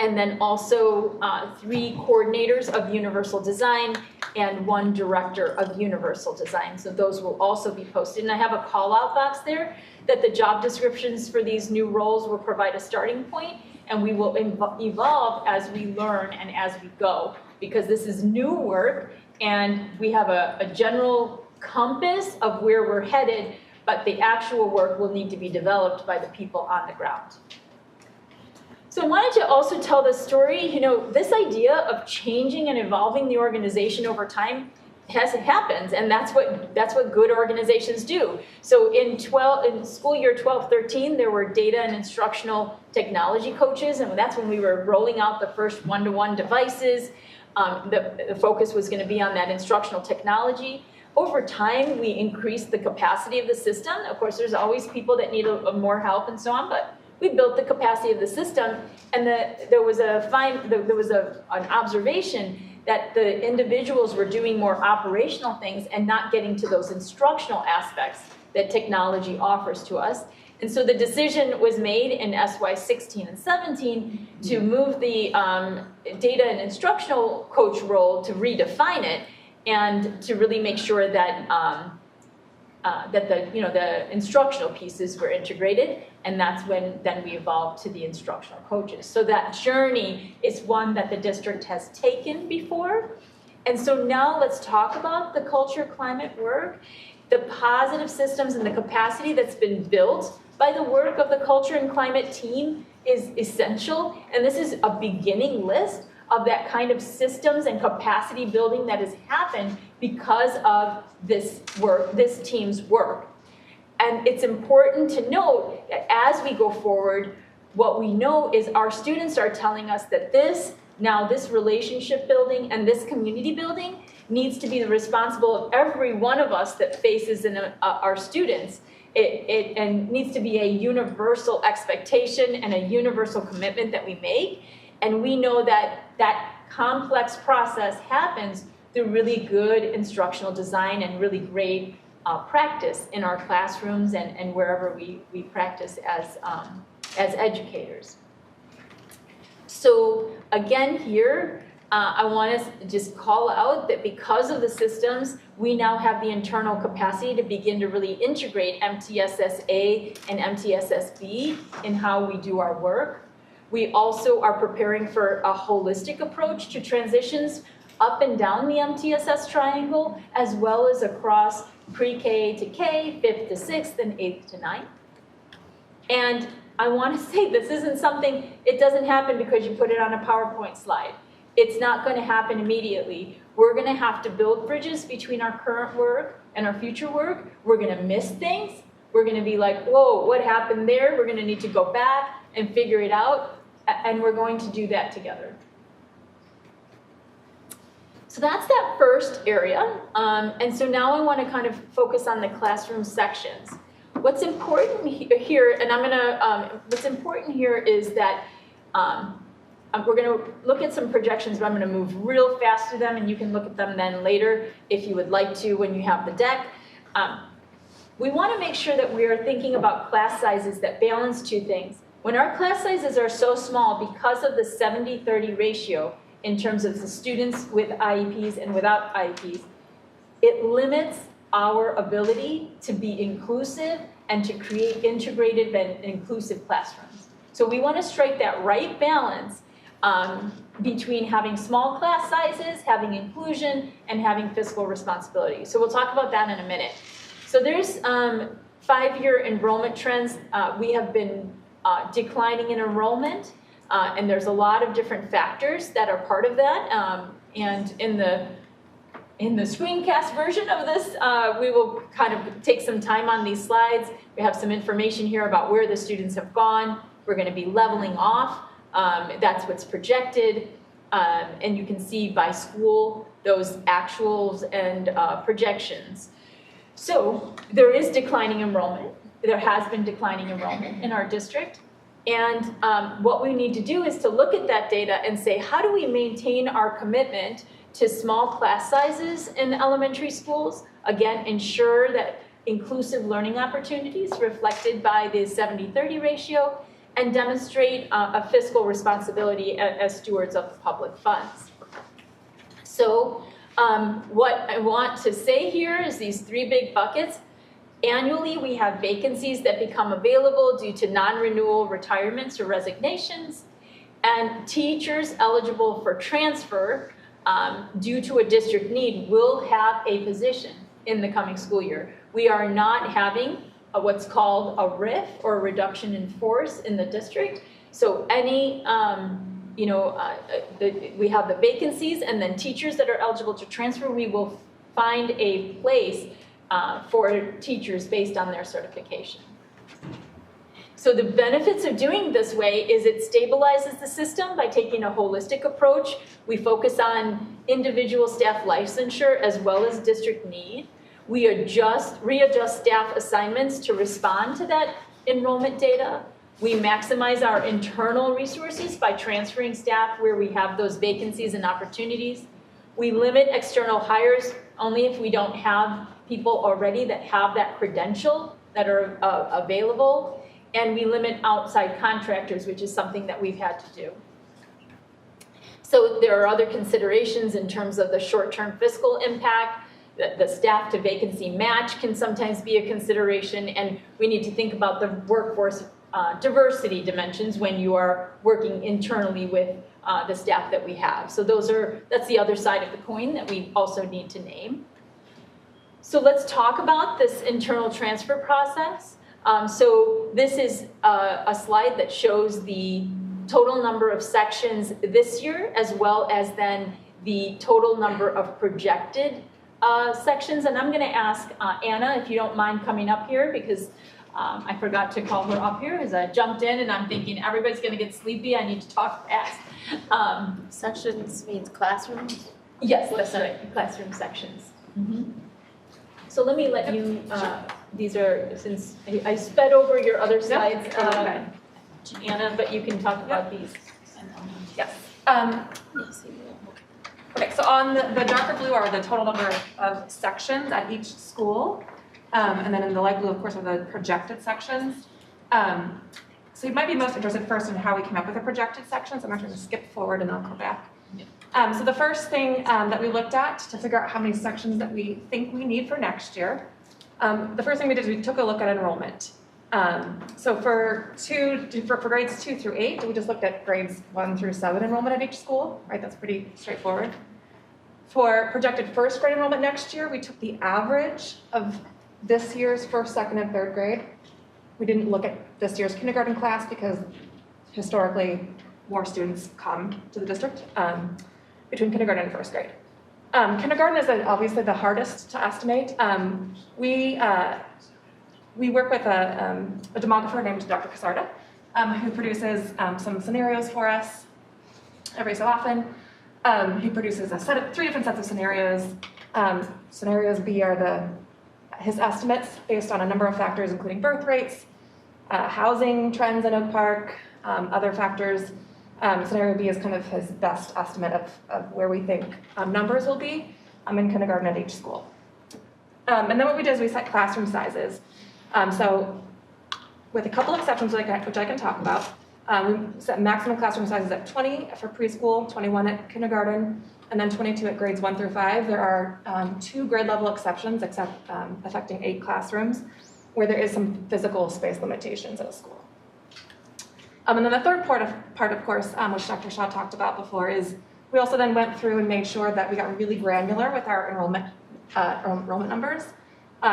And then also 3 coordinators of universal design and 1 director of universal design. So those will also be posted. And I have a call-out box there that the job descriptions for these new roles will provide a starting point, and we will evolve as we learn and as we go. because this is new work and we have a general compass of where we're headed, but the actual work will need to be developed by the people on the ground. So I wanted to also tell this story. This idea of changing and evolving the organization over time happens, and that's what good organizations do. So in school year 12-13, there were data and instructional technology coaches, and that's when we were rolling out the first one-to-one devices. The focus was going to be on that instructional technology. Over time, we increased the capacity of the system. Of course, there's always people that need more help and so on, but we built the capacity of the system, and there was an observation that the individuals were doing more operational things and not getting to those instructional aspects that technology offers to us. And so the decision was made in SY 16 and 17 to move the data and instructional coach role to redefine it and to really make sure that the instructional pieces were integrated, and that's when then we evolved to the instructional coaches. So that journey is one that the district has taken before. And so now let's talk about the culture climate work, the positive systems and the capacity that's been built by the work of the culture and climate team is essential. And this is a beginning list of that kind of systems and capacity building that has happened because of this work, this team's work. And it's important to note that as we go forward, what we know is our students are telling us that this relationship building and this community building needs to be the responsible of every one of us that faces our students. It needs to be a universal expectation and a universal commitment that we make. And we know that that complex process happens through really good instructional design and really great practice in our classrooms and wherever we practice as educators. So again here, I want to just call out that because of the systems, we now have the internal capacity to begin to really integrate MTSS-A and MTSS-B in how we do our work. We also are preparing for a holistic approach to transitions up and down the MTSS triangle, as well as across pre-K to K, 5th to 6th, and 8th to 9th. And I want to say this isn't something, it doesn't happen because you put it on a PowerPoint slide. It's not going to happen immediately. We're going to have to build bridges between our current work and our future work. We're going to miss things. We're going to be like, whoa, what happened there? We're going to need to go back and figure it out. And we're going to do that together. So that's that first area. And so now I want to kind of focus on the classroom sections. What's important here, and what's important here is that we're going to look at some projections, but I'm going to move real fast through them, and you can look at them then later if you would like to when you have the deck. We want to make sure that we are thinking about class sizes that balance two things. When our class sizes are so small because of the 70-30 ratio in terms of the students with IEPs and without IEPs, it limits our ability to be inclusive and to create integrated and inclusive classrooms. So we want to strike that right balance between having small class sizes, having inclusion, and having fiscal responsibility. So we'll talk about that in a minute. So there's 5-year enrollment trends. We have been declining in enrollment, and there's a lot of different factors that are part of that. And in the screencast version of this, we will kind of take some time on these slides. We have some information here about where the students have gone. We're going to be leveling off. That's what's projected. And you can see by school those actuals and projections. So there is declining enrollment. There has been declining enrollment in our district. And what we need to do is to look at that data and say, how do we maintain our commitment to small class sizes in elementary schools? Again, ensure that inclusive learning opportunities reflected by the 70-30 ratio, and demonstrate a fiscal responsibility as stewards of the public funds. So what I want to say here is these 3 big buckets. Annually, we have vacancies that become available due to non-renewal retirements or resignations, and teachers eligible for transfer due to a district need, will have a position in the coming school year. We are not having what's called a RIF, or a reduction in force, in the district. So any, we have the vacancies, and then teachers that are eligible to transfer, we will find a place for teachers based on their certification. So the benefits of doing this way is it stabilizes the system by taking a holistic approach. We focus on individual staff licensure as well as district need. We readjust staff assignments to respond to that enrollment data. We maximize our internal resources by transferring staff where we have those vacancies and opportunities. We limit external hires only if we don't have people already that have that credential that are available. And we limit outside contractors, which is something that we've had to do. So there are other considerations in terms of the short-term fiscal impact. The staff to vacancy match can sometimes be a consideration, and we need to think about the workforce diversity dimensions when you are working internally with the staff that we have. So that's the other side of the coin that we also need to name. So let's talk about this internal transfer process. So this is a slide that shows the total number of sections this year, as well as then the total number of projected sections. And I'm going to ask Anna, if you don't mind coming up here, because I forgot to call her up here as I jumped in, and I'm thinking everybody's going to get sleepy. I need to talk fast. Sections means classrooms? Yes, that's right, classroom sections. Mm-hmm. So let me let you, these are, since I sped over your other slides, Anna, but you can talk about these. Yes. Okay, so on the darker blue are the total number of sections at each school. And then in the light blue, of course, are the projected sections. So you might be most interested first in how we came up with the projected sections. I'm actually going to skip forward and I'll go back. So the first thing that we looked at to figure out how many sections that we think we need for next year, the first thing we did is we took a look at enrollment. So for grades 2 through 8, we just looked at grades 1 through 7 enrollment at each school, right? That's pretty straightforward. For projected first grade enrollment next year, we took the average of this year's first, second, and third grade. We didn't look at this year's kindergarten class because historically more students come to the district between kindergarten and first grade. Kindergarten is obviously the hardest to estimate. We work with a demographer named Dr. Casarda, who produces some scenarios for us every so often. He produces 3 different sets of scenarios. Scenarios B are his estimates based on a number of factors, including birth rates, housing trends in Oak Park, other factors. Scenario B is kind of his best estimate of where we think numbers will be in kindergarten at each school. And then what we did is we set classroom sizes. So with a couple exceptions, which I can talk about, we set maximum classroom sizes at 20 for preschool, 21 at kindergarten, and then 22 at grades 1 through 5. There are 2 grade level exceptions affecting 8 classrooms where there is some physical space limitations at a school. And then the third part, of course, which Dr. Shaw talked about before, is we also then went through and made sure that we got really granular with our enrollment numbers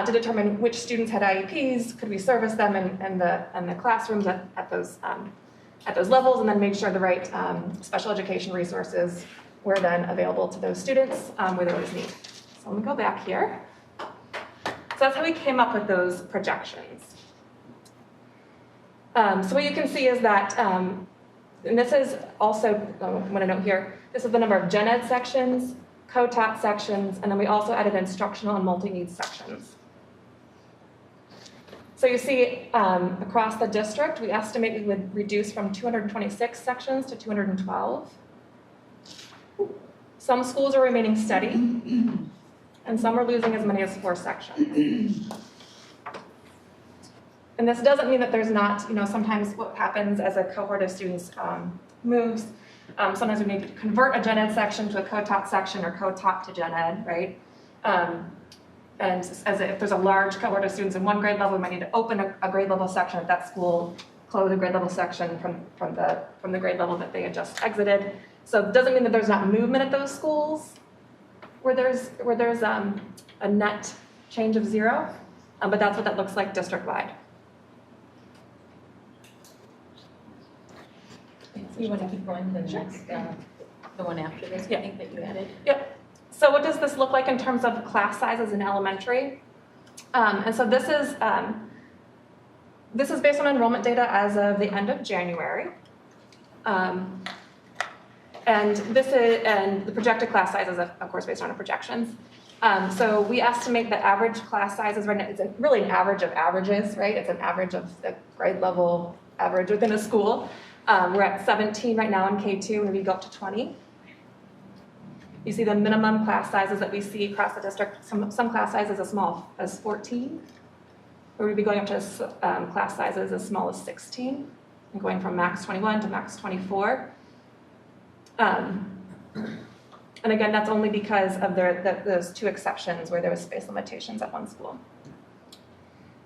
to determine which students had IEPs, could we service them in the classrooms at those levels, and then make sure the right special education resources were then available to those students where there was need. So let me go back here. So that's how we came up with those projections. So what you can see is that, and this is also, I want to note here, this is the number of gen ed sections, co-taught sections, and then we also added instructional and multi-needs sections. So you see across the district, we estimate we would reduce from 226 sections to 212. Some schools are remaining steady, and some are losing as many as 4 sections. And this doesn't mean that there's not, sometimes what happens as a cohort of students moves, sometimes we need to convert a gen ed section to a co-taught section or co-taught to gen ed, right? And if there's a large cohort of students in one grade level, we might need to open a grade level section at that school, close a grade level section from the grade level that they had just exited. So it doesn't mean that there's not movement at those schools where there's a net change of 0, but that's what that looks like district-wide. You want to keep going to the next, the one after this, I think that you added? Yep. So what does this look like in terms of class sizes in elementary? And so this is based on enrollment data as of the end of January. And the projected class sizes, of course, based on our projections. So we estimate the average class sizes right now, it's really an average of averages, right? It's an average of the grade level average within a school. We're at 17 right now in K2, and we go up to 20. You see the minimum class sizes that we see across the district. Some class sizes as small as 14. We're going to be going up to class sizes as small as 16, and going from max 21 to max 24. And again, that's only because of those 2 exceptions where there was space limitations at one school.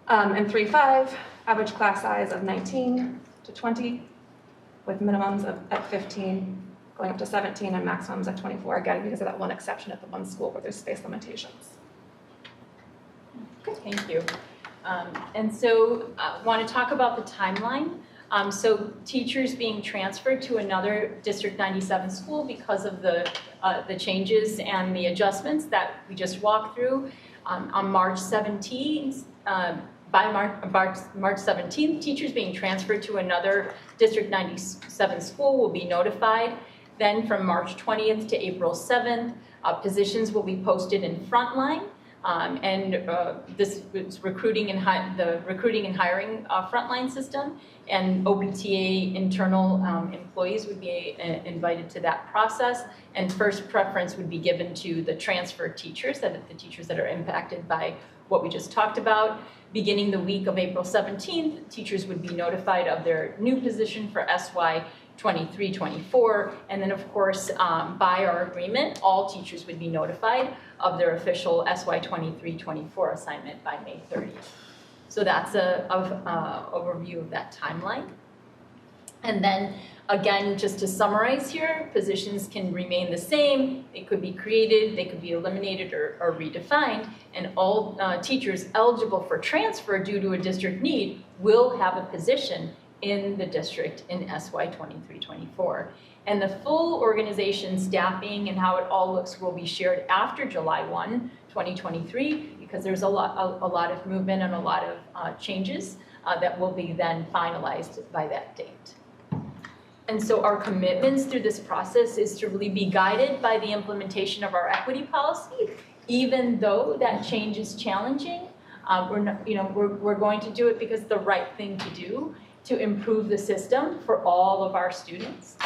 In 3-5, average class size of 19 to 20, with minimums at 15, going up to 17, and maximums at 24, again, because of that one exception at the one school where there's space limitations. Okay, thank you. And so I want to talk about the timeline. So teachers being transferred to another District 97 school because of the changes and the adjustments that we just walked through on March 17th. By March 17th, teachers being transferred to another District 97 school will be notified. Then from March 20th to April 7th, positions will be posted in Frontline. This is the recruiting and hiring Frontline system, and OPTA internal employees would be invited to that process, and first preference would be given to the transferred teachers, the teachers that are impacted by what we just talked about. Beginning the week of April 17th, teachers would be notified of their new position for SY 23-24, and then of course, by our agreement, all teachers would be notified of their official SY 23-24 assignment by May 30th. So that's an overview of that timeline. And then again, just to summarize here, positions can remain the same. They could be created, they could be eliminated or redefined, and all teachers eligible for transfer due to a district need will have a position in the district in SY 23-24. And the full organization staffing and how it all looks will be shared after July 1, 2023, because there's a lot of movement and a lot of changes that will be then finalized by that date. And so our commitments through this process is to really be guided by the implementation of our equity policy, even though that change is challenging. We're going to do it because it's the right thing to do to improve the system for all of our students.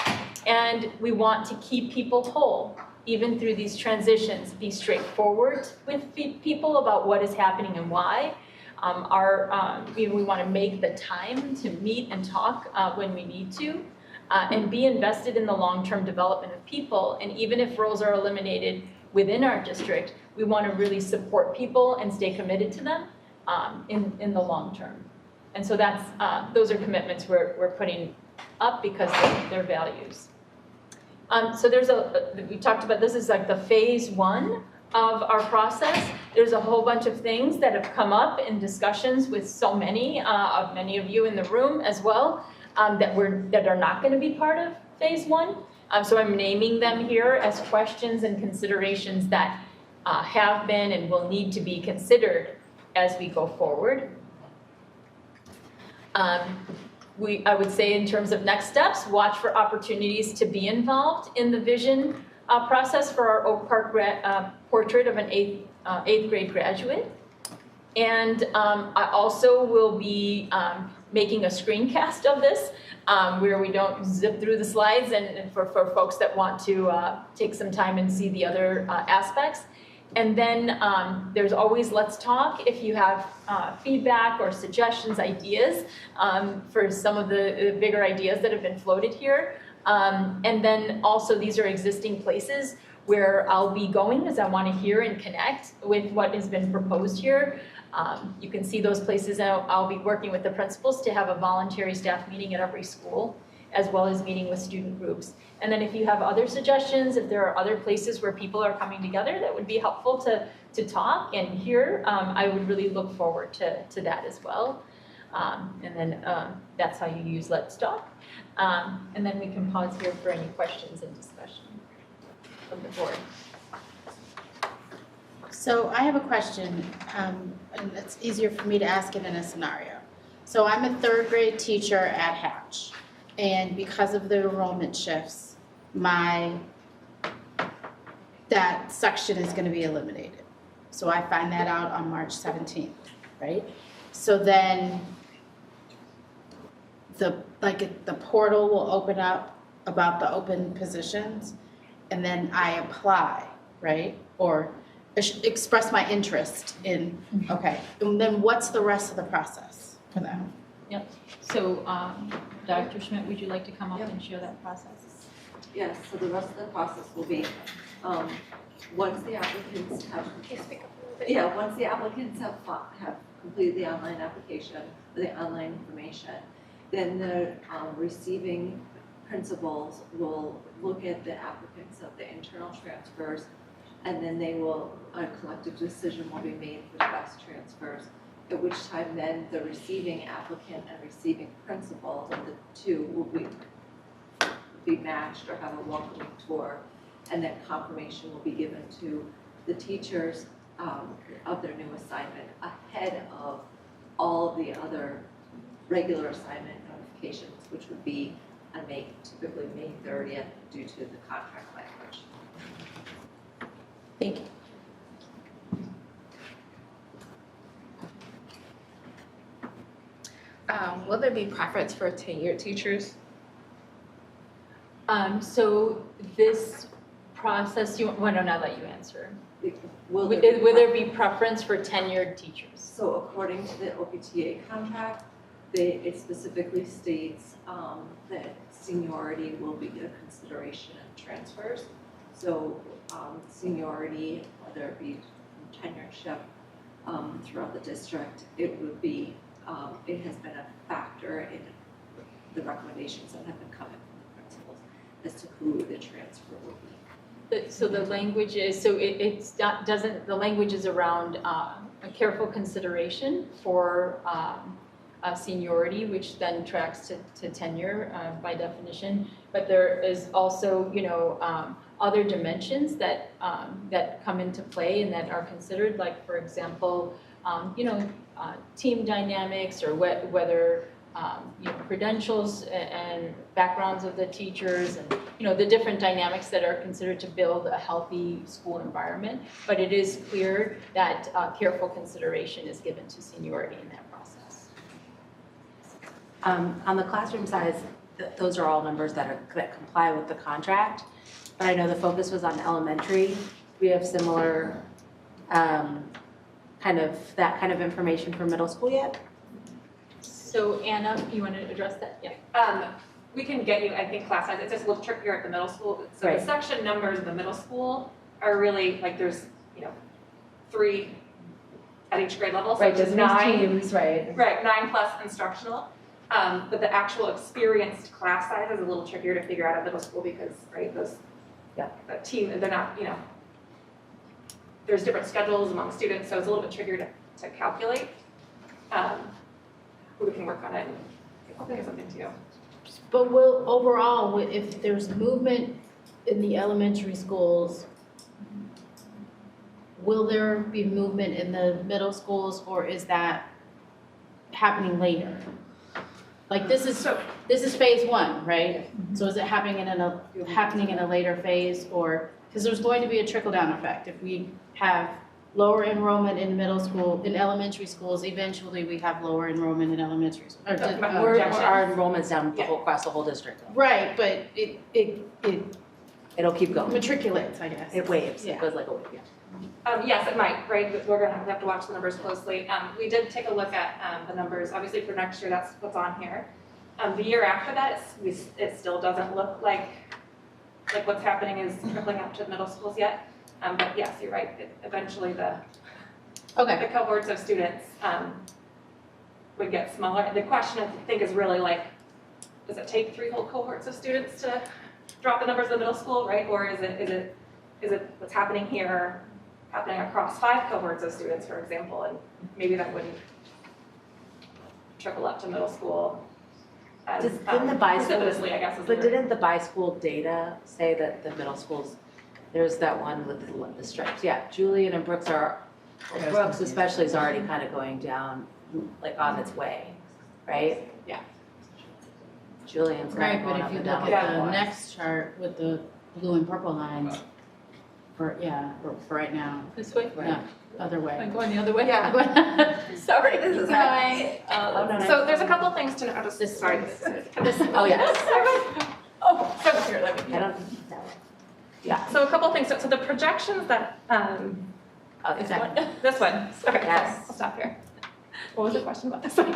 And we want to keep people whole, even through these transitions, be straightforward with people about what is happening and why. We want to make the time to meet and talk when we need to, and be invested in the long-term development of people. And even if roles are eliminated within our district, we want to really support people and stay committed to them in the long term. And so that's those are commitments we're putting up because they're values. So we talked about this is like the phase 1 of our process. There's a whole bunch of things that have come up in discussions with so many of you in the room as well that are not going to be part of phase 1. So I'm naming them here as questions and considerations that have been and will need to be considered as we go forward. I would say in terms of next steps, watch for opportunities to be involved in the vision process for our Oak Park portrait of an eighth grade graduate. And I also will be making a screencast of this where we don't zip through the slides, and for folks that want to take some time and see the other aspects. And then there's always Let's Talk if you have feedback or suggestions, ideas for some of the bigger ideas that have been floated here. And then also these are existing places where I'll be going because I want to hear and connect with what has been proposed here. You can see those places, and I'll be working with the principals to have a voluntary staff meeting at every school as well as meeting with student groups. And then if you have other suggestions, if there are other places where people are coming together that would be helpful to talk and hear, I would really look forward to that as well. And then that's how you use Let's Talk. And then we can pause here for any questions and discussion from the board. So I have a question, and it's easier for me to ask it in a scenario. So I'm a third grade teacher at Hatch, and because of the enrollment shifts, that section is going to be eliminated. So I find that out on March 17th, right? So then the portal will open up about the open positions, and then I apply, right? Or express my interest in, okay. And then what's the rest of the process for that? Yep. So Dr. Schmidt, would you like to come up and share that process? Yes, so the rest of the process will be, once the applicants have, once the applicants have completed the online application, or the online information, then the receiving principals will look at the applicants of the internal transfers, and then they will, a collective decision will be made for the best transfers, at which time then the receiving applicant and receiving principal of the two will be matched or have a welcoming tour, and then confirmation will be given to the teachers of their new assignment ahead of all of the other regular assignment notifications, which would be on typically May 30th due to the contract language. Thank you. Will there be preference for tenured teachers? So this process, why don't I let you answer? Will there be preference for tenured teachers? So according to the OPTA contract, it specifically states that seniority will be a consideration in transfers. So seniority, whether it be tenureship throughout the district, it would be, it has been a factor in the recommendations that have been coming from the principals as to who the transfer will be. So the language is, the language is around a careful consideration for seniority, which then tracks to tenure by definition. But there is also, other dimensions that come into play and that are considered, like for example, team dynamics, or whether credentials and backgrounds of the teachers, and the different dynamics that are considered to build a healthy school environment. But it is clear that careful consideration is given to seniority in that process. On the classroom size, those are all numbers that comply with the contract. But I know the focus was on elementary. We have similar that kind of information for middle school yet? So Anna, you want to address that? Yeah. We can get you, I think, class size. It's just a little trickier at the middle school. So Right. The section numbers in the middle school are really like there's 3 at each grade level. So Right, it's just there's 9. teams, right? Right, 9 plus instructional. But the actual experienced class size is a little trickier to figure out at middle school because, right, that team, they're not, there's different schedules among students, so it's a little bit trickier to calculate. We can work on it and think of something to you. But overall, if there's movement in the elementary schools, will there be movement in the middle schools, or is that happening later? Like this is phase 1, right? So is it happening in a later phase, or because there's going to be a trickle-down effect if we have lower enrollment in middle school, in elementary schools, eventually we have lower enrollment in elementary school. Our enrollment's down across the whole district. Right, but It'll keep going. Matriculates, I guess. It waves. Yeah. It goes like a wave. Yeah. Yes, it might, right? We're going to have to watch the numbers closely. We did take a look at the numbers. Obviously, for next year, that's what's on here. The year after that, it still doesn't look like what's happening is trickling up to the middle schools yet. But yes, you're right. Eventually, the cohorts of students would get smaller. And the question, I think, is really does it take 3 whole cohorts of students to drop the numbers in the middle school, right? Or is it what's happening here, happening across 5 cohorts of students, for example, and maybe that wouldn't trickle up to middle school as Didn't the bi-school, precipitously, I guess. but didn't the bi-school data say that the middle schools, there's that one with the stripes, yeah, Julian and Brooks especially is already kind of going down, like on its way, right? Yeah. Julian's kind Right, of but going if up you and look down. at the otherwise. next chart with the blue and purple lines, for right now, This way? yeah, other way. I'm going the other way? Yeah. Sorry. This is going. So there's a couple things to notice. Sorry. Oh, yeah. Oh, so here, let me. I don't, Yeah, so a couple things. So the projections that, is that, this one. Okay, Yes. I'll stop here. What was the question about this one?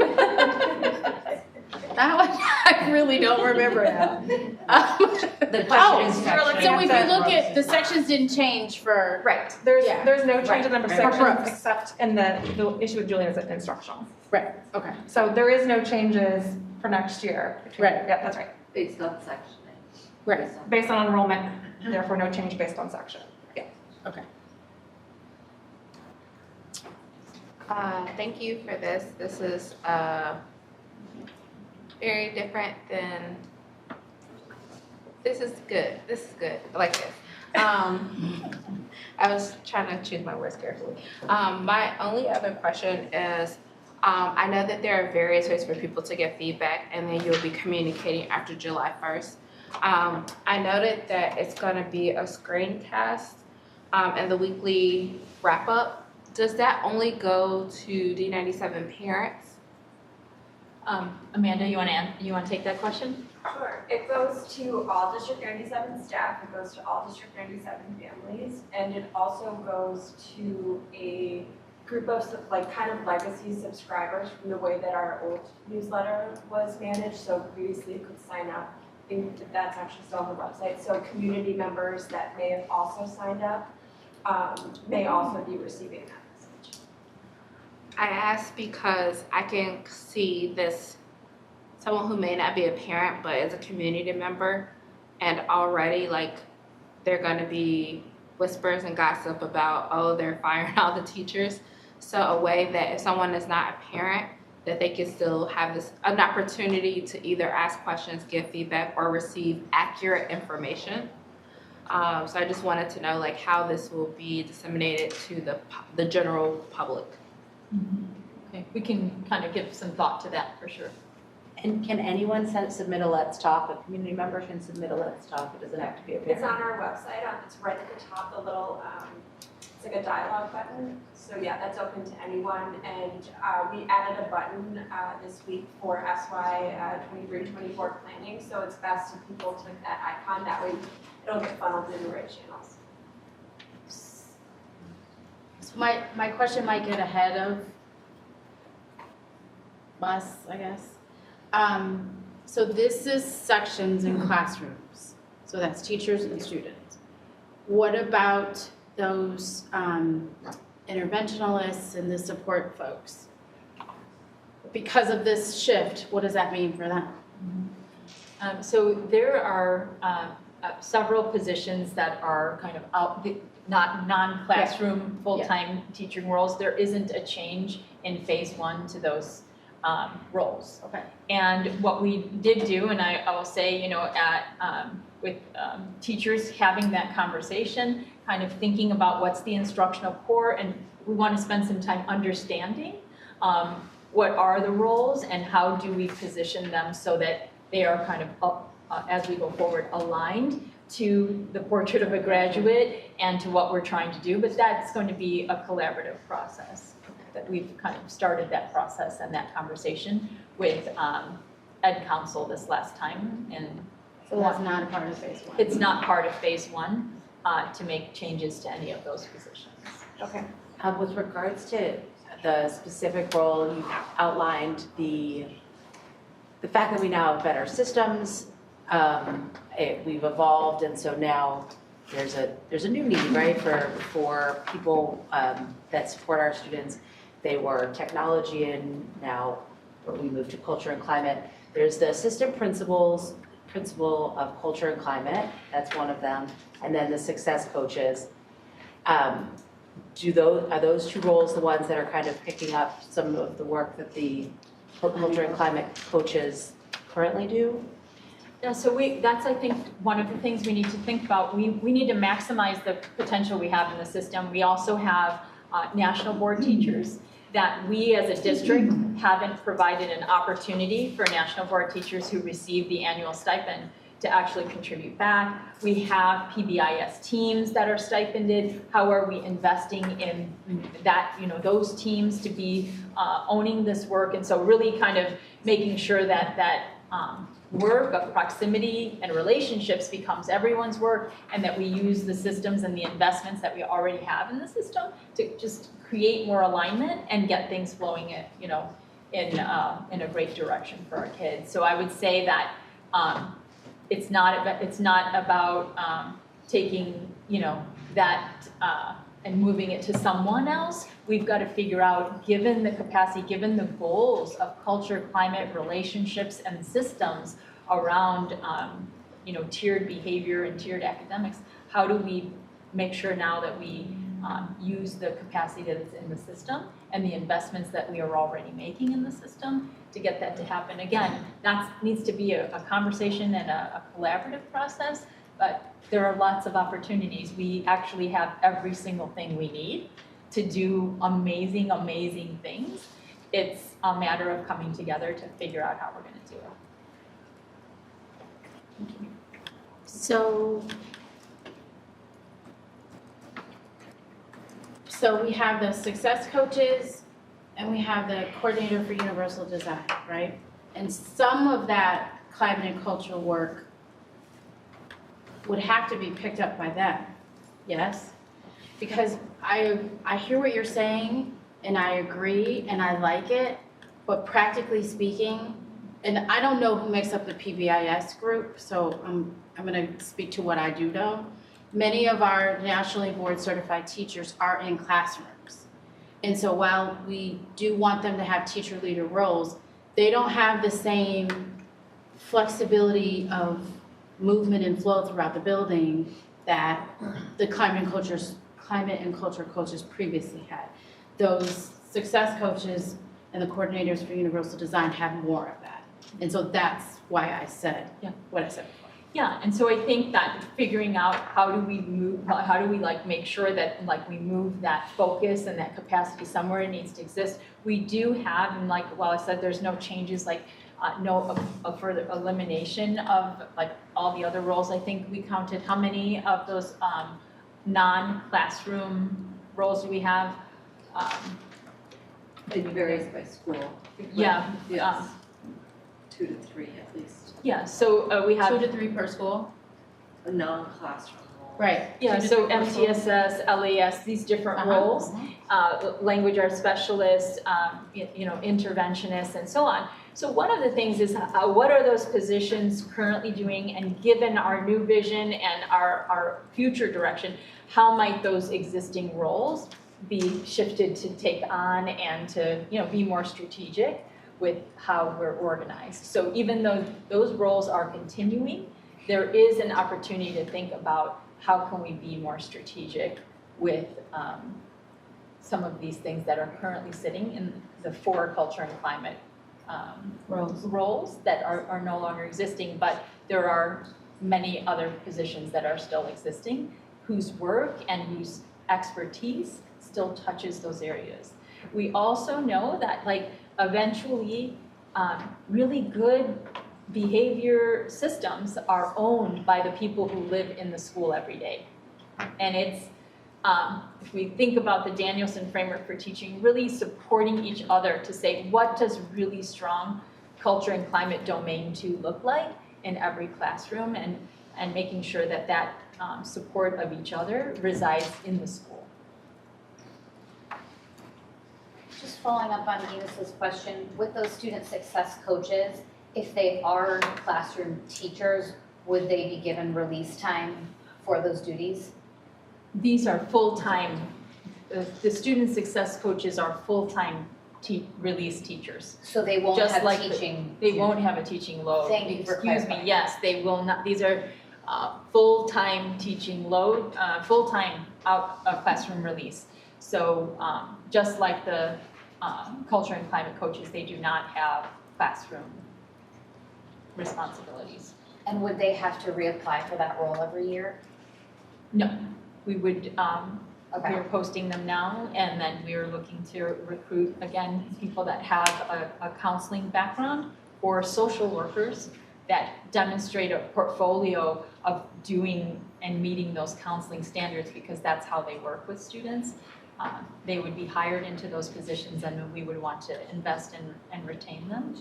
That one, I really don't remember now. the Oh, question is you're looking So at if the- you look at, the sections didn't change for, Right, there's Yeah. no change in number of Right. For sections Brooks. except in the issue with Julian is instructional. right, okay, So there is no changes for next year. Right. Yeah, that's right. Based on sectioning. right, Based on enrollment, therefore no change based on section. Yeah. okay. Thank you for this. This is very different than, this is good. This is good. I like this. I was trying to choose my words carefully. My only other question is, I know that there are various ways for people to get feedback, and then you'll be communicating after July 1st. I noted that it's going to be a screencast and the weekly wrap-up. Does that only go to D97 parents? Amanda, you want to take that question? Sure. It goes to all District 97 staff, it goes to all District 97 families, and it also goes to a group of like kind of legacy subscribers from the way that our old newsletter was managed. So previously you could sign up, I think that's actually still on the website. So community members that may have also signed up may also be receiving that message. I ask because I can see this, someone who may not be a parent but is a community member, and already like they're going to be whispers and gossip about, oh, they're firing all the teachers. So a way that if someone is not a parent, that they can still have an opportunity to either ask questions, give feedback, or receive accurate information. So I just wanted to know like how this will be disseminated to the general public. Okay, we can kind of give some thought to that for sure. and can anyone submit a Let's Talk? A community member can submit a Let's Talk, it doesn't have to be a It's parent. on our website, it's right at the top, the little, it's like a dialogue button. So yeah, that's open to anyone, and we added a button this week for SY 23-24 planning, so it's best if people click that icon, that way it'll get funneled in the right channels. So my question might get ahead of us, I guess. So this is sections in classrooms, so that's teachers and students. What about those interventionalists and the support folks? Because of this shift, what does that mean for them? So there are several positions that are kind of out, not non-classroom, full-time teaching roles. There isn't a change in phase 1 to those roles. Okay. And what we did do, and I will say, with teachers having that conversation, kind of thinking about what's the instructional core, and we want to spend some time understanding what are the roles and how do we position them so that they are kind of, as we go forward, aligned to the portrait of a graduate and to what we're trying to do. But that's going to be a collaborative process. That we've kind of started that process and that conversation with Ed Council this last time. And So that's not a part of phase 1? it's not part of phase 1 to make changes to any of those positions. Okay. With regards to the specific role, you outlined the fact that we now have better systems, we've evolved, and so now there's a new need, right, for people that support our students. They were technology, and now but we moved to culture and climate. There's the assistant principal of culture and climate, that's one of them, and then the success coaches. Are those two roles the ones that are kind of picking up some of the work that the culture and climate coaches currently do? Yeah, so that's, I think, one of the things we need to think about. We need to maximize the potential we have in the system. We also have national board teachers that we as a district haven't provided an opportunity for national board teachers who receive the annual stipend to actually contribute back. We have PBIS teams that are stipended. How are we investing in that, those teams to be owning this work? And so really kind of making sure that work of proximity and relationships becomes everyone's work, and that we use the systems and the investments that we already have in the system to just create more alignment and get things flowing in a great direction for our kids. So I would say that it's not about taking that and moving it to someone else. We've got to figure out, given the capacity, given the goals of culture, climate, relationships, and systems around tiered behavior and tiered academics, how do we make sure now that we use the capacity that's in the system and the investments that we are already making in the system to get that to happen. Again, that needs to be a conversation and a collaborative process, but there are lots of opportunities. We actually have every single thing we need to do amazing, amazing things. It's a matter of coming together to figure out how we're going to do it. So we have the success coaches and we have the coordinator for universal design, right? And some of that climate and cultural work would have to be picked up by them, yes? Because I hear what you're saying and I agree and I like it, but practically speaking, and I don't know who makes up the PBIS group, so I'm gonna speak to what I do know. Many of our nationally board certified teachers are in classrooms. And so while we do want them to have teacher leader roles, they don't have the same flexibility of movement and flow throughout the building that the climate and culture coaches previously had. Those success coaches and the coordinators for universal design have more of that. And so that's why I said what I said before. Yeah, and so I think that figuring out how do we make sure that we move that focus and that capacity somewhere it needs to exist. We do have, and while I said there's no changes, no further elimination of all the other roles. I think we counted how many of those non-classroom roles do we have? It varies by school. Yeah. Yes. 2 to 3 at least. Yeah, so we have 2 to 3 per school. A non-classroom role. Right. Yeah, so MTSS, LAS, these different roles, language arts specialists, interventionists, and so on. So one of the things is what are those positions currently doing, and given our new vision and our future direction, how might those existing roles be shifted to take on and to be more strategic with how we're organized. So even though those roles are continuing, there is an opportunity to think about how can we be more strategic with some of these things that are currently sitting in the 4 culture and climate roles that are no longer existing, but there are many other positions that are still existing whose work and whose expertise still touches those areas. We also know that eventually really good behavior systems are owned by the people who live in the school every day. And it's, if we think about the Danielson framework for teaching, really supporting each other to say, what does really strong culture and climate domain 2 look like in every classroom, and making sure that support of each other resides in the school. Just following up on Enos's question, with those student success coaches, if they are classroom teachers, would they be given release time for those duties? These are full-time, the student success coaches are full-time release teachers. So they won't Just have like teaching. They won't have a teaching load. Thank you for Excuse me, clarifying. yes, they will not, these are full-time teaching load, full-time out of classroom release. So just like the culture and climate coaches, they do not have classroom responsibilities. And would they have to reapply for that role every year? No, we would, Okay. we're posting them now, and then we're looking to recruit, again, people that have a counseling background or social workers that demonstrate a portfolio of doing and meeting those counseling standards, because that's how they work with students. They would be hired into those positions, and we would want to invest in and retain them.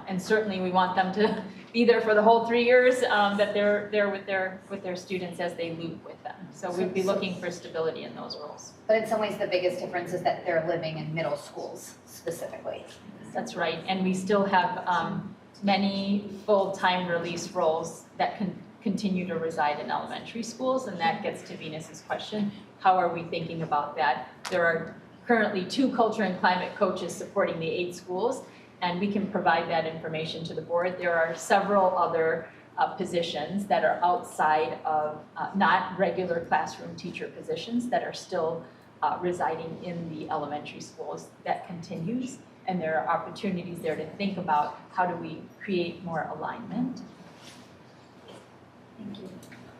And certainly we want them to be there for the whole 3 years that they're there with their students as they loop with them. So we'd be looking for stability in those roles. But in some ways, the biggest difference is that they're living in middle schools specifically. That's right, and we still have many full-time release roles that can continue to reside in elementary schools, and that gets to Venus's question, how are we thinking about that? There are currently 2 culture and climate coaches supporting the 8 schools, and we can provide that information to the board. There are several other positions that are outside of not regular classroom teacher positions that are still residing in the elementary schools. That continues, and there are opportunities there to think about how do we create more alignment. Thank you.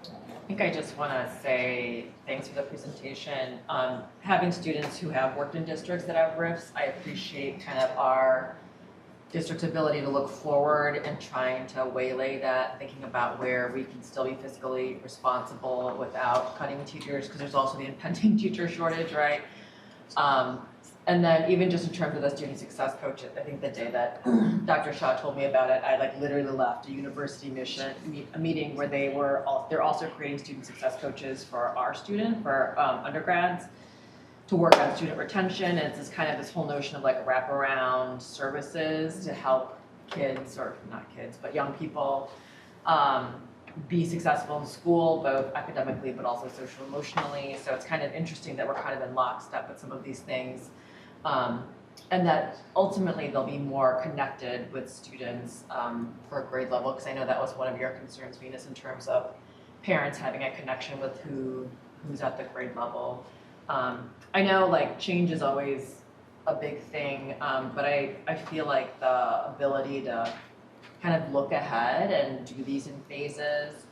I think I just want to say thanks for the presentation. Having students who have worked in districts that have RIFs, I appreciate kind of our district's ability to look forward and trying to waylay that, thinking about where we can still be fiscally responsible without cutting teachers, because there's also the impending teacher shortage, right? And then even just in terms of the student success coach, I think the day that Dr. Shaw told me about it, I like literally left a university a meeting where they're also creating student success coaches for our for undergrads to work on student retention. And it's this whole notion of like wraparound services to help kids, or not kids, but young people be successful in school, both academically but also social emotionally. So it's kind of interesting that we're kind of in lockstep with some of these things. And that ultimately they'll be more connected with students for a grade level, because I know that was one of your concerns, Venus, in terms of parents having a connection with who's at the grade level. I know like change is always a big thing, but I feel like the ability to kind of look ahead and do these in phases,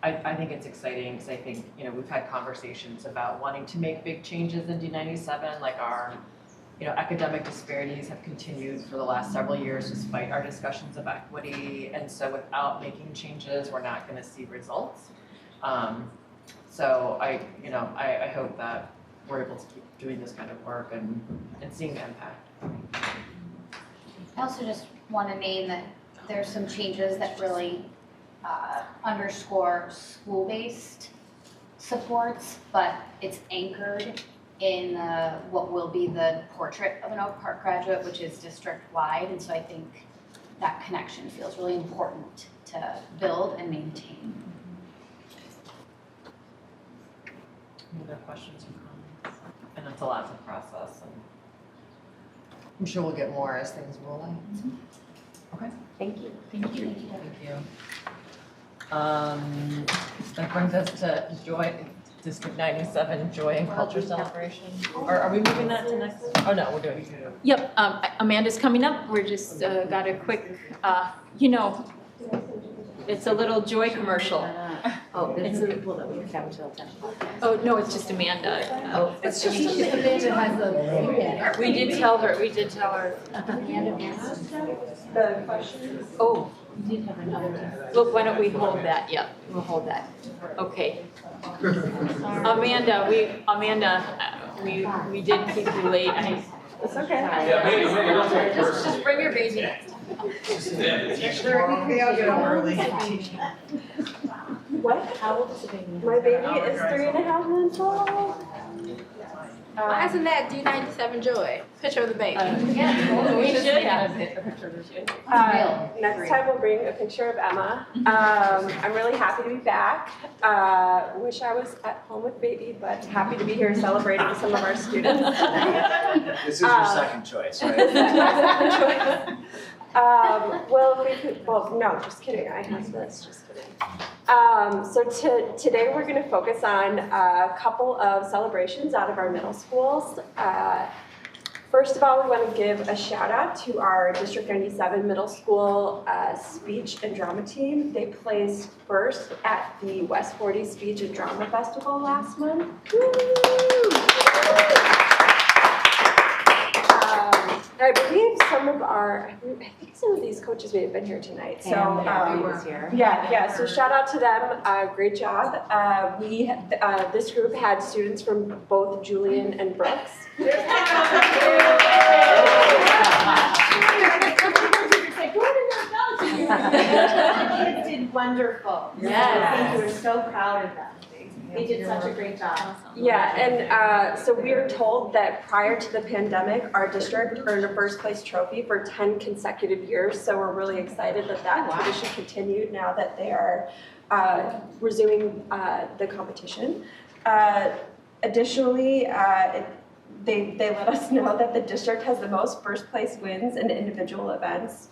I think it's exciting, because I think, we've had conversations about wanting to make big changes in D97, like our, academic disparities have continued for the last several years despite our discussions of equity, and so without making changes, we're not going to see results. So I hope that we're able to keep doing this kind of work and seeing the impact. I also just want to name that there's some changes that really underscore school-based supports, but it's anchored in what will be the portrait of an Oak Park graduate, which is district-wide, and so I think that connection feels really important to build and maintain. Any other questions or comments? And it's a lot to process, and I'm sure we'll get more as things roll out. Okay. Thank you. Thank you. Thank you. That brings us to District 97 Joy and Culture Celebration. Or are we moving that to next? Oh no, we're doing it. Yep, Amanda's coming up. We're just got a quick, it's a little Joy commercial. Oh, it's the people that we have until 10 o'clock. Oh, no, it's just Amanda. Oh, it's just Amanda has the. We did tell her. The question. Oh, We did have another. look, why don't we hold that? Yeah, we'll hold that. Okay. Amanda, we did keep you late. It's okay. Yeah, maybe don't take it personally. Just bring your baby next time. Maybe I'll get home early. What? How old is the baby? My baby is 3.5 months old. Why isn't that D97 Joy? Picture of the baby. We should have a picture of you. Next time we'll bring a picture of Emma. I'm really happy to be back. Wish I was at home with baby, but happy to be here celebrating with some of our students. This is your second choice, right? This is my second choice. Well, if we could, well, no, just kidding. I have this, just kidding. So today we're going to focus on a couple of celebrations out of our middle schools. First of all, we want to give a shout out to our District 97 middle school speech and drama team. They placed first at the West 40 Speech and Drama Festival last month. I believe I think some of these coaches may have been here tonight. So so shout out to them. Great job. This group had students from both Julian and Brooks. Kids did wonderful. Yes. We're so proud of them. They did such a great job. Yeah, and so we are told that prior to the pandemic, our district earned a first place trophy for 10 consecutive years. So we're really excited that that tradition continued now that they are resuming the competition. Additionally, they let us know that the district has the most first place wins in individual events.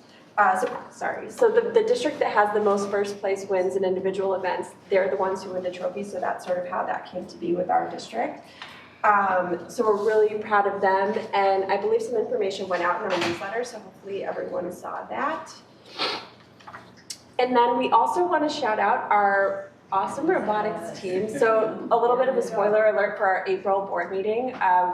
So the district that has the most first place wins in individual events, they're the ones who win the trophy, so that's sort of how that came to be with our district. So we're really proud of them, and I believe some information went out in our newsletter, so hopefully everyone saw that. And then we also want to shout out our awesome robotics team. So a little bit of a spoiler alert for our April board meeting.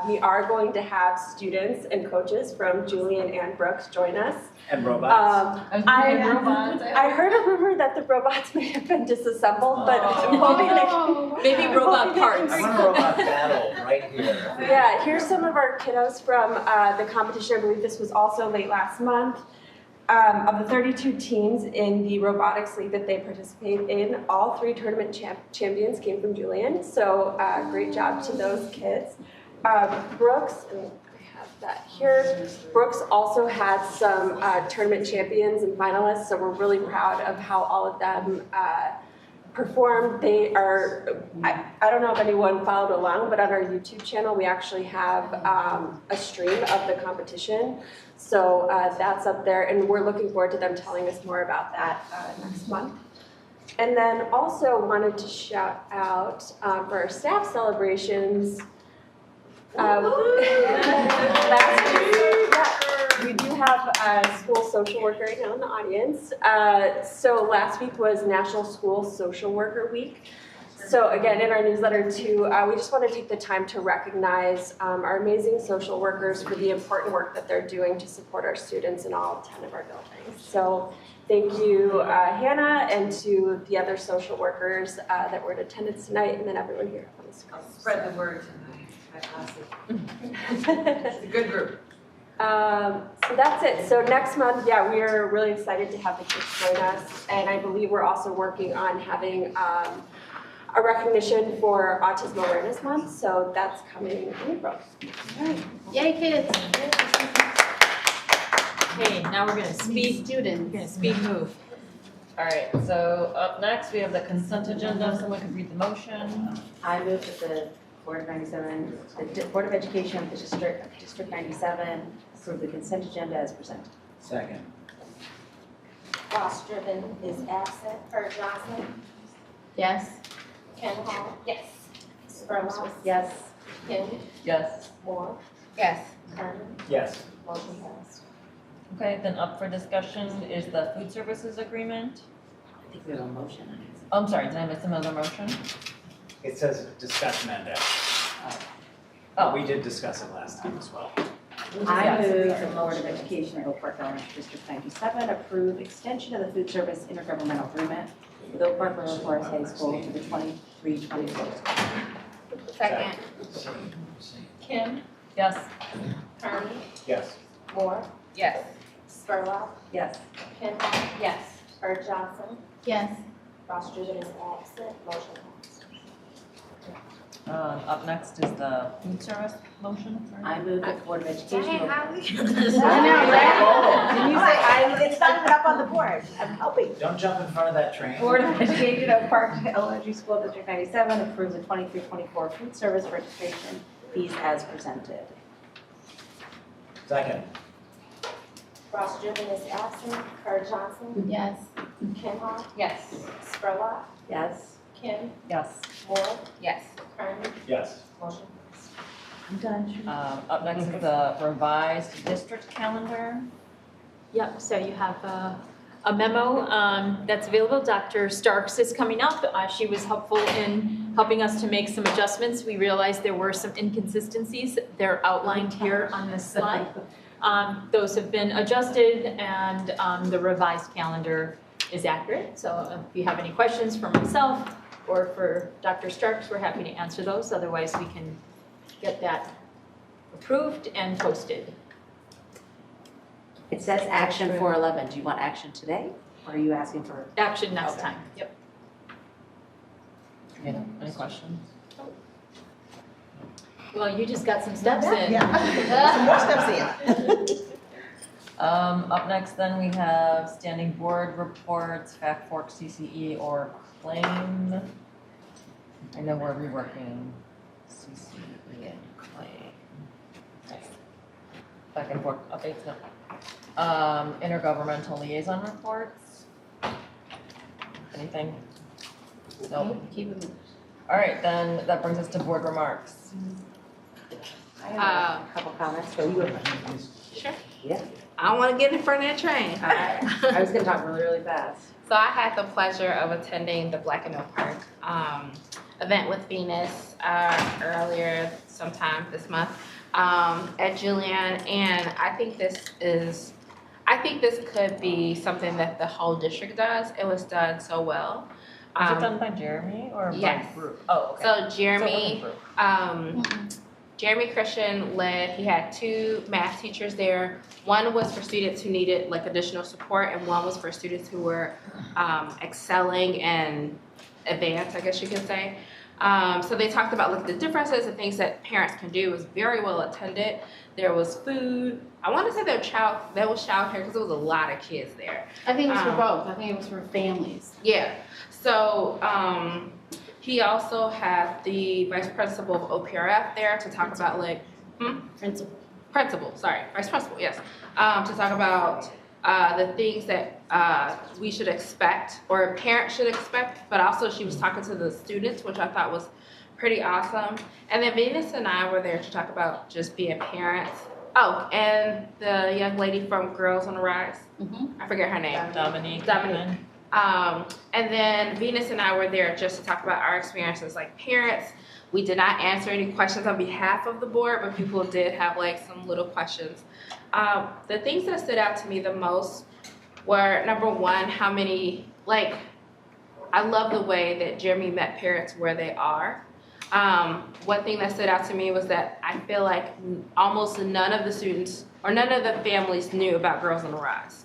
We are going to have students and coaches from Julian and Brooks join us. And robots. I heard a rumor that the robots may have been disassembled, but I'm hoping they maybe robot parts. I want a robot battle right here. Yeah, here's some of our kiddos from the competition. I believe this was also late last month. Of the 32 teams in the robotics league that they participate in, all 3 tournament champions came from Julian. So great job to those kids. Brooks, and I have that here. Brooks also had some tournament champions and finalists, so we're really proud of how all of them performed. They are, I don't know if anyone followed along, but on our YouTube channel, we actually have a stream of the competition. So that's up there, and we're looking forward to them telling us more about that next month. And then also wanted to shout out for our staff celebrations. Last week, we do have a school social worker right now in the audience. So last week was National School Social Worker Week. So again, in our newsletter too, we just want to take the time to recognize our amazing social workers for the important work that they're doing to support our students in all 10 of our buildings. So thank you, Hannah, and to the other social workers that were in attendance tonight, and then everyone here on the screen. Spread the word tonight. It's a good group. So that's it. So next month, yeah, we are really excited to have the kids join us, and I believe we're also working on having a recognition for Autism Awareness Month, so that's coming in April. Yay, kids. Okay, now we're gonna speed move. All right, so up next, we have the consent agenda. Someone could read the motion. I move that the Board of 97, the Board of Education of the District 97 approve the consent agenda as presented. Second. Ross Driven is absent. Bird Johnson. Yes. Ken Hall. Yes. Spurlock. Yes. Kim. Yes. Moore. Yes. Kernan. Yes. Motion passed. Okay, then up for discussion is the food services agreement. I think we have a motion on it. Oh, I'm sorry, did I miss another motion? It says discuss Mendez. Oh. We did discuss it last time as well. I move the Board of Education of Oak Park Elementary District 97 approve extension of the food service intergovernmental agreement with Oak Park Little Forest High School for the 23-24 school year. Second. Kim. Yes. Kernan. Yes. Moore. Yes. Spurlock. Yes. Ken Hall. Yes. Bird Johnson. Yes. Ross Driven is absent. Motion passed. Up next is the food service motion. I move that the Board of Education. Dang, will- Holly. I know, right? Didn't you say, it's not even up on the board, I'm helping. Don't jump in front of that train. Board of Education of Park Elementary School District 97 approves the 23-24 food service registration fees as presented. Second. Ross Driven is absent. Kurt Johnson. Yes. Kim Hall. Yes. Spurlock. Yes. Kim. Yes. Moore. Yes. Kern. Yes. Motion. I'm done. Up next is the revised district calendar. Yep, so you have a memo that's available. Dr. Starks is coming up. She was helpful in helping us to make some adjustments. We realized there were some inconsistencies. They're outlined here on this slide. Those have been adjusted and the revised calendar is accurate. So if you have any questions for myself or for Dr. Starks, we're happy to answer those. Otherwise, we can get that approved and posted. It says action 411. Do you want action today? Or are you asking for? Action next time. Yep. Any questions? Well, you just got some steps in. Some more steps in. Up next then we have standing board reports, Fact Fork, CCE, or claim. I know we're reworking CCE and claim. Back and forth updates, no. Intergovernmental liaison reports. Anything? No. Keep it moving. All right, then that brings us to board remarks. I have a couple comments. So you Sure. Yeah. I don't want to get in front of that train. I was gonna talk really, really fast. So I had the pleasure of attending the Black and Oak Park event with Venus earlier sometime this month at Julian, and I think this could be something that the whole district does. It was done so well. Was it done by Jeremy or yes. by group? Oh, okay. So Jeremy, Jeremy Christian led, he had 2 math teachers there. One was for students who needed like additional support, and one was for students who were excelling and advanced, I guess you could say. So they talked about like the differences and things that parents can do. It was very well attended. There was food. I want to say there was childcare because there was a lot of kids there. I think it was for both. I think it was for families. Yeah. So he also had the vice principal of OPRF there to talk about like vice principal, yes, to talk about the things that we should expect or parents should expect, but also she was talking to the students, which I thought was pretty awesome. And then Venus and I were there to talk about just being parents. Oh, and the young lady from Girls on the Rise, I forget her name. Dominique. And then Venus and I were there just to talk about our experiences like parents. We did not answer any questions on behalf of the board, but people did have like some little questions. The things that stood out to me the most were, number one, how many, like, I love the way that Jeremy met parents where they are. One thing that stood out to me was that I feel like almost none of the students or none of the families knew about Girls on the Rise.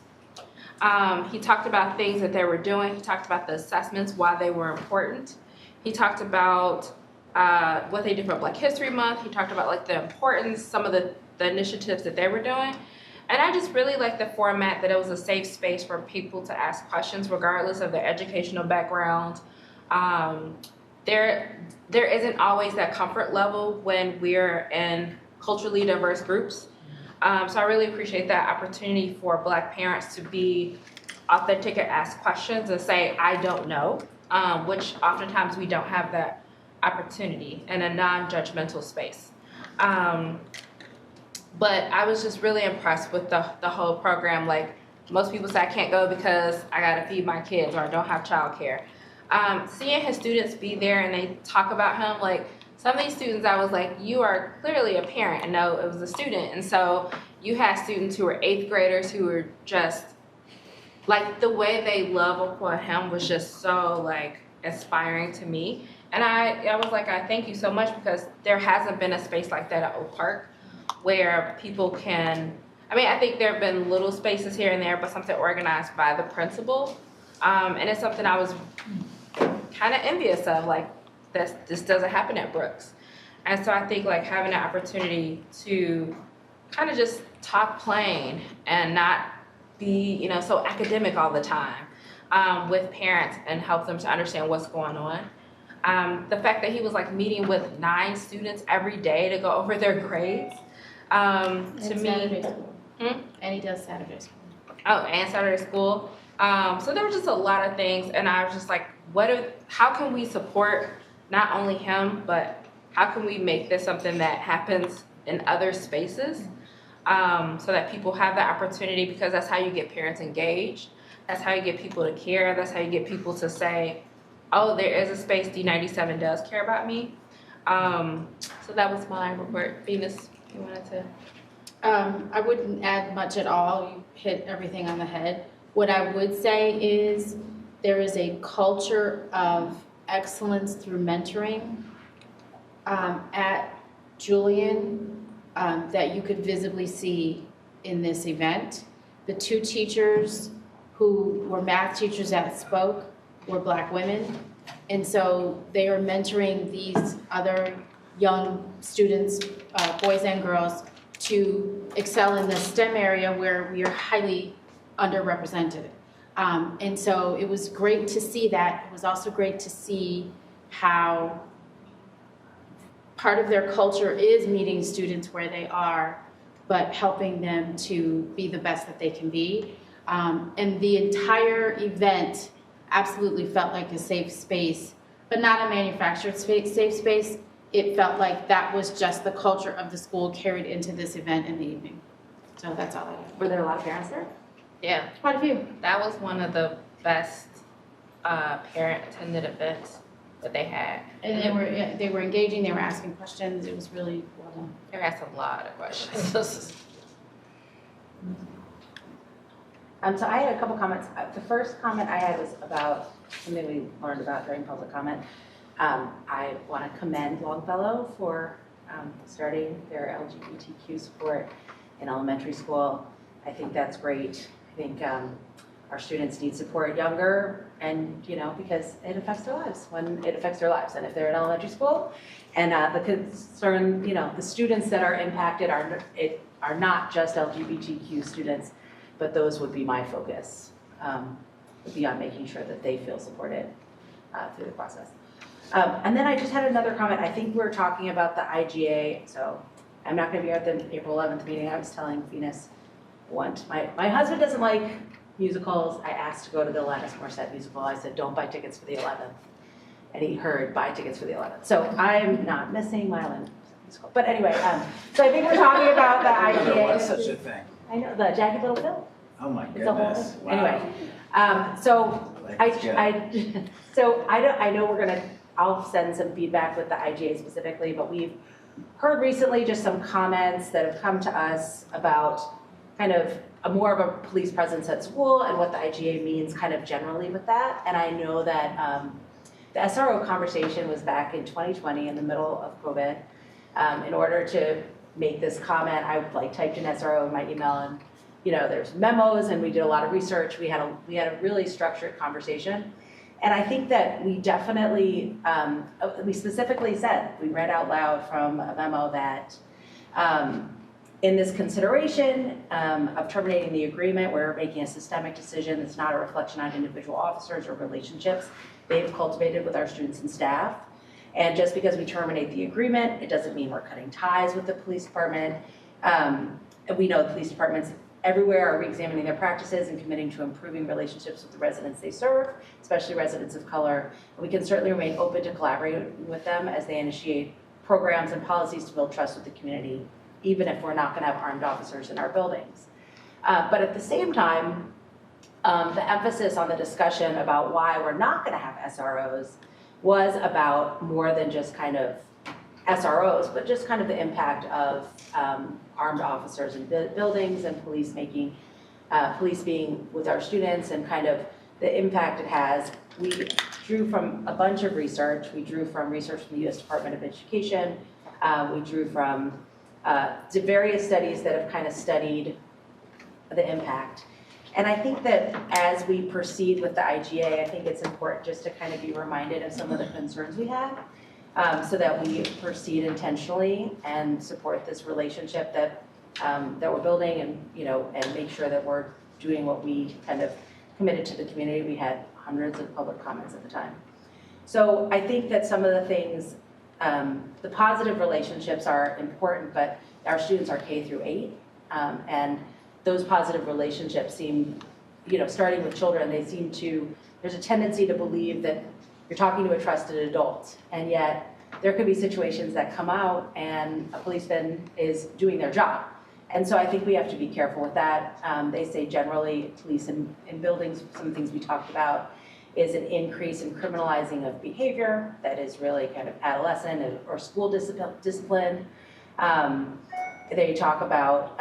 He talked about things that they were doing. He talked about the assessments, why they were important. He talked about what they did for Black History Month. He talked about like the importance, some of the initiatives that they were doing. And I just really liked the format that it was a safe space for people to ask questions regardless of their educational background. There isn't always that comfort level when we're in culturally diverse groups. So I really appreciate that opportunity for Black parents to be authentic and ask questions and say, I don't know, which oftentimes we don't have that opportunity in a non-judgmental space. But I was just really impressed with the whole program. Like most people say I can't go because I gotta feed my kids or I don't have childcare. Seeing his students be there and they talk about him, like some of these students I was like, you are clearly a parent. And no, it was a student. And so you had students who were 8th graders who were just, like the way they love upon him was just so like inspiring to me. And I was like, I thank you so much because there hasn't been a space like that at Oak Park where people can, I mean, I think there have been little spaces here and there, but something organized by the principal. And it's something I was kind of envious of, like this doesn't happen at Brooks. And so I think like having the opportunity to kind of just talk plain and not be, you know, so academic all the time with parents and help them to understand what's going on. The fact that he was like meeting with 9 students every day to go over their grades, to me. Saturday school. And he does Saturday school. Oh, and Saturday school. So there were just a lot of things, and I was just like, how can we support not only him, but how can we make this something that happens in other spaces, so that people have the opportunity, because that's how you get parents engaged. That's how you get people to care. That's how you get people to say, oh, there is a space, D97 does care about me. So that was my report. Venus, you wanted to? I wouldn't add much at all. You hit everything on the head. What I would say is there is a culture of excellence through mentoring at Julian that you could visibly see in this event. The 2 teachers who were math teachers that spoke were Black women. And so they are mentoring these other young students, boys and girls, to excel in the STEM area where we are highly underrepresented. And so it was great to see that. It was also great to see how part of their culture is meeting students where they are, but helping them to be the best that they can be. And the entire event absolutely felt like a safe space, but not a manufactured safe space. It felt like that was just the culture of the school carried into this event in the evening. So that's all I have. Were there a lot of parents there? Yeah. Quite a few. That was one of the best parent-attended events that they had. And they were engaging, they were asking questions, it was really well done. They asked a lot of questions. So I had a couple comments. The first comment I had was about something we learned about during public comment. I want to commend Longfellow for starting their LGBTQ support in elementary school. I think that's great. I think our students need support younger, and because it affects their lives when it affects their lives. And if they're in elementary school, and the concern, the students that are impacted are not just LGBTQ students, but those would be my focus, would be on making sure that they feel supported through the process. And then I just had another comment. I think we're talking about the IGA, so I'm not going to be at the April 11th meeting. I was telling Venus once, my husband doesn't like musicals. I asked to go to the Alanis Morissette musical. I said, don't buy tickets for the 11th. And he heard, buy tickets for the 11th. So I'm not missing my Alanis musical. But anyway, so I think we're talking about the IGA. There was such a thing. I know, the Jagged Little Pill. Oh my It's a whole goodness. thing. Wow. Anyway, I know we're gonna, I'll send some feedback with the IGA specifically, but we've heard recently just some comments that have come to us about kind of more of a police presence at school and what the IGA means kind of generally with that. And I know that the SRO conversation was back in 2020 in the middle of COVID. In order to make this comment, I typed in SRO in my email, and there's memos, and we did a lot of research. We had a really structured conversation. And I think that we definitely, we specifically said, we read out loud from a memo that in this consideration of terminating the agreement, we're making a systemic decision that's not a reflection on individual officers or relationships they've cultivated with our students and staff. And just because we terminate the agreement, it doesn't mean we're cutting ties with the police department. We know the police departments everywhere are re-examining their practices and committing to improving relationships with the residents they serve, especially residents of color. And we can certainly remain open to collaborating with them as they initiate programs and policies to build trust with the community, even if we're not going to have armed officers in our buildings. But at the same time, the emphasis on the discussion about why we're not going to have SROs was about more than just kind of SROs, but just kind of the impact of armed officers in buildings and police being with our students, and kind of the impact it has. We drew from a bunch of research. We drew from research from the U.S. Department of Education. We drew from various studies that have kind of studied the impact. And I think that as we proceed with the IGA, I think it's important just to kind of be reminded of some of the concerns we have. so that we proceed intentionally and support this relationship that we're building, and and make sure that we're doing what we kind of committed to the community. We had hundreds of public comments at the time. So I think that some of the things, the positive relationships are important, but our students are K through 8, and those positive relationships seem, starting with children, there's a tendency to believe that you're talking to a trusted adult, and yet there could be situations that come out and a policeman is doing their job. And so I think we have to be careful with that. They say generally, police in buildings, some things we talked about, is an increase in criminalizing of behavior that is really kind of adolescent or school discipline. They talk about,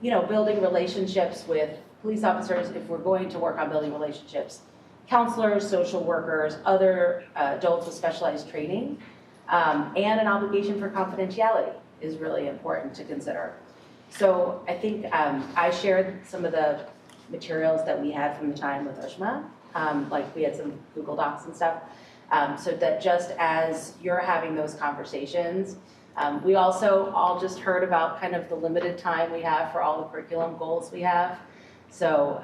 building relationships with police officers. If we're going to work on building relationships, counselors, social workers, other adults with specialized training, and an obligation for confidentiality is really important to consider. So I think I shared some of the materials that we had from the time with Ushma, like we had some Google Docs and stuff, so that just as you're having those conversations, we also all just heard about kind of the limited time we have for all the curriculum goals we have. So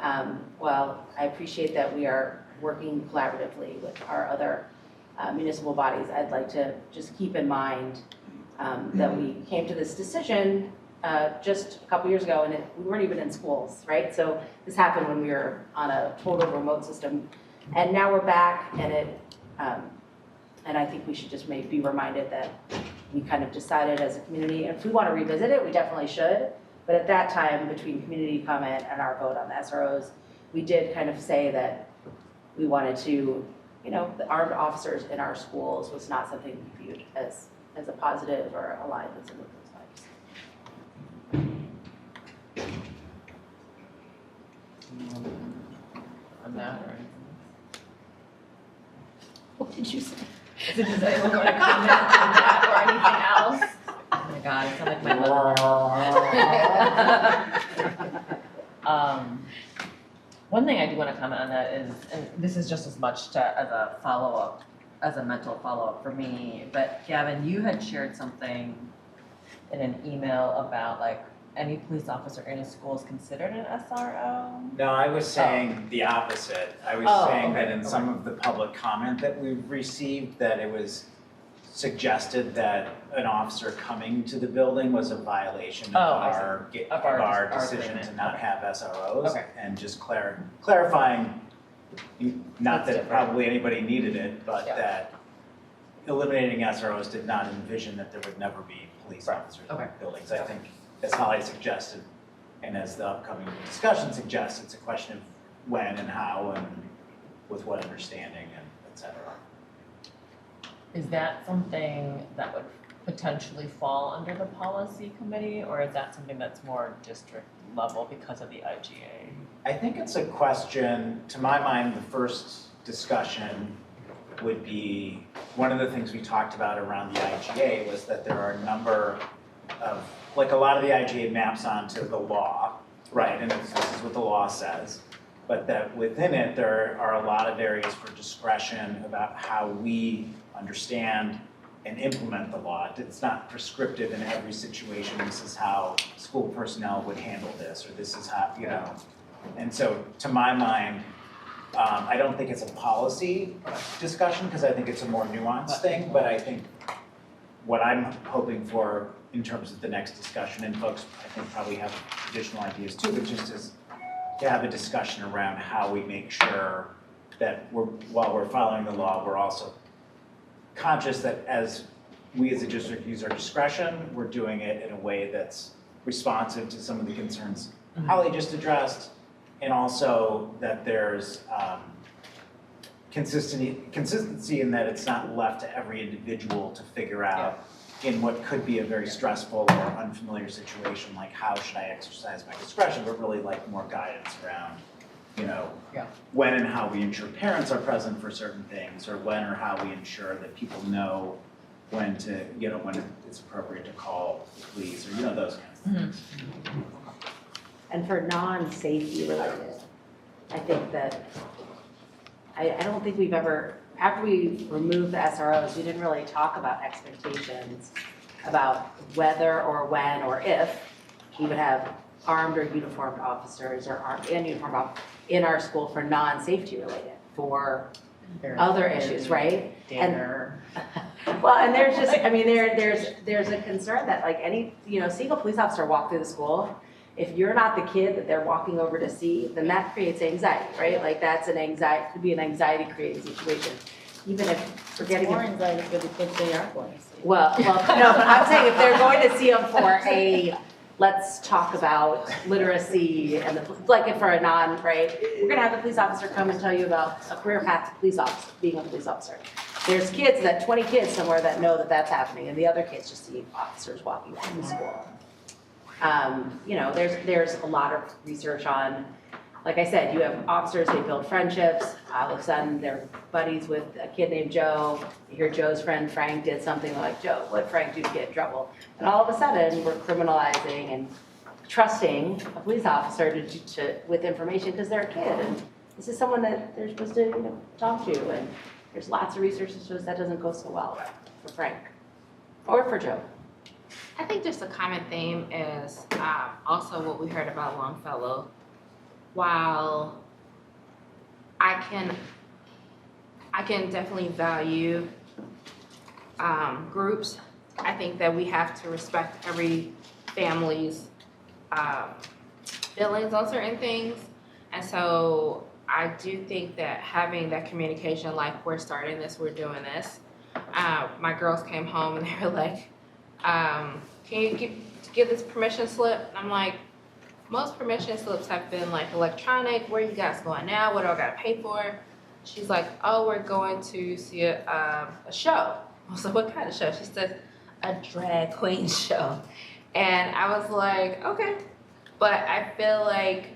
while I appreciate that we are working collaboratively with our other municipal bodies, I'd like to just keep in mind that we came to this decision just a couple years ago, and we weren't even in schools, right? So this happened when we were on a total remote system, and now we're back, and I think we should just be reminded that we kind of decided as a community, and if we want to revisit it, we definitely should. But at that time, between community comment and our vote on the SROs, we did kind of say that we wanted to, the armed officers in our schools was not something we viewed as a positive or aligned with some of those types. On that, or? What did you say? Does anyone want to comment on that or anything else? Oh my God, it sounds like my mother. One thing I do want to comment on that is, and this is just as much as a follow-up, as a mental follow-up for me, but Gavin, you had shared something in an email about like any police officer in a school is considered an SRO? No, I was saying the opposite. I was saying that in some of the public comment that we've received, that it was suggested that an officer coming to the building was a violation of our decision to not have SROs. And just clarifying, not that probably anybody needed it, but that eliminating SROs did not envision that there would never be police officers in buildings. I think, as Holly suggested, and as the upcoming discussion suggests, it's a question of when and how and with what understanding and et cetera. Is that something that would potentially fall under the policy committee, or is that something that's more district level because of the IGA? I think it's a question, to my mind, the first discussion would be, one of the things we talked about around the IGA was that there are a number of, like a lot of the IGA maps onto the law, right? And this is what the law says. But that within it, there are a lot of areas for discretion about how we understand and implement the law. It's not prescriptive in every situation. This is how school personnel would handle this, or this is how, And so, to my mind, I don't think it's a policy discussion, because I think it's a more nuanced thing, but I think what I'm hoping for in terms of the next discussion, and folks I think probably have additional ideas too, but just as to have a discussion around how we make sure that while we're following the law, we're also conscious that as we as a district use our discretion, we're doing it in a way that's responsive to some of the concerns Holly just addressed, and also that there's consistency in that it's not left to every individual to figure out in what could be a very stressful or unfamiliar situation, like how should I exercise my discretion, but really like more guidance around, when and how we ensure parents are present for certain things, or when or how we ensure that people know when to, when it's appropriate to call the police, or those kinds of things. And for non-safety related, I think that, I don't think we've ever after we removed the SROs, we didn't really talk about expectations about whether or when or if we would have armed or uniformed officers or armed and uniformed in our school for non-safety related, for other issues, right? Dinner. Well, and there's just, I mean, there's a concern that like any, seeing a police officer walk through the school, if you're not the kid that they're walking over to see, then that creates anxiety, right? Like that's could be an anxiety creating situation. Even if forgetting. More anxiety for the kids they are going to see. Well, no, but I'm saying if they're going to see them for let's talk about literacy and like if for a right? We're gonna have the police officer come and tell you about a career path to being a police officer. There's 20 kids somewhere that know that that's happening, and the other kids just see officers walking through the school. There's a lot of research on, like I said, you have officers, they build friendships, all of a sudden they're buddies with a kid named Joe, you hear Joe's friend Frank did something like, Joe, what Frank do to get in trouble? And all of a sudden, we're criminalizing and trusting a police officer with information because they're a kid, and this is someone that they're supposed to talk to, and there's lots of research that shows that doesn't go so well for Frank, or for Joe. I think just a common theme is also what we heard about Longfellow. While I can definitely value groups, I think that we have to respect every family's feelings on certain things. And so I do think that having that communication, like we're starting this, we're doing this. My girls came home and they were like, can you give this permission slip? And I'm like, most permission slips have been like electronic. Where are you guys going now? What do I gotta pay for? She's like, oh, we're going to see a show. I was like, what kind of show? She said, a drag queen show. And I was like, okay. But I feel like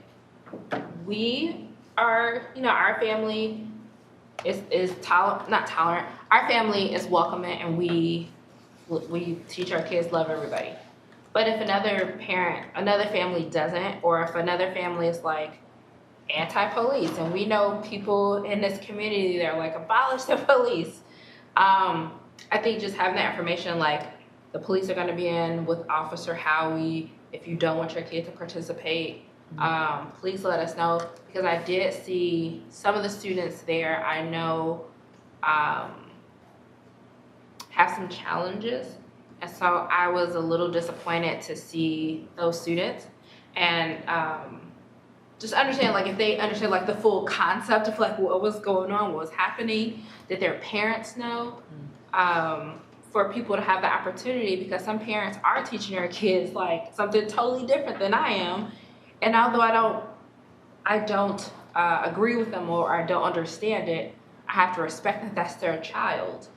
we are, our family is not tolerant. Our family is welcoming, and we teach our kids love everybody. But if another family doesn't, or if another family is like anti-police, and we know people in this community, they're like, abolish the police. I think just having that information, like the police are gonna be in with Officer Howie. If you don't want your kid to participate, please let us know. Because I did see some of the students there, I know, have some challenges. And so I was a little disappointed to see those students and just understand, like if they understand like the full concept of like what was going on, what was happening, did their parents know? For people to have the opportunity, because some parents are teaching their kids like something totally different than I am. And although I don't agree with them or I don't understand it, I have to respect that that's their child.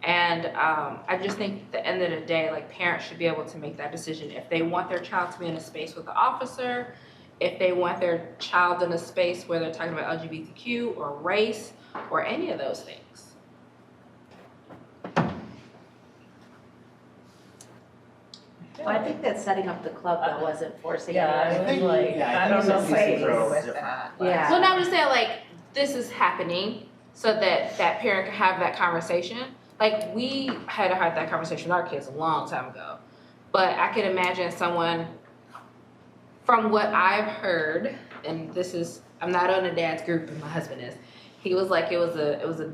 And I just think at the end of the day, like parents should be able to make that decision. If they want their child to be in a space with the officer, if they want their child in a space where they're talking about LGBTQ or race or any of those things. Well, I think that setting up the club that wasn't forcing Yeah, anyone. I was like, I don't know if I agree with that. Yeah. So now I'm just saying, like, this is happening so that that parent can have that conversation. Like, we had to have that conversation with our kids a long time ago. But I can imagine someone, from what I've heard, and this is, I'm not on a dad's group, but my husband is. He was like, it was a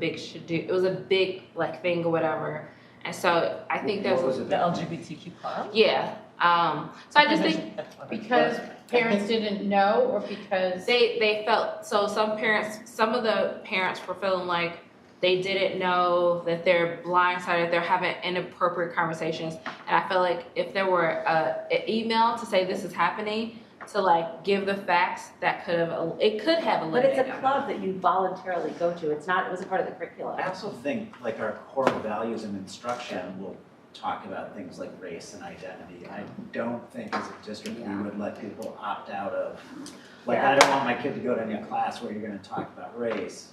big like thing or whatever. And so I think there's the LGBTQ club. Yeah. So I just think because parents didn't know, or because they felt, so some of the parents were feeling like they didn't know, that they're blindsided, they're having inappropriate conversations. And I feel like if there were an email to say this is happening, to like give the facts, it could have eliminated. But it's a club that you voluntarily go to. It wasn't part of the curriculum. I also think like our core values and instruction will talk about things like race and identity. I don't think as a district we would let people opt out of, like I don't want my kid to go to any class where you're gonna talk about race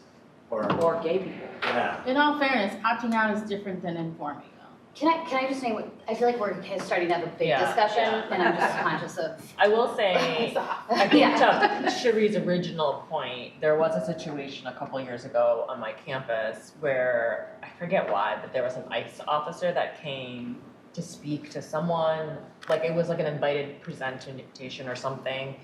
or gay people. Yeah. in all fairness, opting out is different than informing though. Can I just say, I feel like we're starting to have a big discussion, and I'm just conscious of. I will say, I think to Cherie's original point, there was a situation a couple years ago on my campus where, I forget why, but there was an ICE officer that came to speak to someone, like it was like an invited presentation or something.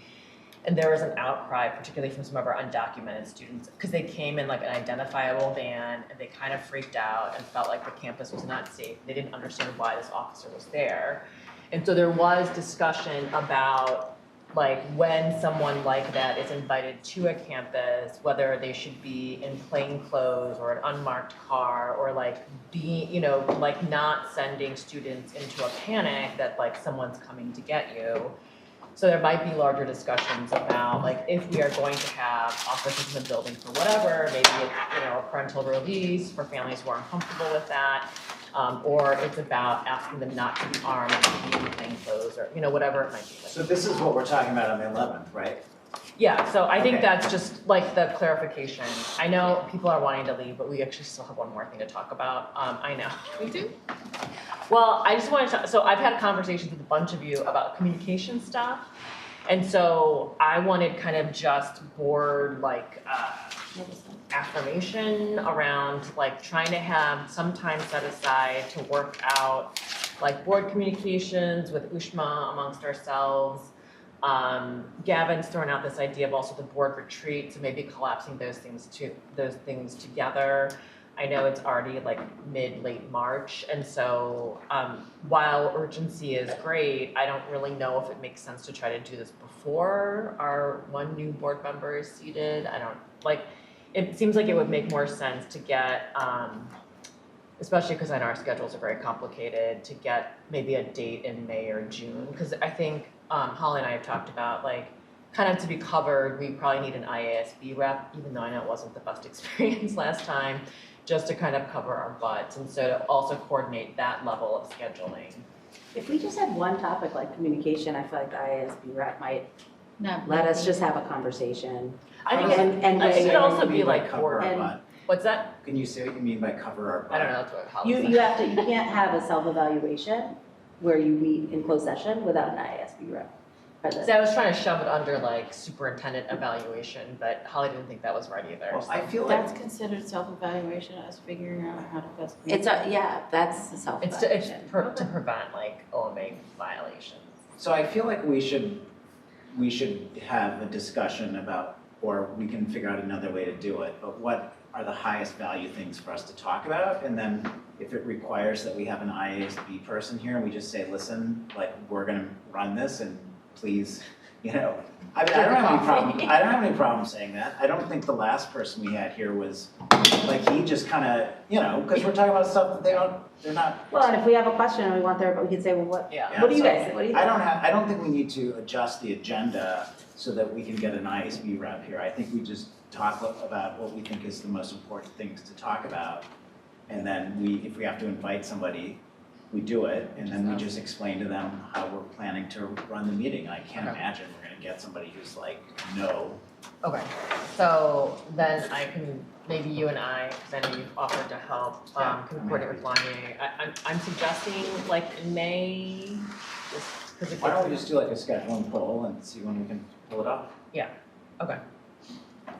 And there was an outcry, particularly from some of our undocumented students, because they came in like an identifiable van and they kind of freaked out and felt like the campus was not safe. They didn't understand why this officer was there. And so there was discussion about like when someone like that is invited to a campus, whether they should be in plain clothes or an unmarked car, or like being, like not sending students into a panic that like someone's coming to get you. So there might be larger discussions about like if we are going to have officers in the building for whatever, maybe it's a parental release for families who are uncomfortable with that, or it's about asking them not to be armed, to be in plain clothes, or whatever it might be. So this is what we're talking about on the 11th, right? Yeah, so I think Okay. that's just like the clarification. I know people are wanting to leave, but we actually still have one more thing to talk about. I know. We do? Well, I just wanted to, so I've had conversations with a bunch of you about communication stuff. And so I wanted kind of just board like affirmation around like trying to have some time set aside to work out like board communications with Ushma amongst ourselves. Gavin's thrown out this idea of also the board retreat, so maybe collapsing those things together. I know it's already like late March, and so while urgency is great, I don't really know if it makes sense to try to do this before our one new board member is seated. It seems like it would make more sense to get, especially because I know our schedules are very complicated, to get maybe a date in May or June, because I think Holly and I have talked about like kind of to be covered, we probably need an IASB rep, even though I know it wasn't the best experience last time, just to kind of cover our butts, and so to also coordinate that level of scheduling. If we just had one topic like communication, I feel like the IASB rep might Not let us just have a conversation. I think it should also be like cover our board. butt. What's that? Can you say what you mean by cover our butt? I don't know, that's what Holly said. You can't have a self-evaluation where you meet in closed session without an IASB rep present. So I was trying to shove it under like superintendent evaluation, but Holly didn't think that was right either. Well, so. I feel like That's considered self-evaluation as figuring out how to best. It's that's the self-evaluation. It's to prevent like OMA violations. So I feel like we should have a discussion about, or we can figure out another way to do it, but what are the highest value things for us to talk about? And then if it requires that we have an IASB person here, and we just say, listen, like, we're gonna run this and please, I don't have any problem saying that. I don't think the last person we had here was, like, he just kinda, because we're talking about stuff that they're not. Well, and if we have a question and we want their, we can say, well, what do you guys think? What do you think? I don't think we need to adjust the agenda so that we can get an ISB rep here. I think we just talk about what we think is the most important things to talk about. And then if we have to invite somebody, we do it, and then we just explain to them how we're planning to run the meeting. I can't imagine we're gonna get somebody who's like, no. Okay, so then maybe you and I, because I know you've offered to help, can coordinate with Lanye. I'm suggesting like in May, just because Why don't we just do like a scheduling poll and see when we can pull it off? Yeah, okay.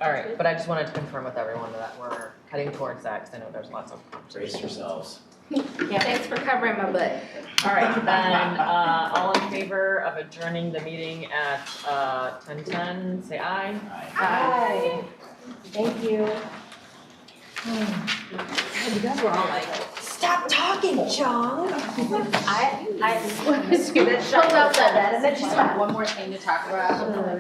All right, but I just wanted to confirm with everyone that we're heading towards that, because I know there's lots of Brace yourselves. Yeah, thanks for covering my butt. All right, then, all in favor of adjourning the meeting at 10:10, say aye. Hi. Thank you. You guys were all like, Stop talking, John. I was gonna shut that, and then just have one more thing to talk about.